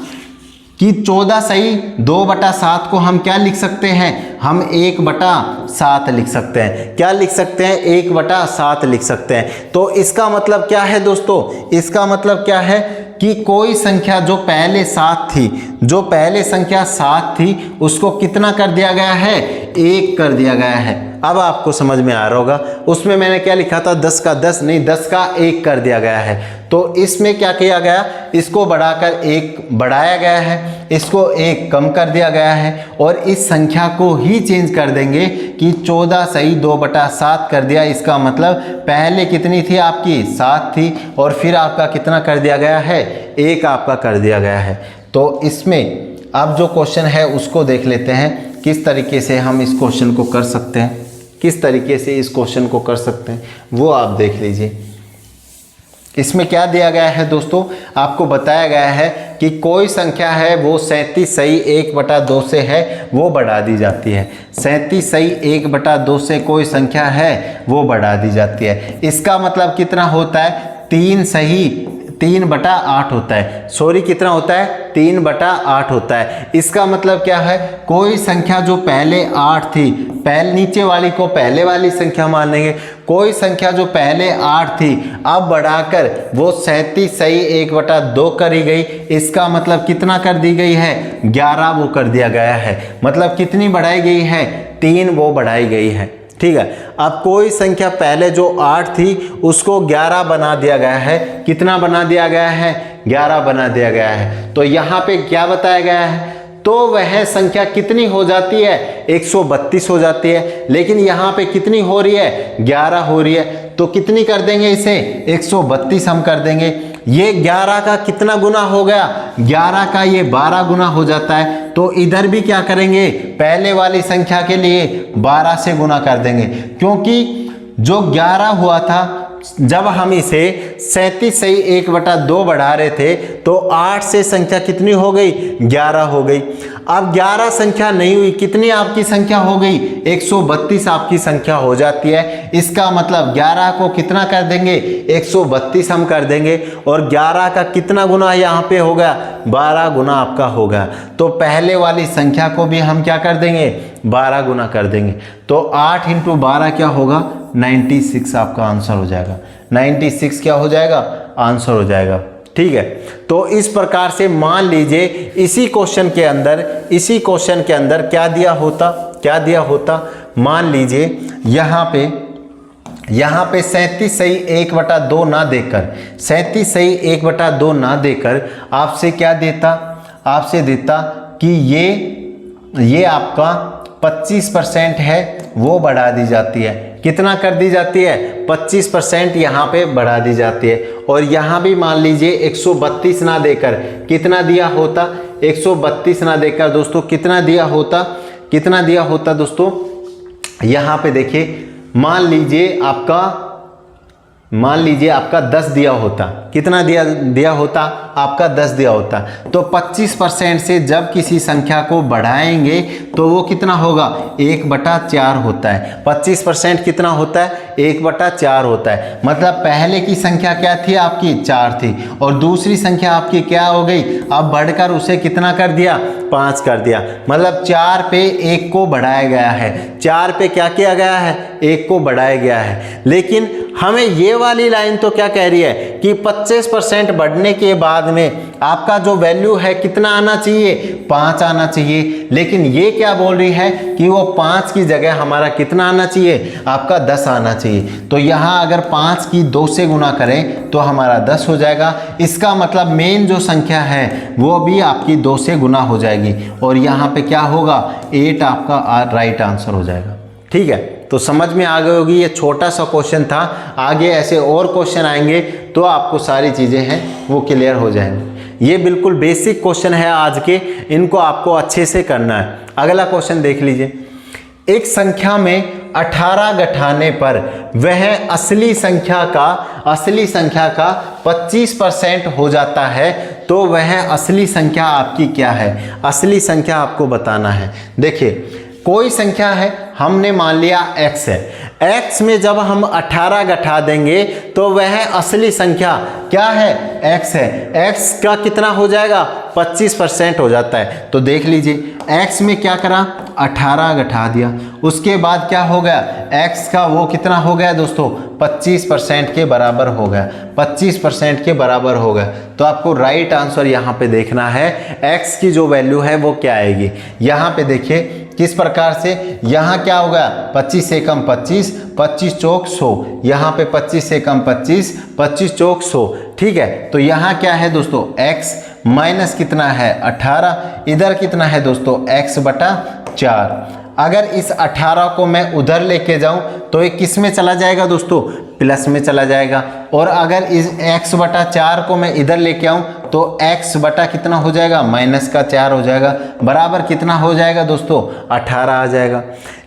कि 14/2/7 को हम क्या लिख सकते हैं, हम 1/7 लिख सकते हैं। क्या लिख सकते हैं, 1/7 लिख सकते हैं। तो इसका मतलब क्या है दोस्तों, इसका मतलब क्या है कि कोई संख्या जो पहले 7 थी, जो पहले संख्या 7 थी उसको कितना कर दिया गया है, 1 कर दिया गया है। अब आपको समझ में आ रहा होगा, उसमें मैंने क्या लिखा था, 10 का 10 नहीं, 10 का 1 कर दिया गया है। तो इसमें क्या किया गया, इसको बढ़ाकर 1 बढ़ाया गया है, इसको 1 कम कर दिया गया है और इस संख्या को ही चेंज कर देंगे कि 14/2/7 कर दिया। इसका मतलब पहले कितनी थी आपकी, 7 थी और फिर आपका कितना कर दिया गया है, 1 आपका कर दिया गया है। तो इसमें अब जो क्वेश्चन है उसको देख लेते हैं, किस तरीके से हम इस क्वेश्चन को कर सकते हैं, किस तरीके से इस क्वेश्चन को कर सकते हैं वो आप देख लीजिए। इसमें क्या दिया गया है दोस्तों, आपको बताया गया है कि कोई संख्या है वो 37 सही 1/2 से है वो बढ़ा दी जाती है। 37 सही 1/2 से कोई संख्या है वो बढ़ा दी जाती है। इसका मतलब कितना होता है, 3 सही 3/8 होता है। सॉरी, कितना होता है, 3/8 होता है। इसका मतलब क्या है, कोई संख्या जो पहले 8 थी, पहले नीचे वाली को पहले वाली संख्या मान लेंगे। कोई संख्या जो पहले 8 थी अब बढ़ाकर वो 37 सही 1/2 करी गई। इसका मतलब कितना कर दी गई है, 11 वो कर दिया गया है। मतलब कितनी बढ़ाई गई है, 3 वो बढ़ाई गई है। ठीक है, अब कोई संख्या पहले जो 8 थी उसको 11 बना दिया गया है। कितना बना दिया गया है, 11 बना दिया गया है। तो यहाँ पे क्या बताया गया है, तो वह संख्या कितनी हो जाती है, 132 हो जाती है। लेकिन यहाँ पे कितनी हो रही है, 11 हो रही है। तो कितनी कर देंगे इसे, 132 हम कर देंगे। ये 11 का कितना गुना हो गया, 11 का ये 12 गुना हो जाता है। तो इधर भी क्या करेंगे, पहले वाली संख्या के लिए 12 से गुना कर देंगे, क्योंकि जो 11 हुआ था जब हम इसे 37 सही 1/2 बढ़ा रहे थे तो 8 से संख्या कितनी हो गई, 11 हो गई। अब 11 संख्या नहीं हुई, कितनी आपकी संख्या हो गई, 132 आपकी संख्या हो जाती है। इसका मतलब 11 को कितना कर देंगे, 132 हम कर देंगे और 11 का कितना गुना यहाँ पे हो गया, 12 गुना आपका होगा। तो पहले वाली संख्या को भी हम क्या कर देंगे, 12 गुना कर देंगे। तो 8 × 12 क्या होगा, 96 आपका आंसर हो जाएगा। 96 क्या हो जाएगा, आंसर हो जाएगा। ठीक है, तो इस प्रकार से मान लीजिए इसी क्वेश्चन के अंदर क्या दिया होता, मान लीजिए यहाँ पे 37 सही 1/2 ना देकर, 37 सही 1/2 ना देकर आपसे क्या देता, आपसे देता कि ये आपका 25% है वो बढ़ा दी जाती है। कितना कर दी जाती है, 25% यहाँ पे बढ़ा दी जाती है। और यहाँ भी मान लीजिए 132 ना देकर कितना दिया होता, 132 ना देकर दोस्तों कितना दिया होता दोस्तों, यहाँ पे देखिए मान लीजिए आपका 10 दिया होता, कितना दिया होता आपका 10 दिया होता। तो 25% से जब किसी संख्या को बढ़ाएंगे तो वो कितना होगा, 1/4 होता है। 25% कितना होता है, 1/4 होता है। मतलब पहले की संख्या क्या थी आपकी, 4 थी, और दूसरी संख्या आपकी क्या हो गई, अब बढ़कर उसे कितना कर दिया, 5 कर दिया। मतलब 4 पे 1 को बढ़ाया गया है, 4 पे क्या किया गया है, 1 को बढ़ाया गया है। लेकिन हमें ये वाली लाइन तो क्या कह रही है कि 25% बढ़ने के बाद में आपका जो वैल्यू है कितना आना चाहिए, 5 आना चाहिए। लेकिन ये क्या बोल रही है कि वो 5 की जगह हमारा कितना आना चाहिए, आपका 10 आना चाहिए। तो यहाँ अगर 5 की 2 से गुना करें तो हमारा 10 हो जाएगा। इसका मतलब मेन जो संख्या है वो भी आपकी 2 से गुना हो जाएगी, और यहाँ पे क्या होगा, 8 आपका राइट आंसर हो जाएगा। ठीक है, तो समझ में आ गई होगी। ये छोटा सा क्वेश्चन था, आगे ऐसे और क्वेश्चन आएंगे तो आपको सारी चीज़ें हैं वो क्लियर हो जाएंगी। ये बिल्कुल बेसिक क्वेश्चन है आज के, इनको आपको अच्छे से करना है। अगला क्वेश्चन देख लीजिए, एक संख्या में 18 घटाने पर वह असली संख्या का 25% हो जाता है, तो वह असली संख्या आपकी क्या है, असली संख्या आपको बताना है। देखिए कोई संख्या है, हमने मान लिया x है, x में जब हम 18 घटा देंगे तो वह असली संख्या क्या है, x है। x का कितना हो जाएगा, 25% हो जाता है। तो देख लीजिए x में क्या करा, 18 घटा दिया, उसके बाद क्या हो गया, x का वो कितना हो गया दोस्तों, 25% के बराबर हो गया, 25% के बराबर हो गया। तो आपको राइट आंसर यहाँ पे देखना है, x की जो वैल्यू है वो क्या आएगी। यहाँ पे देखिए किस प्रकार से, यहाँ क्या होगा, 25 से कम 25, 25 चौक 100, यहाँ पे 25 से कम 25, 25 चौक 100। ठीक है, तो यहाँ क्या है दोस्तों, x माइनस कितना है 18, इधर कितना है दोस्तों x/4। अगर इस 18 को मैं उधर लेके जाऊं तो ये किस में चला जाएगा दोस्तों, प्लस में चला जाएगा। और अगर इस x/4 को मैं इधर लेके आऊं तो x बटा कितना हो जाएगा, -4 हो जाएगा, बराबर कितना हो जाएगा दोस्तों, 18 आ जाएगा।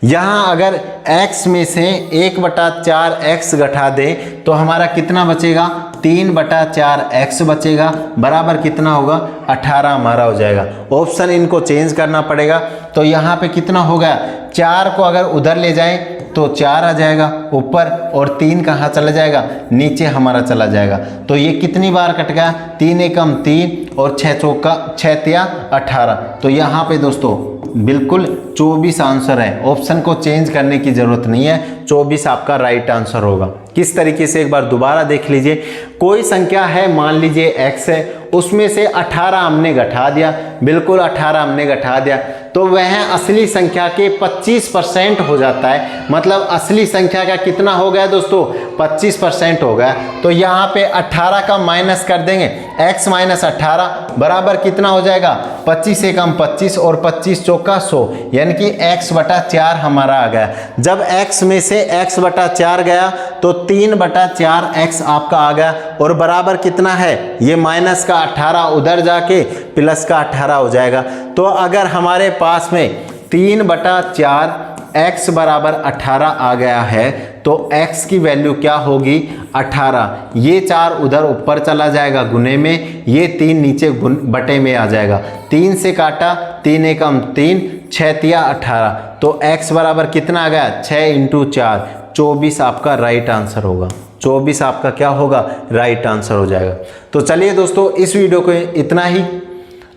यहाँ अगर x में से 1/4 x घटा दें तो हमारा कितना बचेगा, 3/4 x बचेगा, बराबर कितना होगा, 18 हमारा हो जाएगा। ऑप्शन इनको चेंज करना पड़ेगा। तो यहाँ पे कितना होगा, 4 को अगर उधर ले जाएं तो 4 आ जाएगा ऊपर, और 3 कहाँ चला जाएगा, नीचे हमारा चला जाएगा। तो ये कितनी बार कट गया, 3 एकम 3 और 6 चौका 6 तिया 18। तो यहाँ पे दोस्तों बिल्कुल 24 आंसर है, ऑप्शन को चेंज करने की जरूरत नहीं है, 24 आपका राइट आंसर होगा। किस तरीके से एक बार दोबारा देख लीजिए, कोई संख्या है, मान लीजिए x है, उसमें से 18 हमने घटा दिया, बिल्कुल 18 हमने घटा दिया, तो वह असली संख्या के 25% हो जाता है। मतलब असली संख्या का कितना हो गया दोस्तों, 25% हो गया। तो यहाँ पे 18 का माइनस कर देंगे, x - 18 बराबर कितना हो जाएगा, 25 से कम 25 और 25 चौका 100, यानी कि x/4 हमारा आ गया। जब x में से x/4 गया तो 3/4 x आपका आ गया, और बराबर कितना है, ये माइनस का 18 उधर जाके प्लस का 18 हो जाएगा। तो अगर हमारे पास में 3/4 x बराबर 18 आ गया है तो x की वैल्यू क्या होगी, 18। ये 4 उधर ऊपर चला जाएगा गुने में, ये 3 नीचे बटे में आ जाएगा। 3 से काटा, 3 एकम 3, 6 तिया 18। तो x बराबर कितना आ गया, 6 × 4, 24 आपका राइट आंसर होगा। 24 आपका क्या होगा, राइट आंसर हो जाएगा। तो चलिए दोस्तों, इस वीडियो को इतना ही,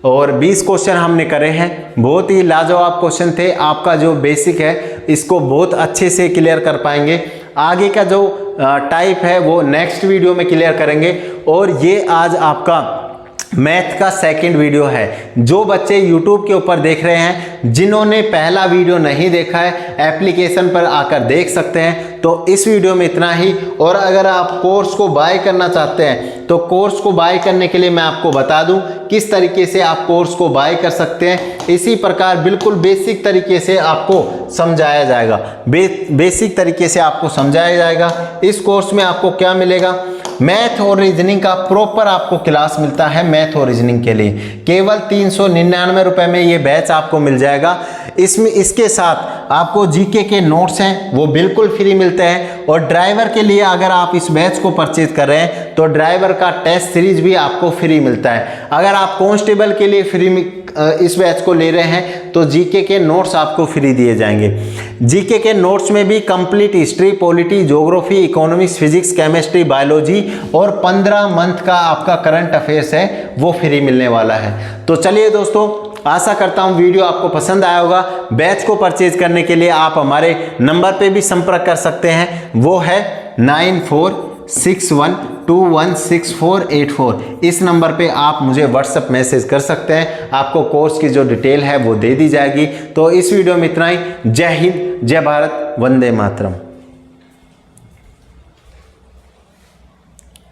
और 20 क्वेश्चन हमने करे हैं, बहुत ही लाजवाब क्वेश्चन थे। आपका जो बेसिक है इसको बहुत अच्छे से क्लियर कर पाएंगे। आगे का जो टाइप है वो नेक्स्ट वीडियो में क्लियर करेंगे। और ये आज आपका मैथ का सेकंड वीडियो है। जो बच्चे YouTube के ऊपर देख रहे हैं, जिन्होंने पहला वीडियो नहीं देखा है, एप्लीकेशन पर आकर देख सकते हैं। तो इस वीडियो में इतना ही। और अगर आप कोर्स को बाय करना चाहते हैं तो कोर्स को बाय करने के लिए मैं आपको बता दूं किस तरीके से आप कोर्स को बाय कर सकते हैं। इसी प्रकार बिल्कुल बेसिक तरीके से आपको समझाया जाएगा। बेसिक तरीके से आपको समझाया जाएगा। इस कोर्स में आपको क्या मिलेगा? मैथ और रीजनिंग का प्रॉपर आपको क्लास मिलता है। मैथ और रीजनिंग के लिए केवल 399 रुपए में ये बैच आपको मिल जाएगा। इसके साथ आपको जीके के नोट्स हैं वो बिल्कुल फ्री मिलते हैं। और ड्राइवर के लिए अगर आप इस बैच को परचेज कर रहे हैं तो ड्राइवर का टेस्ट सीरीज भी आपको फ्री मिलता है। अगर आप कांस्टेबल के लिए फ्री इस बैच को ले रहे हैं तो जीके के नोट्स आपको फ्री दिए जाएंगे। जीके के नोट्स में भी complete history, polity, geography, economics, physics, chemistry, biology और 15 मंथ का आपका करंट अफेयर्स है वो फ्री मिलने वाला है। तो चलिए दोस्तों, आशा करता हूं वीडियो आपको पसंद आया होगा। बैच को परचेज करने के लिए आप हमारे नंबर पे भी संपर्क कर सकते हैं। वो है 9461216484। इस नंबर पे आप मुझे व्हाट्सएप मैसेज कर सकते हैं। आपको कोर्स की जो डिटेल है वो दे दी जाएगी। तो इस वीडियो में इतना ही। जय हिंद, जय भारत, वंदे मातरम।